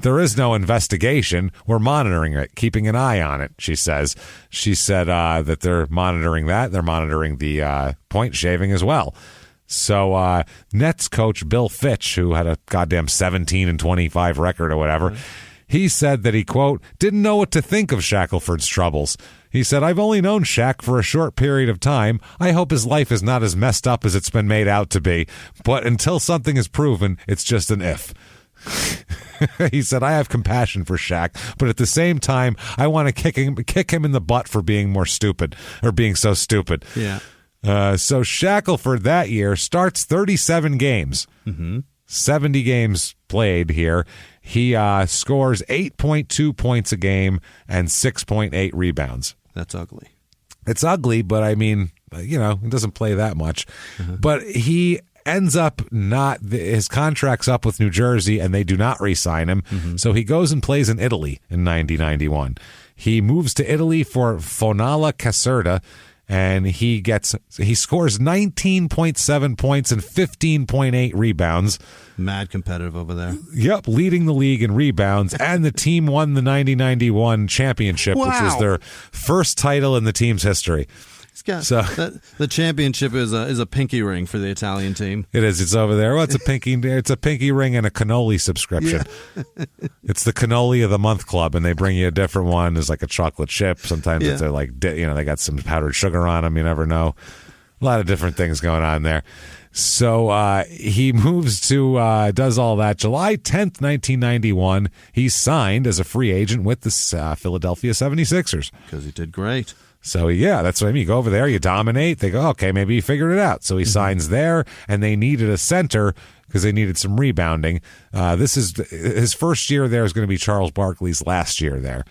There is no investigation. We're monitoring it, keeping an eye on it, she says. She said that they're monitoring that. They're monitoring the point shaving as well. So Nets coach Bill Fitch, who had a goddamn 17-25 record or whatever, he said that he, quote, didn't know what to think of Shackleford's troubles. He said, I've only known Shaq for a short period of time. I hope his life is not as messed up as it's been made out to be. But until something is proven, it's just an if. He said, I have compassion for Shaq, but at the same time, I want to kick him in the butt for being more stupid or being so stupid. Yeah. So Shackleford that year starts 37 games, 70 games played here. He scores 8.2 points a game and 6.8 rebounds. That's ugly. It's ugly, but I mean, he doesn't play that much. But he ends up his contract's up with New Jersey, and they do not re-sign him. So he goes and plays in Italy in 1991. He moves to Italy for Fonala Caserta, and he scores 19.7 points and 15.8 rebounds. Mad competitive over there. Yep, leading the league in rebounds, and the team won the 90-91 championship, which was their first title in the team's history. The championship is a pinky ring for the Italian team. It is. It's over there. Well, it's a pinky ring and a cannoli subscription. Yeah. It's the cannoli of the month club, and they bring you a different one. There's like a chocolate chip. Sometimes they're like, they got some powdered sugar on them. You never know. A lot of different things going on there. So he moves to, does all that. July 10th, 1991, he's signed as a free agent with the Philadelphia 76ers. Because he did great. So, yeah, that's what I mean. You go over there, you dominate. They go, okay, maybe you figured it out. So he signs there, and they needed a center because they needed some rebounding. This is his first year there is going to be Charles Barkley's last year there.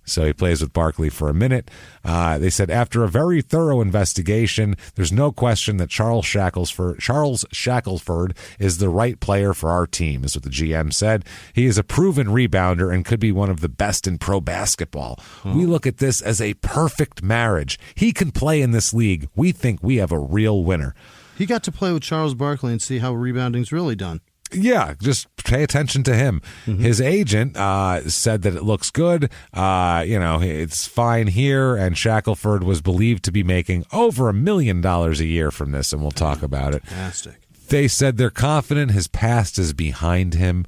So he plays with Barkley for a minute. They said after a very thorough investigation, there's no question that Charles Shackleford is the right player for our team, is what the GM said. He is a proven rebounder and could be one of the best in pro basketball. We look at this as a perfect marriage. He can play in this league. We think we have a real winner. He got to play with Charles Barkley and see how rebounding's really done. Yeah, just pay attention to him. His agent said that it looks good. It's fine here. And Shackleford was believed to be making over $1 million a year from this, and we'll talk about it. Fantastic. They said they're confident his past is behind him.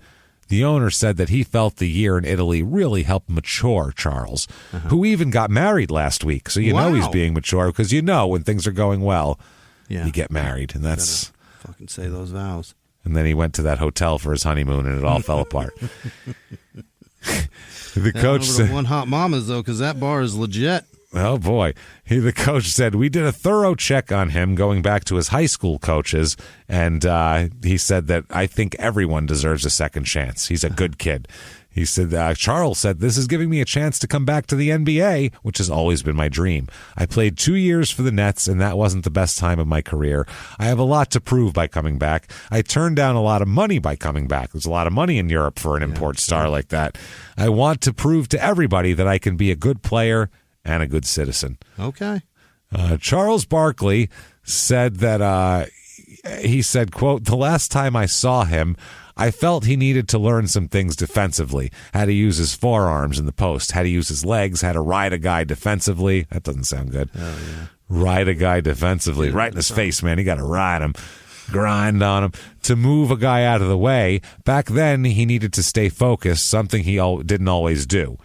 The owner said that he felt the year in Italy really helped mature Charles, who even got married last week. So know he's being mature because when things are going well, you get married, and that's fucking say those vows. And then he went to that hotel for his honeymoon, and it all fell apart. The coach said, "One hot mamas though, because that bar is legit." Oh boy, the coach said we did a thorough check on him, going back to his high school coaches, and he said that I think everyone deserves a second chance. He's a good kid. He said, Charles said, this is giving me a chance to come back to the NBA, which has always been my dream. I played 2 years for the Nets, and that wasn't the best time of my career. I have a lot to prove by coming back. I turned down a lot of money by coming back. There's a lot of money in Europe for an import star like that. I want to prove to everybody that I can be a good player and a good citizen. Okay. Charles Barkley said that, he said, quote, the last time I saw him, I felt he needed to learn some things defensively, how to use his forearms in the post, how to use his legs, how to ride a guy defensively. That doesn't sound good. Oh, yeah. Ride a guy defensively. Right in his face, man. You got to ride him, grind on him. To move a guy out of the way, back then he needed to stay focused, something he didn't always do.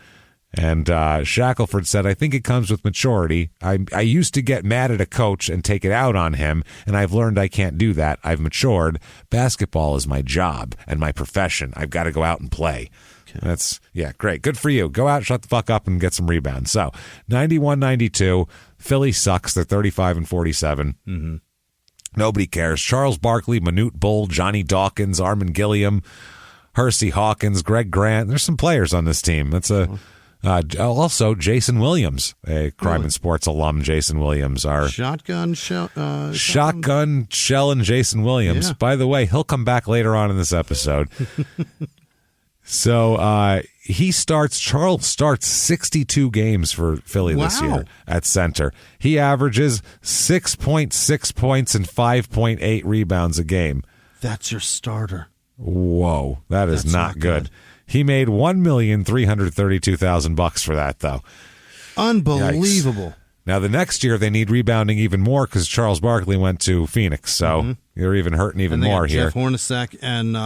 And Shackleford said, I think it comes with maturity. I used to get mad at a coach and take it out on him, and I've learned I can't do that. I've matured. Basketball is my job and my profession. I've got to go out and play. Okay. That's, great. Good for you. Go out, shut the fuck up, and get some rebounds. So, 91-92, Philly sucks. They're 35-47. Mm-hmm. Nobody cares. Charles Barkley, Manute Bull, Johnny Dawkins, Armin Gilliam, Hersey Hawkins, Greg Grant. There's some players on this team. That's a... also, Jayson Williams, a Crime and Sports alum. Jayson Williams, our Shotgun Shell and Jayson Williams. Yeah. By the way, he'll come back later on in this episode. So Charles starts 62 games for Philly this year at center. He averages 6.6 points and 5.8 rebounds a game. That's your starter. Whoa, that's not good. He made $1,332,000 for that, though. Unbelievable. Yikes. Now, the next year, they need rebounding even more because Charles Barkley went to Phoenix, so they're even hurting even more here. Jeff Hornacek and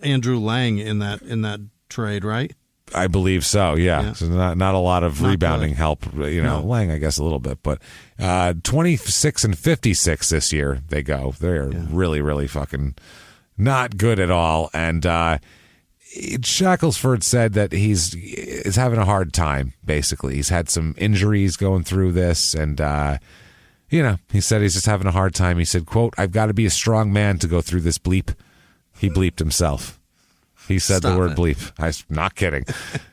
Andrew Lang in that trade, right? I believe so, yeah. So not a lot of rebounding help. No. Lang, I guess, a little bit. But 26-56 this year, they go. They're really, really fucking not good at all. And Shackleford said that he's having a hard time, basically. He's had some injuries going through this, and, he said he's just having a hard time. He said, quote, I've got to be a strong man to go through this bleep. He bleeped himself. He said the word bleep. I'm not kidding.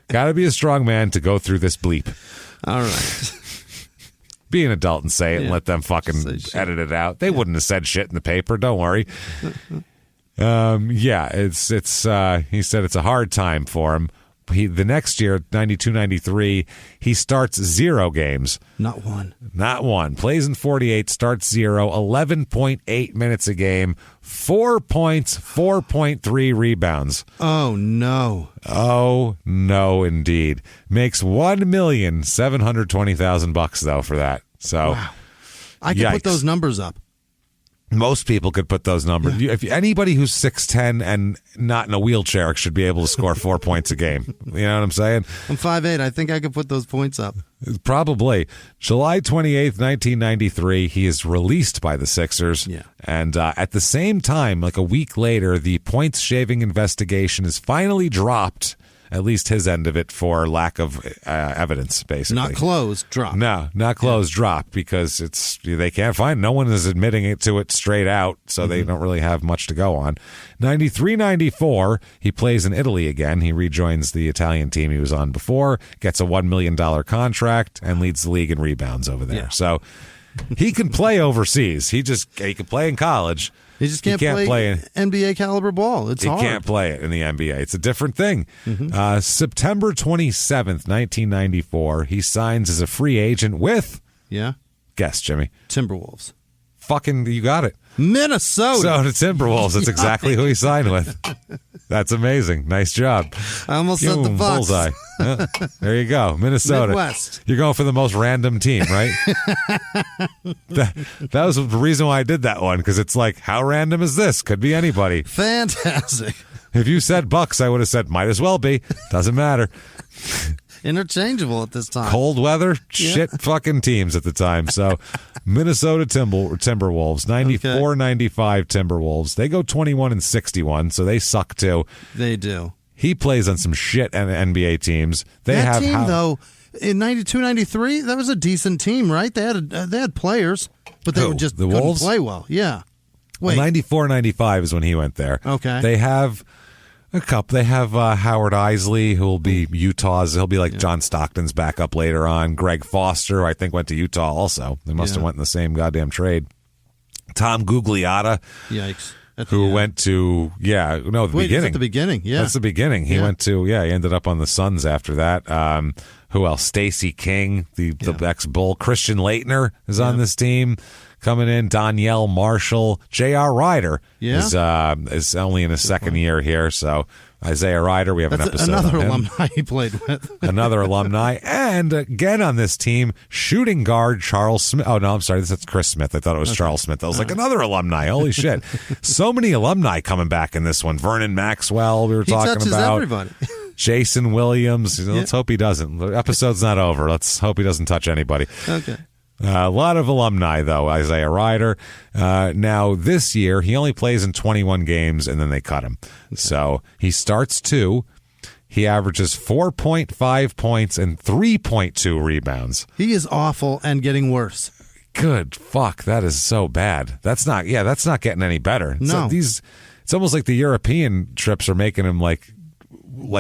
Got to be a strong man to go through this bleep. All right. Be an adult and say it and let them fucking edit it out. They wouldn't have said shit in the paper. Don't worry. He said it's a hard time for him, the next year, 92-93, he starts 0 games. Not one. Plays in 48, starts 0, 11.8 minutes a game, 4 points, 4.3 rebounds. Oh, no. Oh, no, indeed. Makes $1,720,000 though for that. So, wow. I could put those numbers up. Most people could put those numbers. Yeah. If anybody who's 6'10" and not in a wheelchair should be able to score 4 points a game. You know what I'm saying? I'm 5'8". I think I could put those points up. Probably. July 28th, 1993, he is released by the Sixers. Yeah. And at the same time, like a week later, the points shaving investigation is finally dropped. At least his end of it, for lack of evidence, basically. Not closed, dropped. No, not closed, dropped, because they can't find. No one is admitting it straight out, so they don't really have much to go on. 93-94, he plays in Italy again. He rejoins the Italian team he was on before, gets a $1 million contract, and leads the league in rebounds over there. Yeah. So he can play overseas. He can play in college. He just can't play NBA caliber ball. It's hard. He can't play it in the NBA. It's a different thing. Mm-hmm. September 27th, 1994, he signs as a free agent with, guess, Jimmy. Timberwolves. Fucking, you got it. Minnesota. So the Timberwolves. That's exactly who he signed with. That's amazing. Nice job. I almost said the Bucks. Bullseye. There you go. Minnesota. Midwest. You're going for the most random team, right? that was the reason why I did that one, because it's like, how random is this? Could be anybody. Fantastic. If you said Bucks, I would have said might as well be. Doesn't matter. Interchangeable at this time. Cold weather, shit fucking teams at the time. So Minnesota Timberwolves, 94-95 Timberwolves. They go 21-61, so they suck too. They do. He plays on some shit NBA teams. That team, though, in 92-93, that was a decent team, right? They had players, but they couldn't Wolves? play well. Yeah. Wait. 94-95 is when he went there. Okay. They have a couple. They have Howard Isley, who will be Utah's. He'll be like John Stockton's backup later on. Greg Foster, who I think went to Utah also. They must have went in the same goddamn trade. Tom Gugliotta. Yikes. Who went to, the beginning. At the beginning, yeah. That's the beginning. He went to, he ended up on the Suns after that. Who else? Stacey King, the ex-Bull. Christian Laettner is on this team. Coming in, Donyell Marshall. J.R. Ryder is only in his second year here, so Isaiah Ryder, we have an episode another on him. alumni he played with. Another alumni. And again on this team, shooting guard Charles Smith. Oh, no, I'm sorry. That's Chris Smith. I thought it was Charles Smith. I was like, another alumni. Holy shit. So many alumni coming back in this one. Vernon Maxwell, we were talking about. He touches everybody. Jayson Williams. Let's hope he doesn't. The episode's not over. Let's hope he doesn't touch anybody. Okay. A lot of alumni, though. Isaiah Ryder. Now, this year, he only plays in 21 games, and then they cut him. Okay. So he starts 2. He averages 4.5 points and 3.2 rebounds. He is awful and getting worse. Good fuck. That is so bad. That's not getting any better. No. So it's almost like the European trips are making him like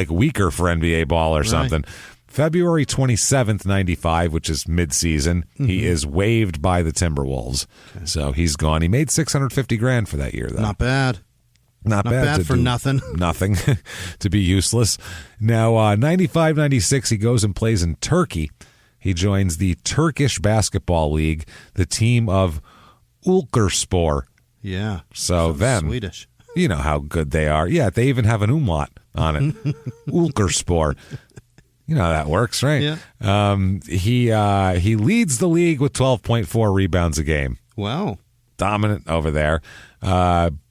weaker for NBA ball or something. February 27th, 95, which is mid-season, he is waived by the Timberwolves. Okay. So he's gone. He made $650,000 for that year, though. Not bad. Not bad for nothing. Nothing. To be useless. Now, 95-96, he goes and plays in Turkey. He joins the Turkish Basketball League, the team of Ulkerspor. Yeah. So them. Swedish. You know how good they are. Yeah, they even have an umlaut on it. Ulkerspor. You know how that works, right? Yeah. He leads the league with 12.4 rebounds a game. Wow. Dominant over there.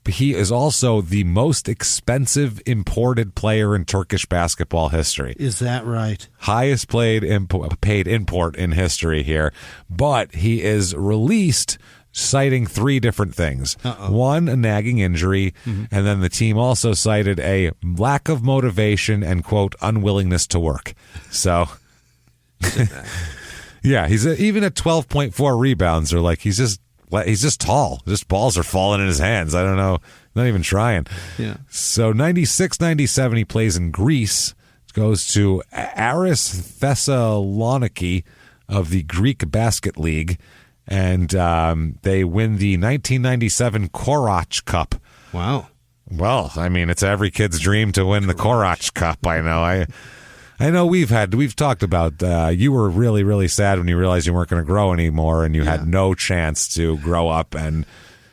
He is also the most expensive imported player in Turkish basketball history. Is that right? Highest paid import in history here. But he is released citing 3 different things. One, a nagging injury, and then the team also cited a lack of motivation and, quote, unwillingness to work. So, yeah, he's even at 12.4 rebounds, or like he's just tall. Just balls are falling in his hands. I don't know. Not even trying. Yeah. So 96-97, he plays in Greece. Goes to Aris Thessaloniki of the Greek Basket League. And they win the 1997 Korach Cup. Wow. Well, I mean, it's every kid's dream to win the Korach Cup. I know. I know we've talked about you were really, really sad when you realized you weren't going to grow anymore and you had no chance to grow up and,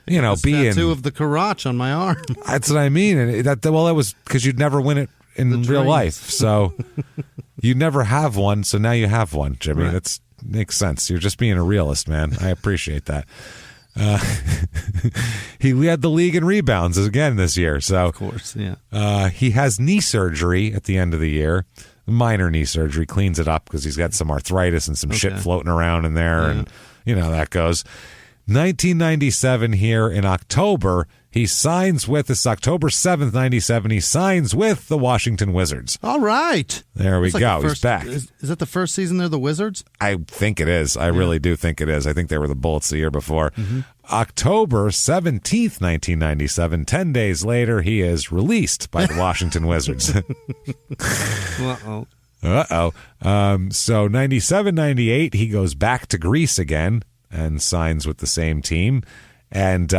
be in tattoo of the Karach on my arm. That's what I mean. And that was because you'd never win it in real life. So you never have one. So now you have one, Jimmy. Right. That makes sense. You're just being a realist, man. I appreciate that. He led the league in rebounds again this year. So of course, he has knee surgery at the end of the year. Minor knee surgery, cleans it up because he's got some arthritis and some shit floating around in there, and that goes. 1997 here in October, he signs with this October 7th, 97. He signs with the Washington Wizards. All right, there we go. He's back. Is that the first season they're the Wizards? I think it is. I really do think it is. I think they were the Bullets the year before. Mm-hmm. October 17th, 1997. 10 days later, he is released by the Washington Wizards. Uh-oh. So 97, 98, he goes back to Greece again and signs with the same team. And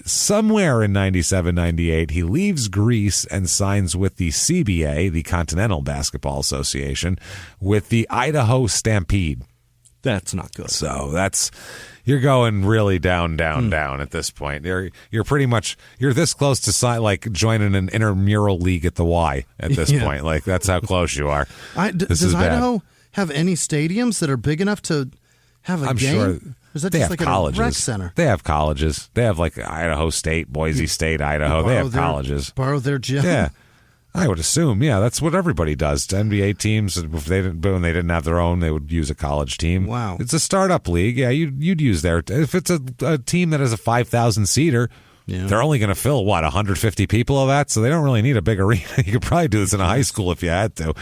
somewhere in 97, 98, he leaves Greece and signs with the CBA, the Continental Basketball Association, with the Idaho Stampede. That's not good. So you're going really down at this point. You're pretty much, you're this close to joining an intramural league at the Y at this point. Like, that's how close you are. Does Idaho have any stadiums that are big enough to have a game? Sure. Or is that they just have like colleges. a rec center? They have colleges. They have like Idaho State, Boise State, Idaho. They have colleges. Borrow their gym. Yeah. I would assume, that's what everybody does. NBA teams, when they didn't have their own, they would use a college team. Wow. It's a startup league. Yeah, you'd use their. If it's a team that has a 5,000 seater, they're only going to fill, 150 people of that? So they don't really need a big arena. You could probably do this in a high school if you had to.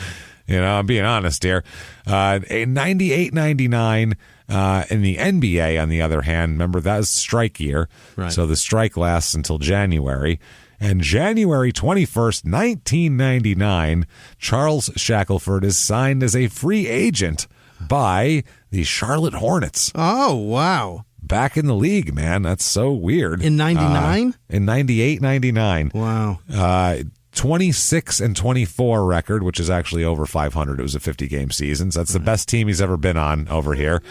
I'm being honest here. In 98, 99, in the NBA, on the other hand, remember that was strike year. Right. So the strike lasts until January. And January 21st, 1999, Charles Shackleford is signed as a free agent by the Charlotte Hornets. Oh, wow. Back in the league, man. That's so weird. In 99? In 98, 99. Wow. 26-24 record, which is actually over 500. It was a 50-game season. So that's the best team he's ever been on over here.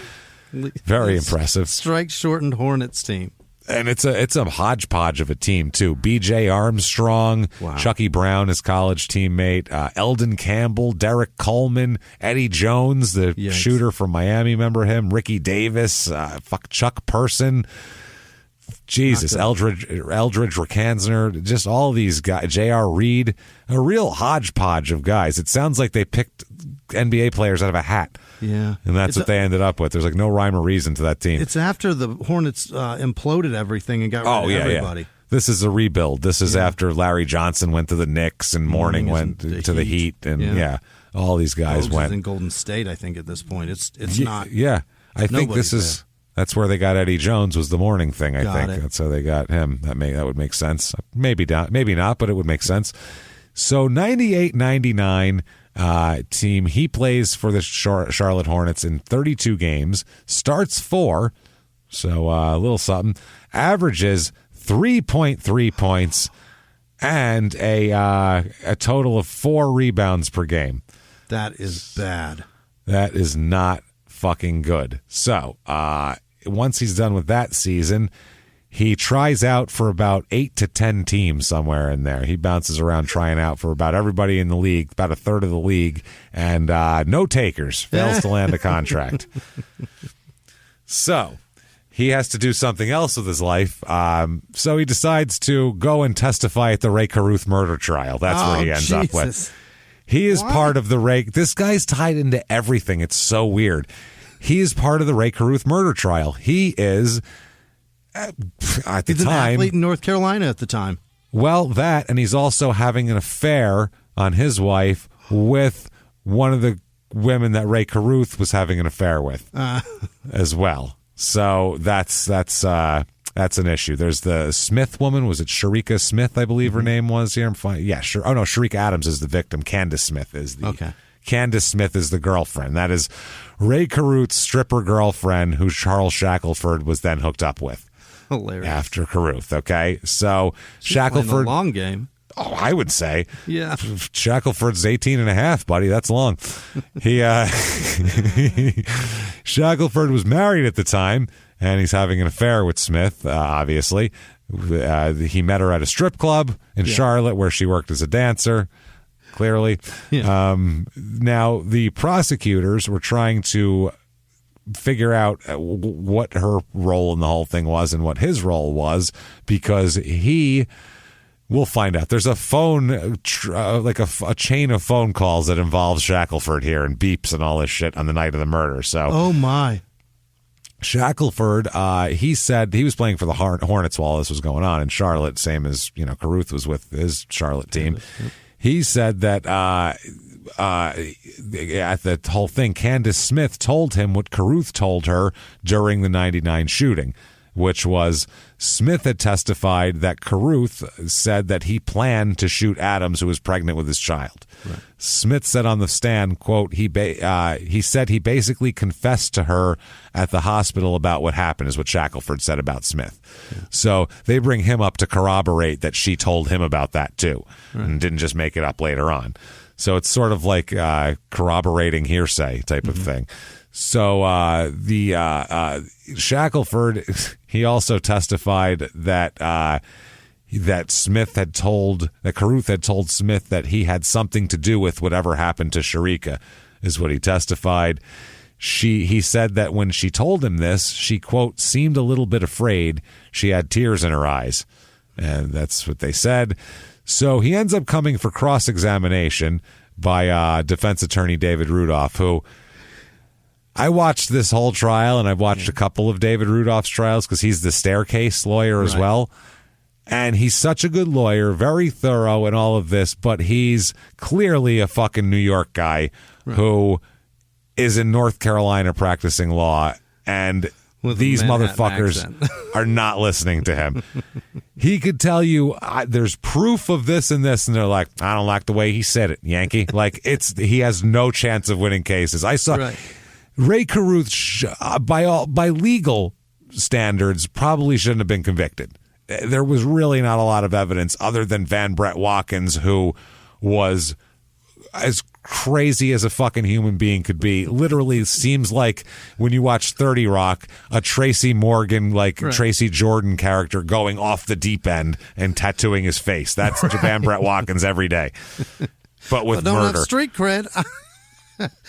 Very impressive. Strike-shortened Hornets team. And it's a hodgepodge of a team, too. B.J. Armstrong, Chucky Brown, his college teammate, Eldon Campbell, Derek Coleman, Eddie Jones, the shooter from Miami, remember him? Ricky Davis, Chuck Person, Jesus, Eldridge Rakansner, just all these guys, J.R. Reed, a real hodgepodge of guys. It sounds like they picked NBA players out of a hat. Yeah. And that's what they ended up with. There's like no rhyme or reason to that team. It's after the Hornets imploded everything and got rid of everybody. Yeah. This is a rebuild. This is after Larry Johnson went to the Knicks and Mourning went to the Heat. And all these guys went. In Golden State, I think, at this point. It's not. Yeah. I think this is. That's where they got Eddie Jones, was the Mourning thing, I think. That's how they got him. That would make sense. Maybe not, but it would make sense. So 98-99 team, he plays for the Charlotte Hornets in 32 games, starts 4, so a little something, averages 3.3 points, and a total of 4 rebounds per game. That is bad. That is not fucking good. So once he's done with that season, he tries out for about 8 to 10 teams somewhere in there. He bounces around trying out for about everybody in the league, about a third of the league, and no takers. Fails to land a contract. So he has to do something else with his life. So he decides to go and testify at the Rae Carruth murder trial. That's where he ends up with. He is part of the Rae. This guy's tied into everything. It's so weird. He is part of the Rae Carruth murder trial. He is... At the he's an time, athlete in North Carolina at the time. Well, that, and he's also having an affair on his wife with one of the women that Rae Carruth was having an affair with as well. So that's an issue. There's the Smith woman. Was it Sharika Smith? I believe her name was here. I'm fine. Yeah, sure. Oh no, Sharika Adams is the victim. Candace Smith is the Candace Smith is the girlfriend. That is Rae Carruth's stripper girlfriend, who Charles Shackleford was then hooked up with. Hilarious. After Carruth, okay? So Shackleford, a long game. I would say. Yeah. Shackleford's 18 and a half, buddy. That's long. Shackleford was married at the time, and he's having an affair with Smith, obviously. He met her at a strip club in Charlotte where she worked as a dancer, clearly. Yeah. Now, the prosecutors were trying to figure out what her role in the whole thing was and what his role was, because we'll find out. There's a phone, a chain of phone calls that involves Shackleford here and beeps and all this shit on the night of the murder. So, oh my. Shackleford, he said he was playing for the Hornets while this was going on in Charlotte, same as, Carruth was with his Charlotte team. He said that at the whole thing, Candace Smith told him what Carruth told her during the 99 shooting, which was Smith had testified that Carruth said that he planned to shoot Adams, who was pregnant with his child. Right. Smith said on the stand, quote, he said he basically confessed to her at the hospital about what happened, is what Shackleford said about Smith. Yeah. So they bring him up to corroborate that she told him about that too, and didn't just make it up later on. So it's sort of like corroborating hearsay type of thing. So Shackleford, he also testified that Carruth had told Smith that he had something to do with whatever happened to Sharika, is what he testified. He said that when she told him this, she, quote, seemed a little bit afraid. She had tears in her eyes. And that's what they said. So he ends up coming for cross-examination by defense attorney David Rudolph, who I watched this whole trial, and I've watched a couple of David Rudolph's trials because he's the staircase lawyer as well. And he's such a good lawyer, very thorough in all of this, but he's clearly a fucking New York guy who is in North Carolina practicing law, and these motherfuckers are not listening to him. He could tell you there's proof of this and this, and they're like, I don't like the way he said it, Yankee. Like, he has no chance of winning cases. I saw Rae Carruth, by legal standards, probably shouldn't have been convicted. There was really not a lot of evidence other than Van Brett Watkins, who was as crazy as a fucking human being could be. Literally seems like, when you watch 30 Rock, a Tracy Morgan, Tracy Jordan character going off the deep end and tattooing his face. That's Van Brett Watkins every day, but with don't murder. Have street cred.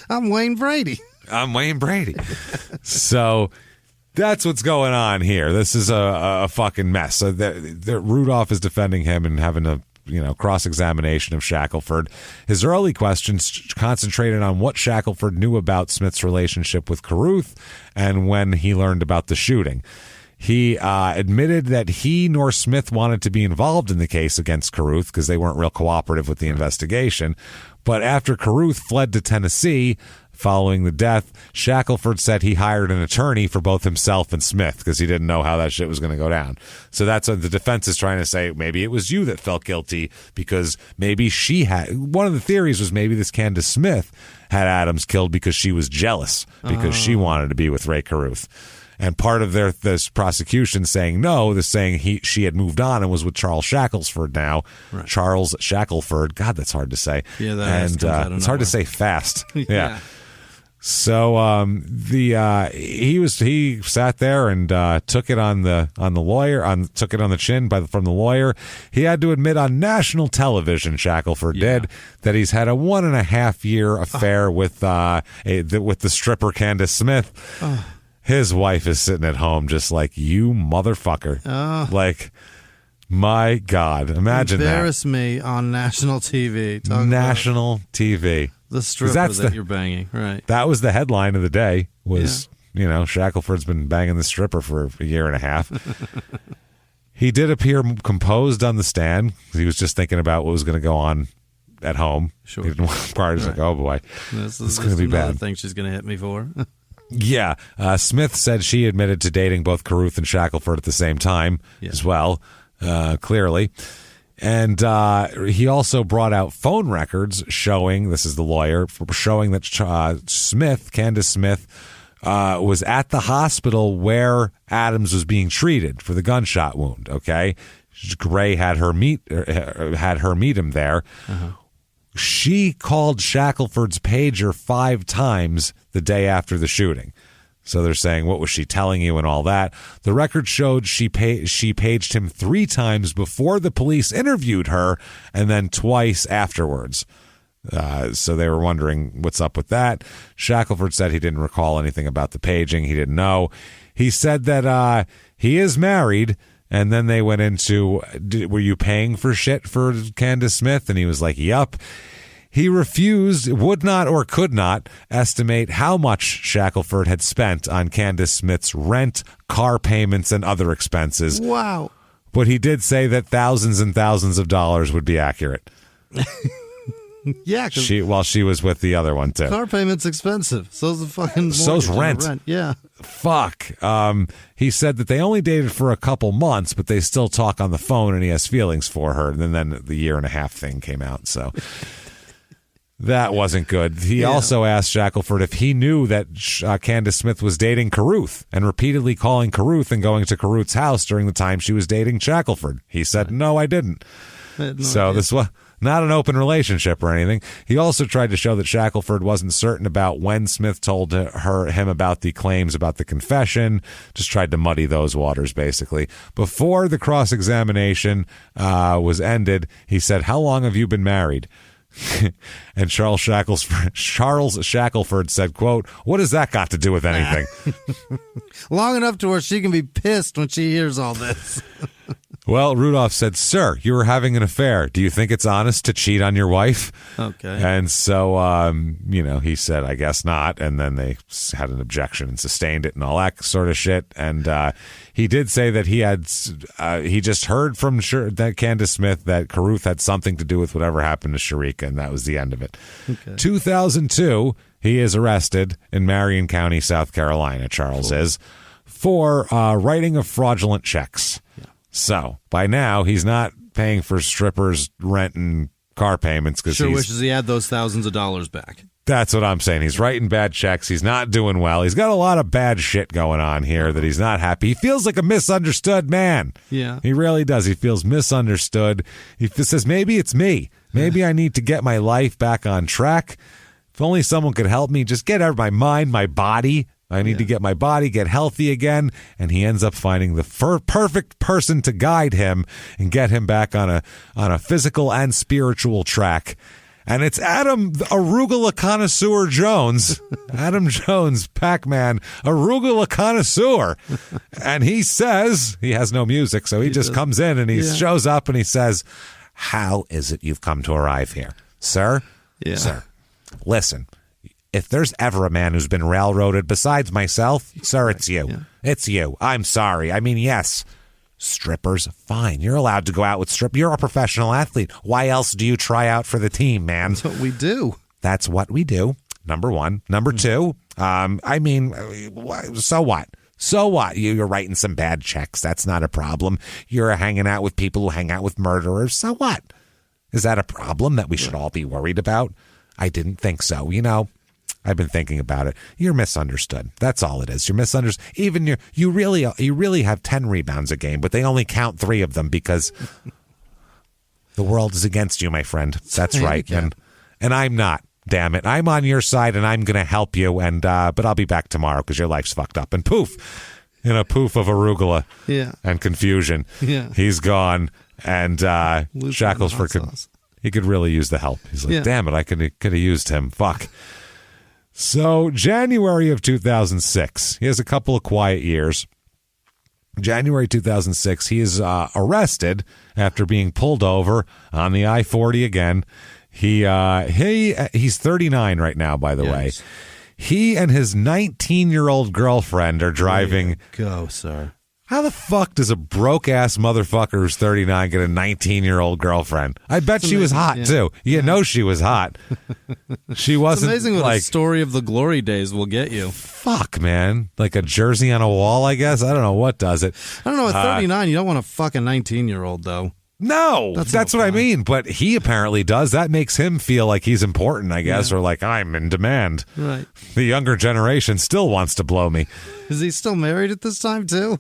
I'm Wayne Brady. So that's what's going on here. This is a fucking mess. So Rudolph is defending him and having a cross-examination of Shackleford. His early questions concentrated on what Shackleford knew about Smith's relationship with Carruth and when he learned about the shooting. He admitted that he nor Smith wanted to be involved in the case against Carruth because they weren't real cooperative with the investigation. But after Carruth fled to Tennessee following the death, Shackleford said he hired an attorney for both himself and Smith because he didn't know how that shit was going to go down. So that's what the defense is trying to say. Maybe it was you that felt guilty because maybe she had. One of the theories was maybe this Candace Smith had Adams killed because she was jealous because she wanted to be with Rae Carruth. And part of this prosecution saying no, they're saying she had moved on and was with Charles Shackleford now. Right. Charles Shackleford. God, that's hard to say. Yeah, that it's hard to say fast. Yeah. So he sat there and took it on the lawyer, took it on the chin from the lawyer. He had to admit on national television, Shackleford did, that he's had a 1.5-year affair with the stripper Candace Smith. His wife is sitting at home just like, you motherfucker. Like, my God, imagine Embarrass me on national TV. National TV. The stripper that you're banging, right? That was the headline of the day. Shackleford's been banging the stripper for a 1.5 years. He did appear composed on the stand. He was just thinking about what was going to go on at home. Sure. He didn't want to party. He's like, oh boy, this is going to be bad. Thing she's going to hit me for. Yeah. Smith said she admitted to dating both Carruth and Shackleford at the same time as well, clearly. And he also brought out phone records showing, this is the lawyer, showing that Candace Smith was at the hospital where Adams was being treated for the gunshot wound. Okay, Rae had her meet him there. She called Shackleford's pager 5 times the day after the shooting. So they're saying, what was she telling you and all that? The record showed she paged him 3 times before the police interviewed her and then twice afterwards. So they were wondering what's up with that. Shackleford said he didn't recall anything about the paging. He didn't know. He said that he is married. And then they went into, were you paying for shit for Candace Smith? And he was like, yup. He refused, would not or could not estimate how much Shackleford had spent on Candace Smith's rent, car payments, and other expenses. Wow. But he did say that thousands and thousands of dollars would be accurate. Yeah, while she was with the other one too. Car payment's expensive. So's the fucking so's rent. Yeah. Fuck. He said that they only dated for a couple months, but they still talk on the phone, and he has feelings for her. And then the 1.5-year thing came out, so that wasn't good. He also asked Shackleford if he knew that Candace Smith was dating Carruth and repeatedly calling Carruth and going to Carruth's house during the time she was dating Shackleford. He said, "No, I didn't." So this was not an open relationship or anything. He also tried to show that Shackleford wasn't certain about when Smith told him about the claims about the confession, just tried to muddy those waters, basically. Before the cross-examination was ended, he said, "How long have you been married?" And Charles Shackleford said, quote, "What has that got to do with anything?" Long enough to where she can be pissed when she hears all this. Well, Rudolph said, "Sir, you were having an affair. Do you think it's honest to cheat on your wife?" Okay. And so, he said, "I guess not." And then they had an objection and sustained it and all that sort of shit. And he did say that he just heard from that Candace Smith that Carruth had something to do with whatever happened to Sharika, and that was the end of it. Okay. 2002, he is arrested in Marion County, South Carolina, Charles is, for writing of fraudulent checks. Yeah. So by now he's not paying for strippers' rent and car payments because he wishes he had those thousands of dollars back. That's what I'm saying. He's writing bad checks. He's not doing well. He's got a lot of bad shit going on here that he's not happy. He feels like a misunderstood man. Yeah, he really does. He feels misunderstood. He says, maybe it's me. Maybe I need to get my life back on track. If only someone could help me just get out of my mind, my body. I need to get my body, get healthy again. And he ends up finding the perfect person to guide him and get him back on a physical and spiritual track. And it's Adam Arugula Connoisseur Jones. Adam Jones, Pac-Man, Arugula Connoisseur. And he says, he has no music, so he just comes in and he shows up and he says, "How is it you've come to arrive here? Sir, sir, listen. If there's ever a man who's been railroaded besides myself, sir, it's you. Yeah. It's you. I'm sorry. I mean, yes, strippers, fine. You're allowed to go out with strippers. You're a professional athlete. Why else do you try out for the team, man?" That's what we do. That's what we do. Number one. Number two, I mean, so what? So what? You're writing some bad checks. That's not a problem. You're hanging out with people who hang out with murderers. So what? Is that a problem that we should all be worried about? I didn't think so. I've been thinking about it. You're misunderstood. That's all it is. You're misunderstood. Even you really have 10 rebounds a game, but they only count 3 of them because the world is against you, my friend. That's right. And I'm not. Damn it. I'm on your side and I'm going to help you. And but I'll be back tomorrow because your life's fucked up. And poof, in a poof of arugula and confusion, he's gone. And Shackleford could really use the help. He's like, damn it, I could have used him. Fuck. So January of 2006, he has a couple of quiet years. January 2006, he is arrested after being pulled over on the I-40 again. He's 39 right now, by the way. He and his 19-year-old girlfriend are driving. Go, sir. How the fuck does a broke-ass motherfucker who's 39 get a 19-year-old girlfriend? I bet she was hot, too. You know she was hot. She wasn't. It's amazing what a story of the glory days will get you. Fuck, man. Like a jersey on a wall, I guess? I don't know what does it. I don't know. At 39, you don't want to fuck a 19-year-old, though. No, that's what I mean. But he apparently does. That makes him feel like he's important, I guess, or like I'm in demand. Right. The younger generation still wants to blow me. Is he still married at this time, too?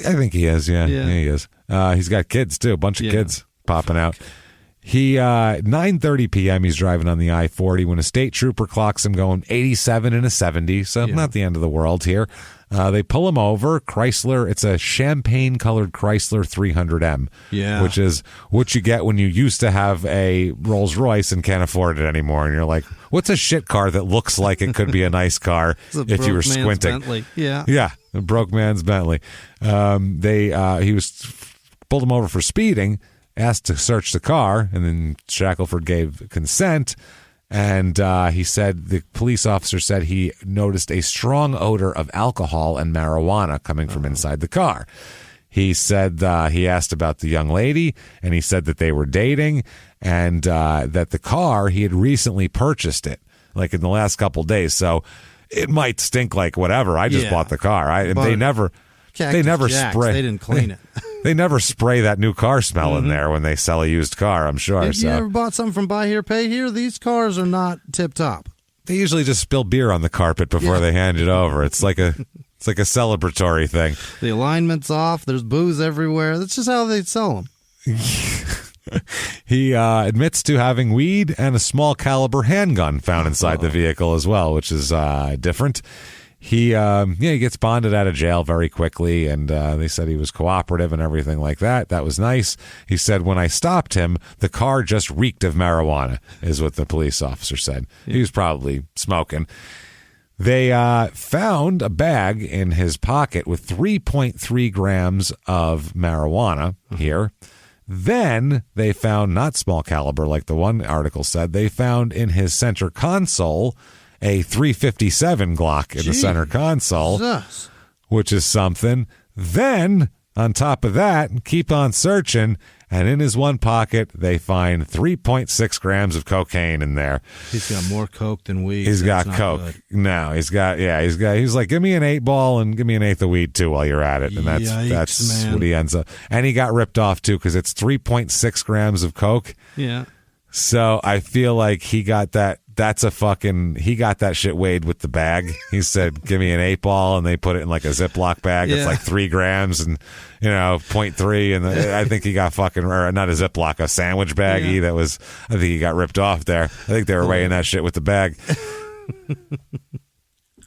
I think he is, yeah he is. He's got kids, too, a bunch of kids popping out. He, 9:30 p.m., he's driving on the I-40 when a state trooper clocks him going 87 and a 70, so not the end of the world here. They pull him over. Chrysler, it's a champagne-colored Chrysler 300M, which is what you get when you used to have a Rolls-Royce and can't afford it anymore. And you're like, what's a shit car that looks like it could be a nice car if you were squinting? Bentley. Yeah, a broke man's Bentley. He was pulled him over for speeding, asked to search the car, and then Shackleford gave consent. And he said, the police officer said he noticed a strong odor of alcohol and marijuana coming from inside the car. He said he asked about the young lady, and he said that they were dating, and that the car, he had recently purchased it, like in the last couple of days. So it might stink like whatever. I just bought the car. They never spray. They didn't clean it. They never spray that new car smell in there when they sell a used car, I'm sure. If you ever bought something from Buy Here, Pay Here, these cars are not tip-top. They usually just spill beer on the carpet before they hand it over. It's like a celebratory thing. The alignment's off. There's booze everywhere. That's just how they sell them. He admits to having weed and a small caliber handgun found inside the vehicle as well, which is different. He gets bonded out of jail very quickly, and they said he was cooperative and everything like that. That was nice. He said, when I stopped him, the car just reeked of marijuana, is what the police officer said. He was probably smoking. They found a bag in his pocket with 3.3 grams of marijuana here. Then they found, not small caliber like the one article said, they found in his center console a .357 Glock in the center console, which is something. Then, on top of that, keep on searching, and in his one pocket, they find 3.6 grams of cocaine in there. He's got more coke than weed. He's got coke. Good. No, he's like, give me an 8-ball and give me an eighth of weed, too, while you're at it. And that's what he ends up. And he got ripped off, too, because it's 3.6 grams of coke. Yeah. So I feel like he got that. He got that shit weighed with the bag. He said, give me an 8-ball, and they put it in like a Ziploc bag. It's like 3 grams and, 0.3. And I think he got or not a Ziploc, a sandwich baggie I think he got ripped off there. I think they were weighing that shit with the bag.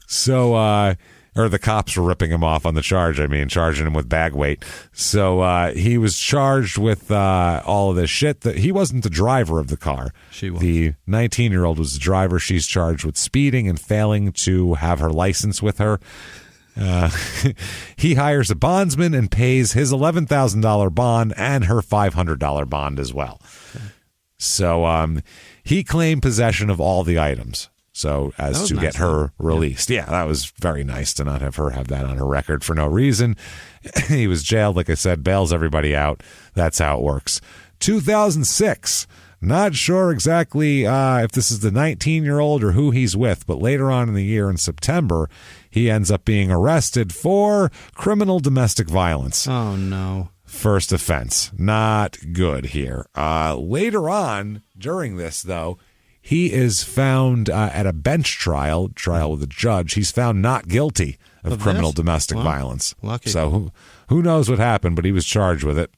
So, or the cops were ripping him off on the charge, charging him with bag weight. So he was charged with all of this shit. He wasn't the driver of the car. She was. The 19-year-old was the driver. She's charged with speeding and failing to have her license with her. He hires a bondsman and pays his $11,000 bond and her $500 bond as well. Okay. So he claimed possession of all the items. So as to get her released. Yeah, that was very nice to not have her have that on her record for no reason. He was jailed, like I said, bails everybody out. That's how it works. 2006. Not sure exactly if this is the 19-year-old or who he's with, but later on in the year in September, he ends up being arrested for criminal domestic violence. Oh, no. First offense. Not good here. Later on, during this, though, he is found at a bench trial with a judge. He's found not guilty of criminal domestic violence. Lucky. So who knows what happened, but he was charged with it.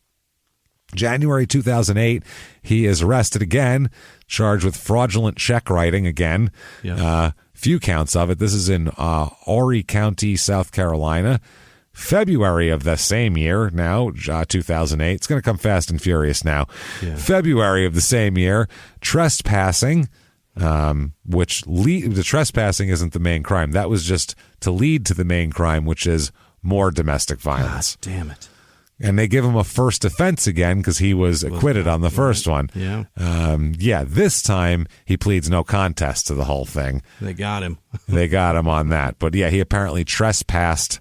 January 2008, he is arrested again, charged with fraudulent check writing again. Few counts of it. This is in Horry County, South Carolina. February of the same year, now 2008. It's going to come fast and furious now. Yeah. February of the same year, trespassing, the trespassing isn't the main crime. That was just to lead to the main crime, which is more domestic violence. God damn it. And they give him a first offense again because he was acquitted on the first one. Yeah. This time he pleads no contest to the whole thing. They got him. They got him on that. But yeah, he apparently trespassed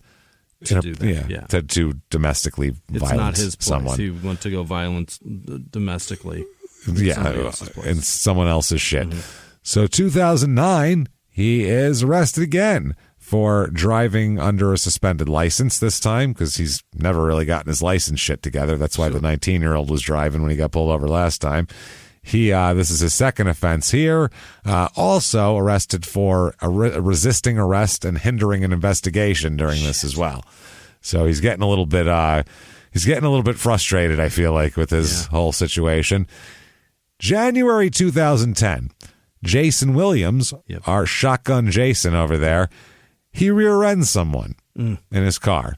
to do domestically violence. It's not his place. Someone. He went to go violence domestically. In someone else's shit. Mm-hmm. So 2009, he is arrested again for driving under a suspended license this time because he's never really gotten his license shit together. That's why the 19-year-old was driving when he got pulled over last time. This is his second offense here. Also arrested for resisting arrest and hindering an investigation during this as well. So he's getting a little bit frustrated, I feel like, with his whole situation. January 2010, Jayson Williams, our shotgun Jason over there, he rear ends someone in his car.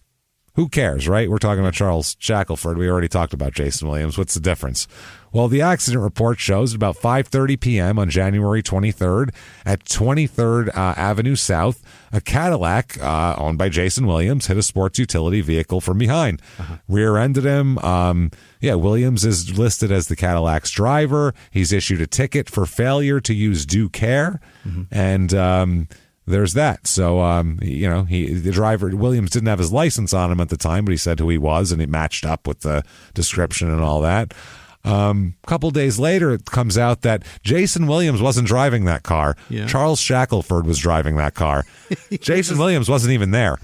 Who cares, right? We're talking about Charles Shackleford. We already talked about Jayson Williams. What's the difference? Well, the accident report shows at about 5:30 p.m. on January 23rd at 23rd Avenue South, a Cadillac owned by Jayson Williams hit a sports utility vehicle from behind. Rear-ended him. Williams is listed as the Cadillac's driver. He's issued a ticket for failure to use due care. And there's that. So, the driver, Williams, didn't have his license on him at the time, but he said who he was, and it matched up with the description and all that. Couple days later, it comes out that Jayson Williams wasn't driving that car. Yeah. Charles Shackleford was driving that car. Jayson Williams wasn't even there.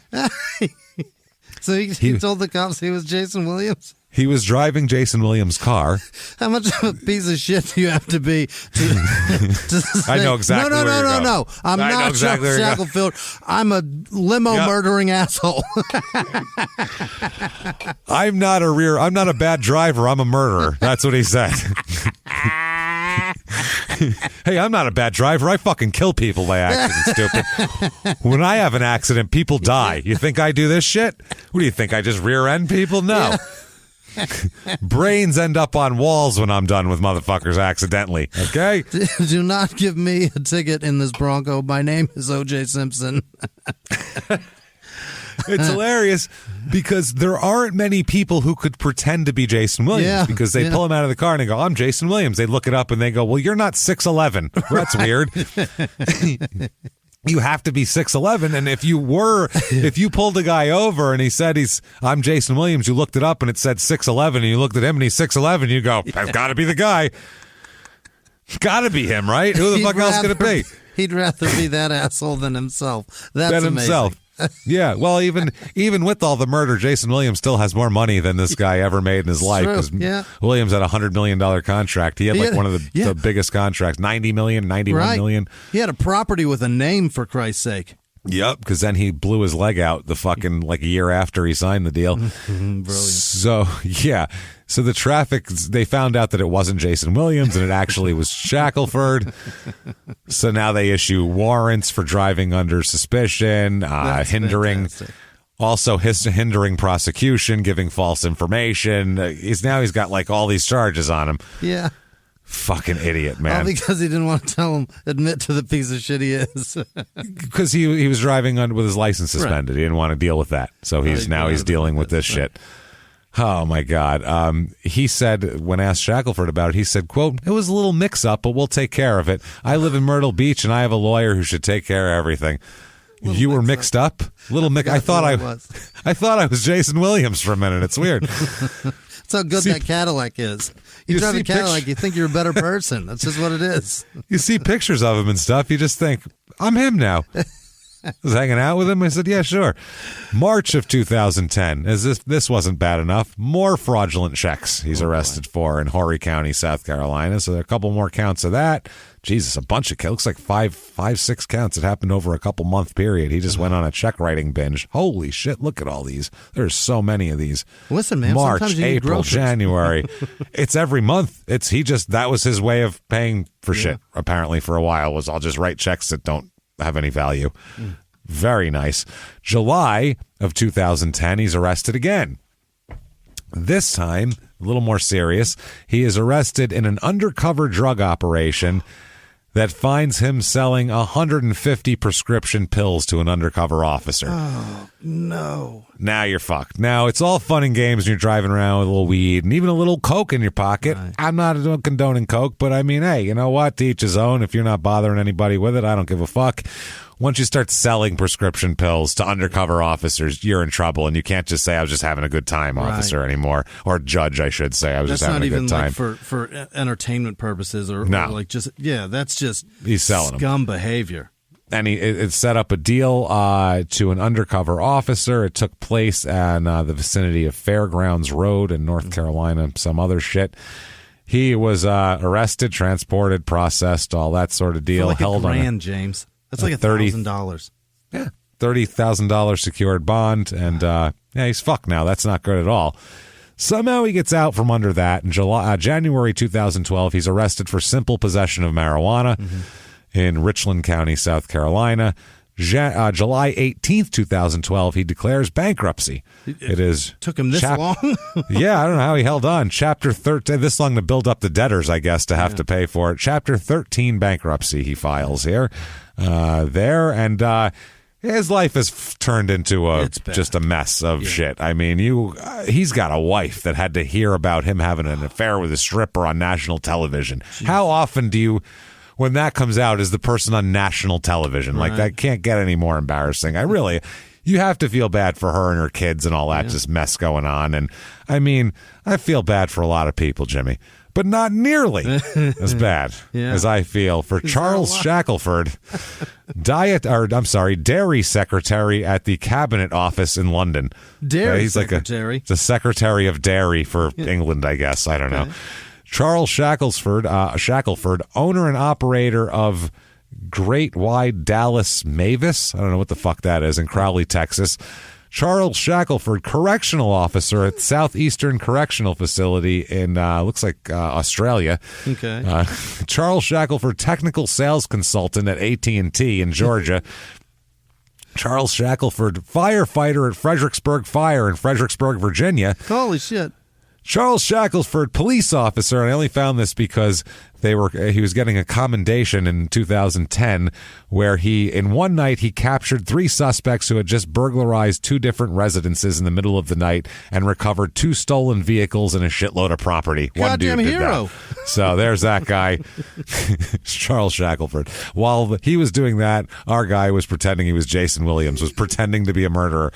So he told the cops he was Jayson Williams? He was driving Jayson Williams' car. How much of a piece of shit do you have to be to say, I know exactly where you're going. No. I'm not exactly Shackleford. I'm a limo murdering asshole. I'm not a bad driver. I'm a murderer. That's what he said. Hey, I'm not a bad driver. I fucking kill people by accident, stupid. When I have an accident, people die. You think I do this shit? What do you think? I just rear end people? No. Yeah. Brains end up on walls when I'm done with motherfuckers accidentally, okay? Do not give me a ticket in this Bronco. My name is O.J. Simpson. It's hilarious because there aren't many people who could pretend to be Jayson Williams because they pull him out of the car and they go, I'm Jayson Williams. They look it up and they go, well, you're not 6'11". That's weird. You have to be 6'11", and if you pulled a guy over and he said I'm Jayson Williams, you looked it up and it said 6'11", and you looked at him and he's 6'11", you go, I've got to be the guy. Got to be him, right? Who the fuck else could it be? He'd rather be that asshole than himself. That's amazing. Himself. Yeah, well, even with all the murder, Jayson Williams still has more money than this guy ever made in his life. Because Williams had a $100 million contract. He had one of the biggest contracts, $90 million, $91 million. He had a property with a name, for Christ's sake. Yep, because then he blew his leg out the fucking a year after he signed the deal. Brilliant. So the traffic, they found out that it wasn't Jayson Williams and it actually was Shackleford. So now they issue warrants for driving under suspicion, hindering prosecution, giving false information. He's got all these charges on him. Yeah. Fucking idiot, man. All because he didn't want to admit to the piece of shit he is. Because he was driving with his license suspended. Right. He didn't want to deal with that. So he's dealing with this shit. Oh, my God. He said, when asked Shackleford about it, he said, quote, it was a little mix-up, but we'll take care of it. I live in Myrtle Beach, and I have a lawyer who should take care of everything. You were mixed up? I thought I was Jayson Williams for a minute. It's weird. That's how good that Cadillac is. You drive a Cadillac, you think you're a better person. That's just what it is. You see pictures of him and stuff, you just think, I'm him now. I was hanging out with him. I said, yeah, sure. March of 2010, as if this wasn't bad enough, more fraudulent checks he's arrested for in Horry County, South Carolina. So there are a couple more counts of that. Jesus, a bunch of counts. Looks like 6 counts. It happened over a couple month period. He just went on a check writing binge. Holy shit, look at all these. There's so many of these. Listen, man, March, April, January. It's every month. That was his way of paying for shit, apparently, for a while, was I'll just write checks that don't have any value. Very nice. July of 2010, he's arrested again. This time, a little more serious, he is arrested in an undercover drug operation that finds him selling 150 prescription pills to an undercover officer. Oh, no. Now you're fucked. Now, it's all fun and games when you're driving around with a little weed and even a little coke in your pocket. Right. I'm not condoning coke, but I mean, hey, you know what? To each his own. If you're not bothering anybody with it, I don't give a fuck. Once you start selling prescription pills to undercover officers, you're in trouble, and you can't just say, I was just having a good time, officer, anymore. Or judge, I should say. I was just having a good time. That's not even for entertainment purposes or no. Or like just, that's just he's selling scum them. behavior. And it set up a deal to an undercover officer. It took place in the vicinity of Fairgrounds Road in North Carolina, some other shit. He was arrested, transported, processed, all that sort of deal. Like held $1,000, on James. That's like $1,000. Yeah, $30,000 secured bond, and he's fucked now. That's not good at all. Somehow he gets out from under that. In January 2012, he's arrested for simple possession of marijuana in Richland County, South Carolina. July 18th, 2012, he declares bankruptcy. It took him this long? Yeah, I don't know how he held on. Chapter 13, this long to build up the debtors, I guess, to have to pay for it. Chapter 13 bankruptcy he files here. His life has turned into just a mess of shit. I mean, he's got a wife that had to hear about him having an affair with a stripper on national television. Jeez. How often do you... when that comes out, is the person on national television? Like, that can't get any more embarrassing. You have to feel bad for her and her kids and all that just mess going on. And I mean, I feel bad for a lot of people, Jimmy, but not nearly as bad as I feel for Charles Shackleford, dairy secretary at the Cabinet Office in London. He's secretary. Like the secretary of dairy for England, I guess. I don't know. Charles Shackleford, owner and operator of Great Wide Dallas Mavis. I don't know what the fuck that is, in Crowley, Texas. Charles Shackleford, correctional officer at Southeastern Correctional Facility in, looks like Australia. Okay. Charles Shackleford, technical sales consultant at AT&T in Georgia. Charles Shackleford, firefighter at Fredericksburg Fire in Fredericksburg, Virginia. Holy shit. Charles Shackleford, police officer, and I only found this because he was getting a commendation in 2010 where in one night he captured 3 suspects who had just burglarized 2 different residences in the middle of the night and recovered 2 stolen vehicles and a shitload of property. One Goddamn dude did hero. that. So there's that guy, Charles Shackleford. While he was doing that, our guy was pretending he was Jayson Williams, was pretending to be a murderer.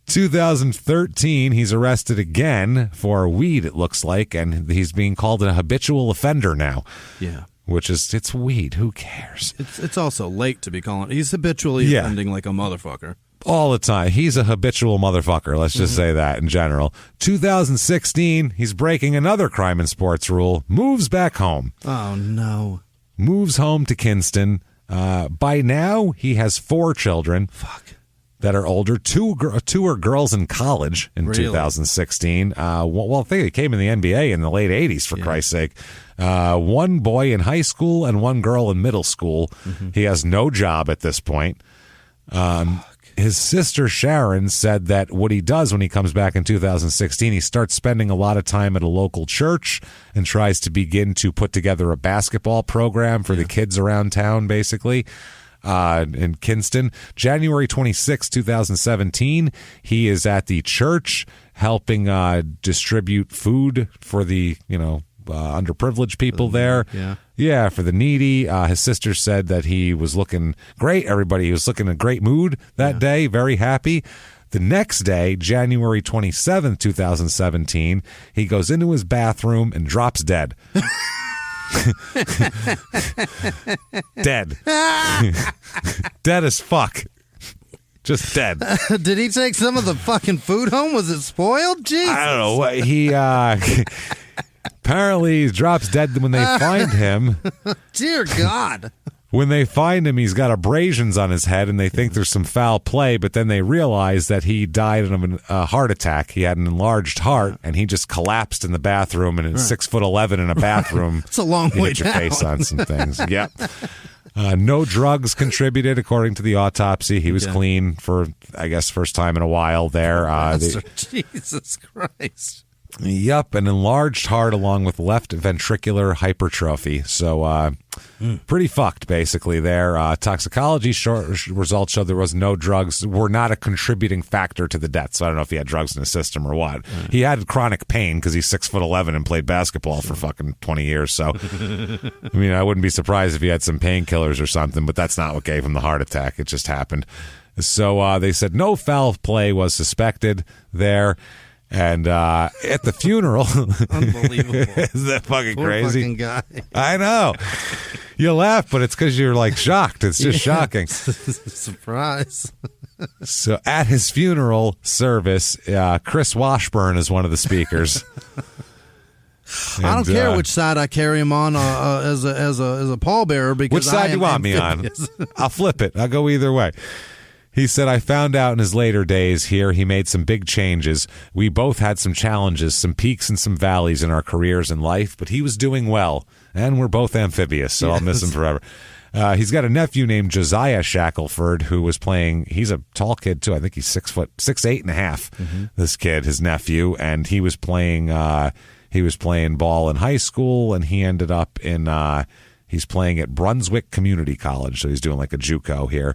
2013, he's arrested again for weed, it looks like, and he's being called a habitual offender now. Yeah. Which is, it's weed. Who cares? It's also late to be calling. He's habitually offending like a motherfucker. All the time. He's a habitual motherfucker. Let's just say that in general. 2016, he's breaking another crime and sports rule. Moves back home. Oh, no. Moves home to Kinston. By now, he has 4 children. Fuck. That are older. 2 are girls in college in 2016. I think they came in the NBA in the late 80s, for Christ's sake. 1 boy in high school and 1 girl in middle school. He has no job at this point. His sister Sharon said that what he does when he comes back in 2016, he starts spending a lot of time at a local church and tries to begin to put together a basketball program for the kids around town, basically. In Kinston. January 26, 2017, he is at the church helping distribute food for the, underprivileged people there. Yeah, for the needy. His sister said that he was looking great. He was looking in a great mood that day, very happy. The next day, January 27, 2017, he goes into his bathroom and drops dead. Dead. Dead as fuck. Just dead. Did he take some of the fucking food home? Was it spoiled? Jesus. I don't know. He apparently he drops dead when they find him. Dear God. When they find him, he's got abrasions on his head, and they think there's some foul play, but then they realize that he died of a heart attack. He had an enlarged heart, and he just collapsed in the bathroom, and is 6'11" in a bathroom. It's a long way hit your down. face on some things. Yep. No drugs contributed, according to the autopsy. He was clean for, I guess, first time in a while there. Jesus Christ. Yep, an enlarged heart along with left ventricular hypertrophy. So pretty fucked, basically, there. Toxicology results showed there was no drugs, were not a contributing factor to the death. So I don't know if he had drugs in his system or what. He had chronic pain because he's 6'11" and played basketball for fucking 20 years. So, I mean, I wouldn't be surprised if he had some painkillers or something, but that's not what gave him the heart attack. It just happened. So they said no foul play was suspected there. And at the funeral, Unbelievable. Isn't that fucking Poor crazy? fucking guy. I know. You laugh, but it's because you're like shocked. It's just shocking. Surprise. So at his funeral service, Chris Washburn is one of the speakers. I don't care which side I carry him on as a pallbearer. Because which side do you want me on? I'll flip it. I'll go either way. He said, I found out in his later days here he made some big changes. We both had some challenges, some peaks and some valleys in our careers and life, but he was doing well, and we're both amphibious, so I'll miss him forever. He's got a nephew named Josiah Shackleford who was playing. He's a tall kid, too. I think he's 6'8.5", this kid, his nephew, and he was playing ball in high school, and he ended up in he's playing at Brunswick Community College, so he's doing like a JUCO here,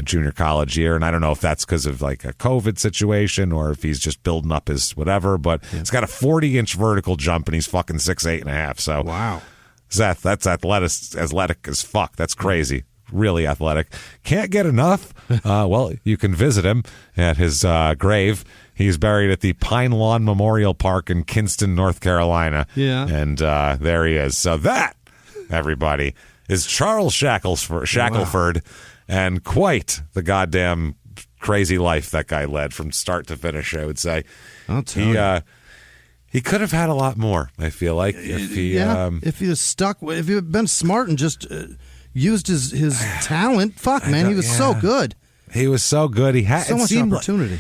junior college year, and I don't know if that's because of like a COVID situation or if he's just building up his whatever, but he's got a 40-inch vertical jump, and he's fucking 6'8.5", so wow. That's athletic as fuck. That's crazy. Really athletic. Can't get enough. Well, you can visit him at his grave. He's buried at the Pine Lawn Memorial Park in Kinston, North Carolina. Yeah. And there he is. So that, everybody, is Charles Shackleford. Wow. And quite the goddamn crazy life that guy led from start to finish, I would say. I'll tell you. He could have had a lot more, I feel like. If he if he had been smart and just used his talent. Fuck, man, he was so good. He was so good. He had so much opportunity.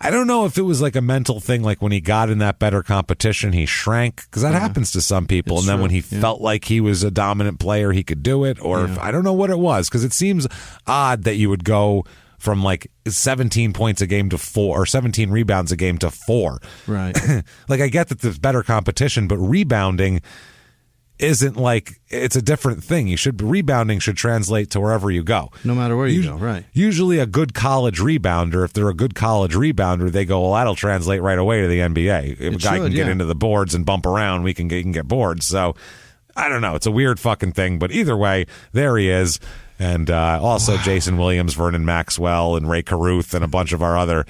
I don't know if it was like a mental thing, like when he got in that better competition, he shrank, because that happens to some people. It's and then true. when he felt like he was a dominant player, he could do it. Or if, I don't know what it was, because it seems odd that you would go from like 17 points a game to 4 or 17 rebounds a game to 4. Right. Like, I get that there's better competition, but rebounding isn't like, it's a different thing. Rebounding should translate to wherever you go. No matter where you go, right. Usually a good college rebounder, if they're a good college rebounder, they go, well, that'll translate right away to the NBA. If a guy can get into the boards and bump around, we can get boards. So, I don't know. It's a weird fucking thing, but either way, there he is. And also Jayson Williams, Vernon Maxwell, and Rae Carruth, and a bunch of our other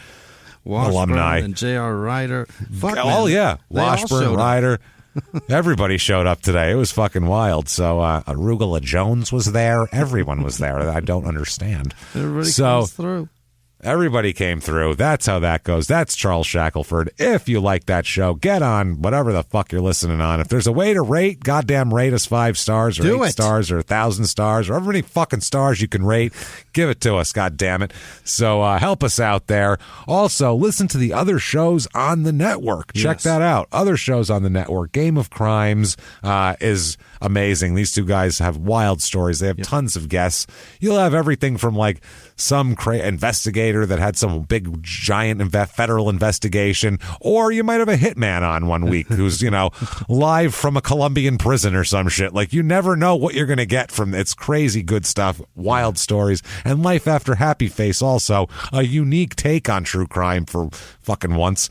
alumni. And J.R. Ryder. Fuck, oh, man. yeah. Washburn, Ryder. Everybody showed up today. It was fucking wild. So Arugula Jones was there. Everyone was there. I don't understand. Everybody comes through. Everybody came through. That's how that goes. That's Charles Shackleford. If you like that show, get on whatever the fuck you're listening on. If there's a way to rate, goddamn rate us 5 stars or 8 stars or 1,000 stars or however many fucking stars you can rate, give it to us, goddamn it. So help us out there. Also, listen to the other shows on the network. Check that out. Other shows on the network. Game of Crimes is amazing. These two guys have wild stories. They have tons of guests. You'll have everything from like some investigator that had some big giant federal investigation, or you might have a hitman on one week who's live from a Colombian prison or some shit. Like, you never know what you're gonna get from it's crazy good stuff, wild stories. And Life After Happy Face, also a unique take on true crime for fucking once.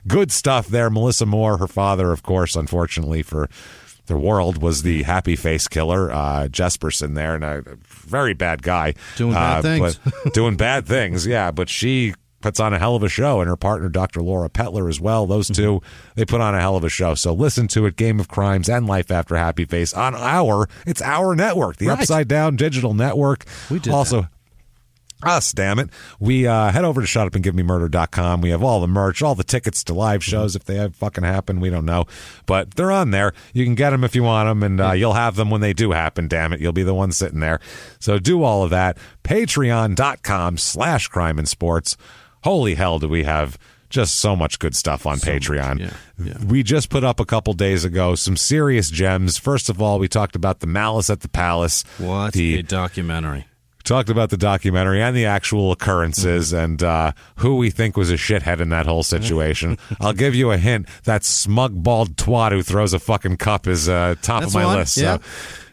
Good stuff there. Melissa Moore, her father, of course, unfortunately for the world, was the Happy Face killer, Jesperson there, and a very bad guy. Doing bad things. Doing bad things, yeah. But she puts on a hell of a show, and her partner, Dr. Laura Petler, as well. Those two, they put on a hell of a show. So listen to it, Game of Crimes and Life After Happy Face on it's our network, the Upside Down Digital Network. We did also. Us, damn it. We head over to shutupandgivememurder.com. We have all the merch, all the tickets to live shows if they have fucking happen. We don't know. But they're on there. You can get them if you want them, and you'll have them when they do happen, damn it. You'll be the one sitting there. So do all of that. Patreon.com/crimeinsports. Holy hell, do we have just so much good stuff on Patreon. We just put up a couple days ago some serious gems. First of all, we talked about the Malice at the Palace. What a documentary. Talked about the documentary and the actual occurrences and who we think was a shithead in that whole situation. I'll give you a hint. That smug, bald twat who throws a fucking cup is top of my list. Yeah. So,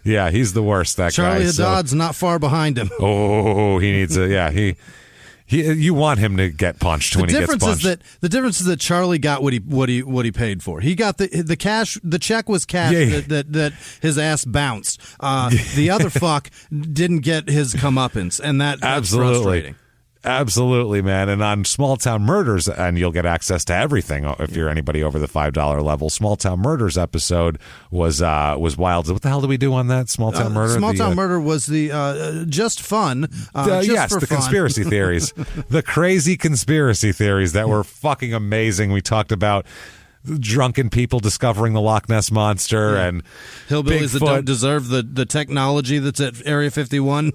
yeah, he's the worst, that Charlie guy. Haddad's not far behind him. Oh, he needs a, you want him to get punched when he gets punched. The difference is that Charlie got what he paid for. He got the cash. The check was cash that his ass bounced. The other fuck didn't get his comeuppance, and that's frustrating. Absolutely, man. And on Small Town Murders, and you'll get access to everything if you're anybody over the $5 level. Small Town Murders episode was wild. What the hell did we do on that Small Town Murder? Small Town Murder was the just fun. Yes, the conspiracy theories, the crazy conspiracy theories that were fucking amazing. We talked about drunken people discovering the Loch Ness Monster and hillbillies Bigfoot. that don't deserve the technology that's at Area 51.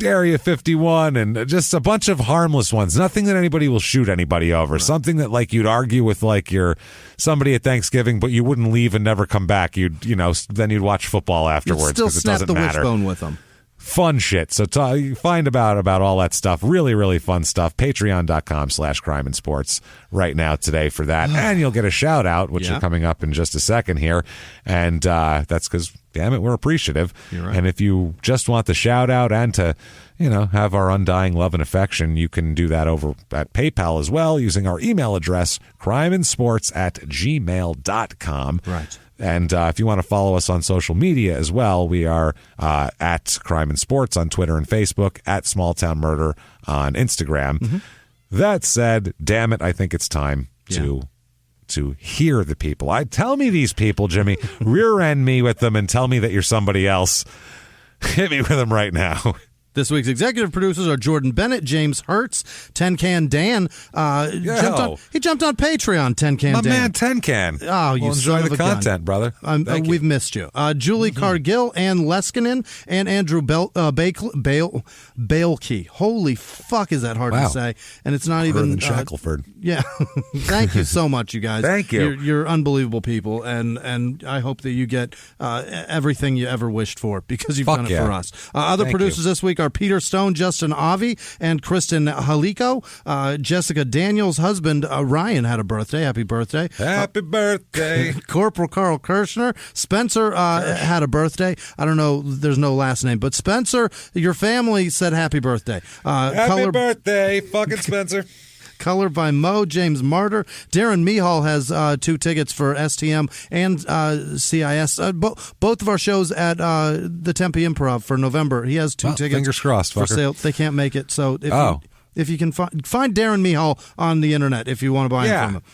Area 51 and just a bunch of harmless ones. Nothing that anybody will shoot anybody over. Right. Something that like you'd argue with like your somebody at Thanksgiving, but you wouldn't leave and never come back. Then you'd watch football afterwards because it doesn't matter. Snap the wishbone with them. Fun shit. So you find about all that stuff. Really, really fun stuff. Patreon.com/crimeinsports right now today for that. And you'll get a shout out, which are coming up in just a second here. And that's because, damn it, we're appreciative. You're right. And if you just want the shout out and to, have our undying love and affection, you can do that over at PayPal as well using our email address, crimeinsports@gmail.com. Right. And if you want to follow us on social media as well, we are at Crime and Sports on Twitter and Facebook, at Small Town Murder on Instagram. Mm-hmm. That said, damn it, I think it's time to hear the people. Tell me these people, Jimmy. Rear end me with them and tell me that you're somebody else. Hit me with them right now. This week's executive producers are Jordan Bennett, James Hertz, Tin Can Dan. He jumped on Patreon, Tin Can Dan. My man, Tin Can. Oh, you enjoy son the of a content, gun. brother. We've missed you. Julie Cargill, Ann Leskinen, and Andrew Bailkey. Holy fuck, is that hard to say? And it's not even Shackleford. Yeah. Thank you so much, you guys. Thank you. You're unbelievable people, and I hope that you get everything you ever wished for because you've done it for us. Other producers this week are Peter Stone, Justin Avi, and Kristen Haliko. Jessica Daniels' husband, Ryan, had a birthday. Happy birthday. Happy birthday. Corporal Carl Kirshner. Spencer had a birthday. I don't know. There's no last name. But Spencer, your family said happy birthday. Happy birthday, fucking Spencer. Color by Mo. James Martyr. Darren Mihal has 2 tickets for STM and CIS. Both of our shows at the Tempe Improv for November. He has 2 tickets. Fingers crossed, for fucker. sale. They can't make it. So if you can find Darren Mihal on the internet if you want to buy him from him.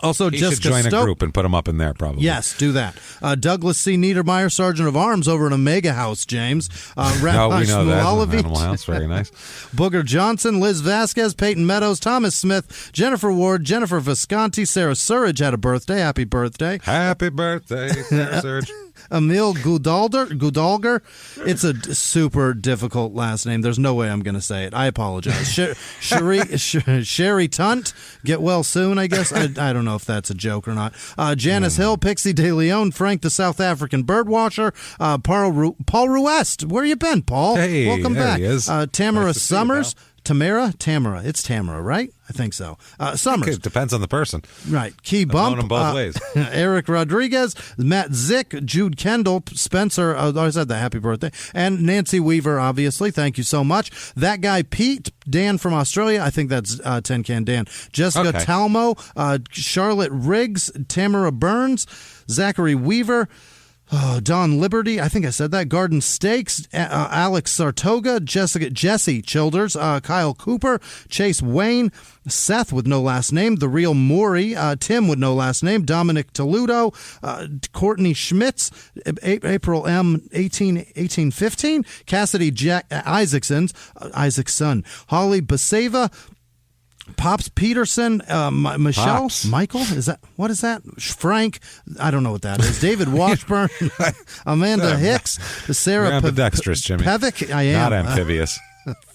Also, he Jessica should join Stoke. a group and put him up in there, probably. Yes, do that. Douglas C. Niedermeyer, Sergeant of Arms, over at Omega House, James. We know that. Animal House, very nice. Booger Johnson, Liz Vasquez, Peyton Meadows, Thomas Smith, Jennifer Ward, Jennifer Visconti, Sarah Surridge had a birthday. Happy birthday. Happy birthday, Sarah Surridge. Emil Gudalger. It's a super difficult last name. There's no way I'm going to say it. I apologize. Sherry Tunt. Get well soon, I guess. I don't know if that's a joke or not. Janice Hill, Pixie De Leon, Frank the South African birdwatcher, Paul Ruest. Where you been, Paul? Hey, welcome back. He is. Tamara nice Summers. Tamara. It's Tamara, right? I think so. Summers. It depends on the person. Right. Key Bump. I've known them both ways. Eric Rodriguez, Matt Zick, Jude Kendall, Spencer. I said that. Happy birthday. And Nancy Weaver, obviously. Thank you so much. That guy, Pete, Dan from Australia. I think that's Tin Can Dan. Jessica Talmo, Charlotte Riggs, Tamara Burns, Zachary Weaver. Don Liberty, I think I said that. Garden Steaks, Alex Sartoga, Jesse Childers, Kyle Cooper, Chase Wayne, Seth with no last name, The Real Maury, Tim with no last name, Dominic Toludo, Courtney Schmitz, April M. 1815, Cassidy Isaacson, Holly Baseva, Pops Peterson, Michelle, Pops. Michael, what is that? Frank, I don't know what that is. David Washburn, Amanda Hicks, Sarah You're ambidextrous, Jimmy. Pevic, I am. Not amphibious.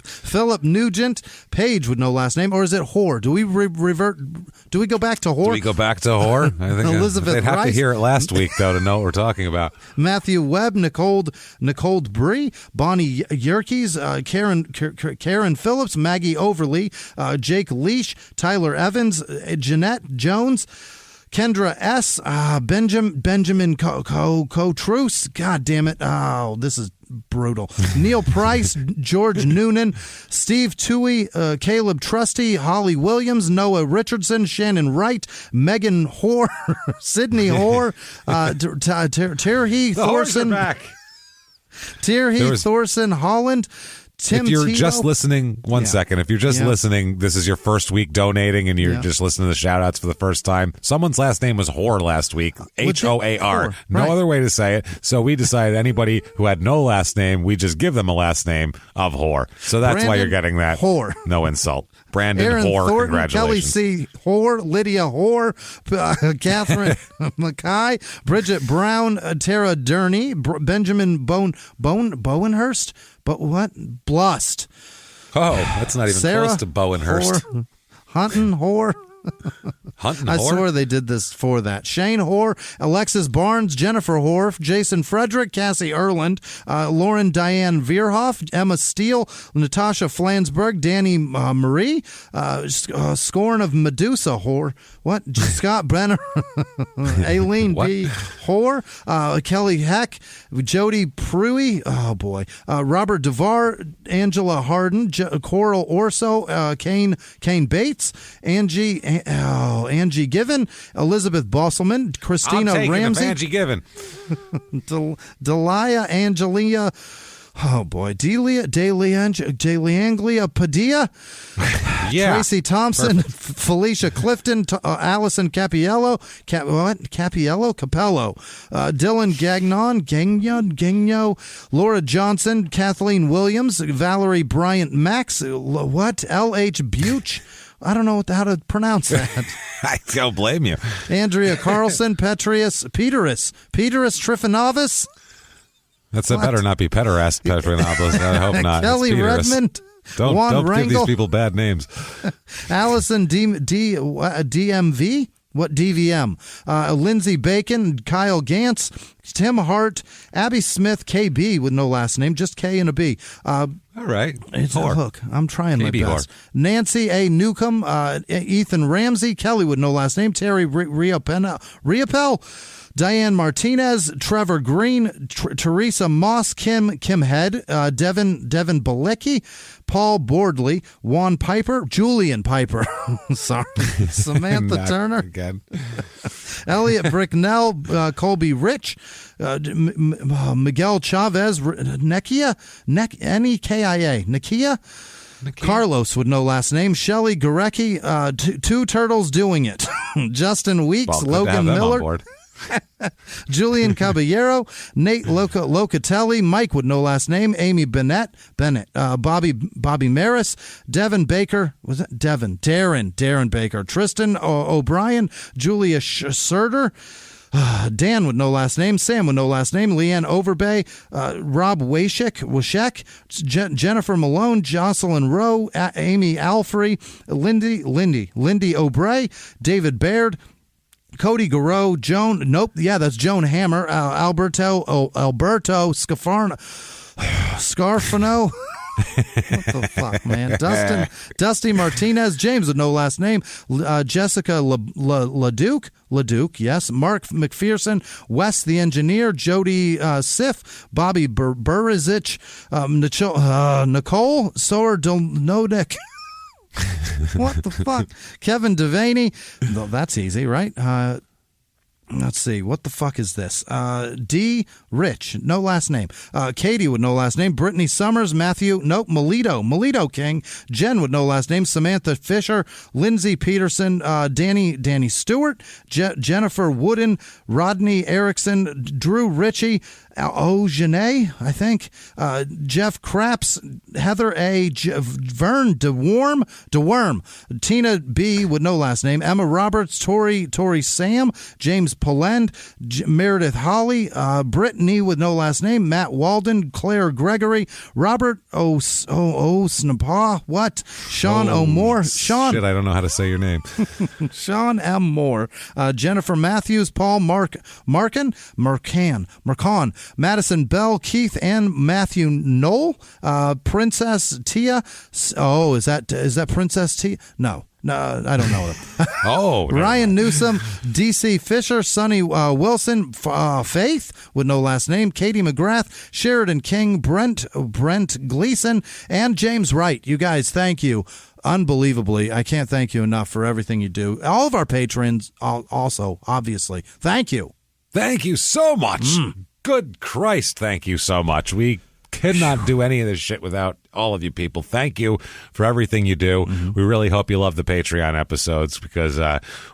Philip Nugent, Page with no last name, or is it Whore? Do we revert? Do we go back to Whore? Do we go back to Whore? I think Elizabeth they'd have Rice. to hear it last week, though, to know what we're talking about. Matthew Webb, Nicole Bree, Bonnie Yerkes, Karen Phillips, Maggie Overly, Jake Leash, Tyler Evans, Jeanette Jones, Kendra S., Benjamin Truce. God damn it. Oh, this is brutal. Neil Price, George Noonan, Steve Toohey, Caleb Trusty, Holly Williams, Noah Richardson, Shannon Wright, Megan Hoare, Sydney Hoare, Terhi Thorson. Thorson, Thorson Holland, Tim if you're Tito? just listening, one second. If you're just listening, this is your first week donating and you're just listening to the shout outs for the first time. Someone's last name was Hoar last week. H-O-A-R. No other way to say it. So we decided anybody who had no last name, we just give them a last name of Hoar. So that's Brandon why you're getting that. Hoar. No insult. Brandon Aaron Hoar, Thornton, congratulations. Kelly C. Hoar, Lydia Hoar, Catherine Mackay, Bridget Brown, Tara Durney, Benjamin Bowenhurst, but what? Blust. Oh, that's not even Sarah close to Bowenhurst. Hoar, Hunton Hoar. I swore they did this for that. Shane Hoare, Alexis Barnes, Jennifer Hoare, Jason Frederick, Cassie Erland, Lauren Diane Veerhoff, Emma Steele, Natasha Flansburg, Danny Marie, Scorn of Medusa Hoare, what? Scott Brenner, Aileen B. Hoare, Kelly Heck, Jody Pruitt, oh boy, Robert DeVar, Angela Harden, Coral Orso, Kane Bates, Angie Given, Elizabeth Bosselman, Christina Ramsey, Angie Given, Delia Angelia, oh boy, Delia Padilla, Tracy Thompson, Felicia Clifton, Allison Capello, Dylan Gagnon, Laura Johnson, Kathleen Williams, Valerie Bryant Max, L.H. Buch. I don't know how to pronounce that. I don't blame you. Andrea Carlson, Peterus Trifonovas. That better not be Pederast Petronovas. I hope not. Kelly Redmond. Don't give these people bad names. Allison DMV. What DVM? Lindsay Bacon, Kyle Gantz, Tim Hart, Abby Smith, KB with no last name, just K and a B. All right. It's a hook. I'm trying my best. Nancy A. Newcomb, Ethan Ramsey, Kelly with no last name, Terry Riopel, Diane Martinez, Trevor Green, Teresa Moss, Kim Head, Devin Balecki, Paul Bordley, Juan Piper, Julian Piper, sorry, Samantha Turner, again. Elliot Bricknell, Colby Rich, Miguel Chavez, Nekia, Nekia, Nekia. Carlos with no last name, Shelly Gorecki, Two Turtles Doing It, Justin Weeks, Logan Miller, Julian Caballero, Nate Locatelli, Mike with no last name, Amy Bennett, Bobby Maris, Devin Baker, was that Devin? Darren Baker, Tristan O'Brien, Julia Serter, Dan with no last name, Sam with no last name, Leanne Overbay, Rob Washek, Jennifer Malone, Jocelyn Rowe, Amy Alfrey, Lindy O'Bray, David Baird, Cody Garreau, that's Joan Hammer, Alberto Scarfano. What the fuck, man? Dusty Martinez, James with no last name, Jessica LaDuke, yes, Mark McPherson, Wes the engineer, Jody Sif, Bobby Burizich, Nicole Sourdonodic. What the fuck? Kevin Devaney. No, that's easy, right? Let's see. What the fuck is this? D. Rich. No last name. Katie with no last name. Brittany Summers. Matthew. Nope. Melito King. Jen with no last name. Samantha Fisher. Lindsay Peterson. Danny Stewart. Jennifer Wooden. Rodney Erickson. Drew Ritchie. Janae, I think. Jeff Craps. Heather A. Vern DeWorm. Tina B. with no last name. Emma Roberts. Tori Sam. James Polend. Meredith Holly. Brittany with no last name. Matt Walden. Claire Gregory. Robert Snapa. What? Sean O'More. Sean. Shit, I don't know how to say your name. Sean M. Moore. Jennifer Matthews. Paul Marcan. Madison Bell, Keith and Matthew Knoll, Princess Tia. Oh, is that Princess Tia? No, I don't know them. Oh, Ryan Newsom, DC Fisher, Sonny Wilson, Faith with no last name, Katie McGrath, Sheridan King, Brent Gleason, and James Wright. You guys, thank you. Unbelievably, I can't thank you enough for everything you do. All of our patrons also, obviously. Thank you. Thank you so much. Good Christ, thank you so much. We cannot do any of this shit without all of you people. Thank you for everything you do. We really hope you love the Patreon episodes because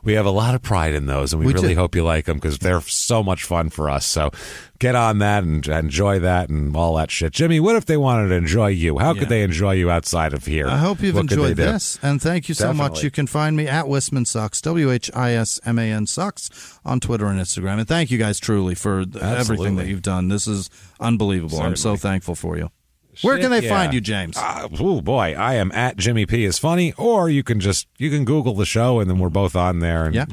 we have a lot of pride in those, and we really hope you like them because they're so much fun for us. So get on that and enjoy that and all that shit. Jimmie, what if they wanted to enjoy you? How could they enjoy you outside of here? I hope you've enjoyed this, and thank you so much. You can find me at Whisman Sucks, WHISMAN Sucks, on Twitter and Instagram. And thank you guys truly for everything that you've done. This is unbelievable. Certainly. I'm so thankful for you. Where can they find you, James? Oh boy, I am at Jimmie P is funny, or you can Google the show, and then we're both on there. And you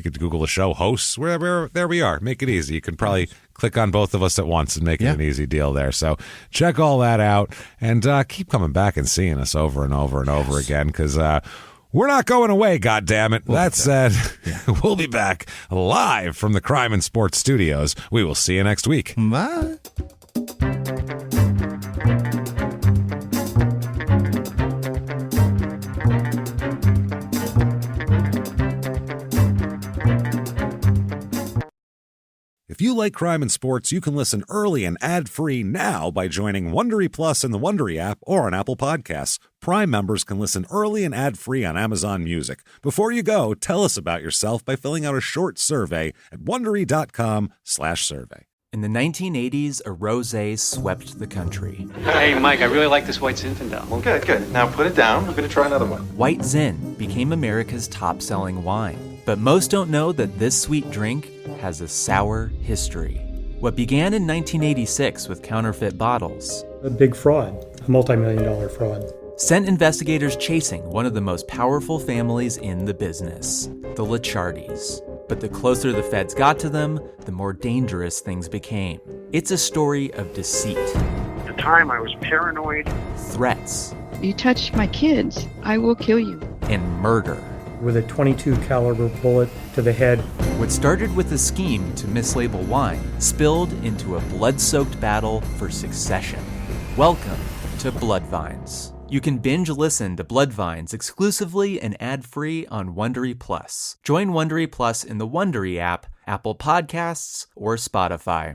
could Google the show hosts. There we are. Make it easy. You can probably click on both of us at once and make it an easy deal there. So check all that out, and keep coming back and seeing us over and over and over again because we're not going away. God damn it! That said, we'll be back live from the Crime and Sports Studios. We will see you next week. Bye. If you like Crime and Sports, you can listen early and ad-free now by joining Wondery Plus in the Wondery app or on Apple Podcasts. Prime members can listen early and ad-free on Amazon Music. Before you go, tell us about yourself by filling out a short survey at Wondery.com/survey. In the 1980s, a rosé swept the country. Hey, Mike, I really like this white Zinfandel. Well, good. Now put it down. We're going to try another one. White Zin became America's top-selling wine. But most don't know that this sweet drink has a sour history. What began in 1986 with counterfeit bottles. A big fraud, a multi-million-dollar fraud. Sent investigators chasing one of the most powerful families in the business, the Licciardis. But the closer the feds got to them, the more dangerous things became. It's a story of deceit. At the time, I was paranoid. Threats. You touch my kids, I will kill you. And murder. With a .22 caliber bullet to the head. What started with a scheme to mislabel wine spilled into a blood-soaked battle for succession. Welcome to Bloodvines. You can binge listen to Bloodvines exclusively and ad-free on Wondery Plus. Join Wondery Plus in the Wondery app, Apple Podcasts, or Spotify.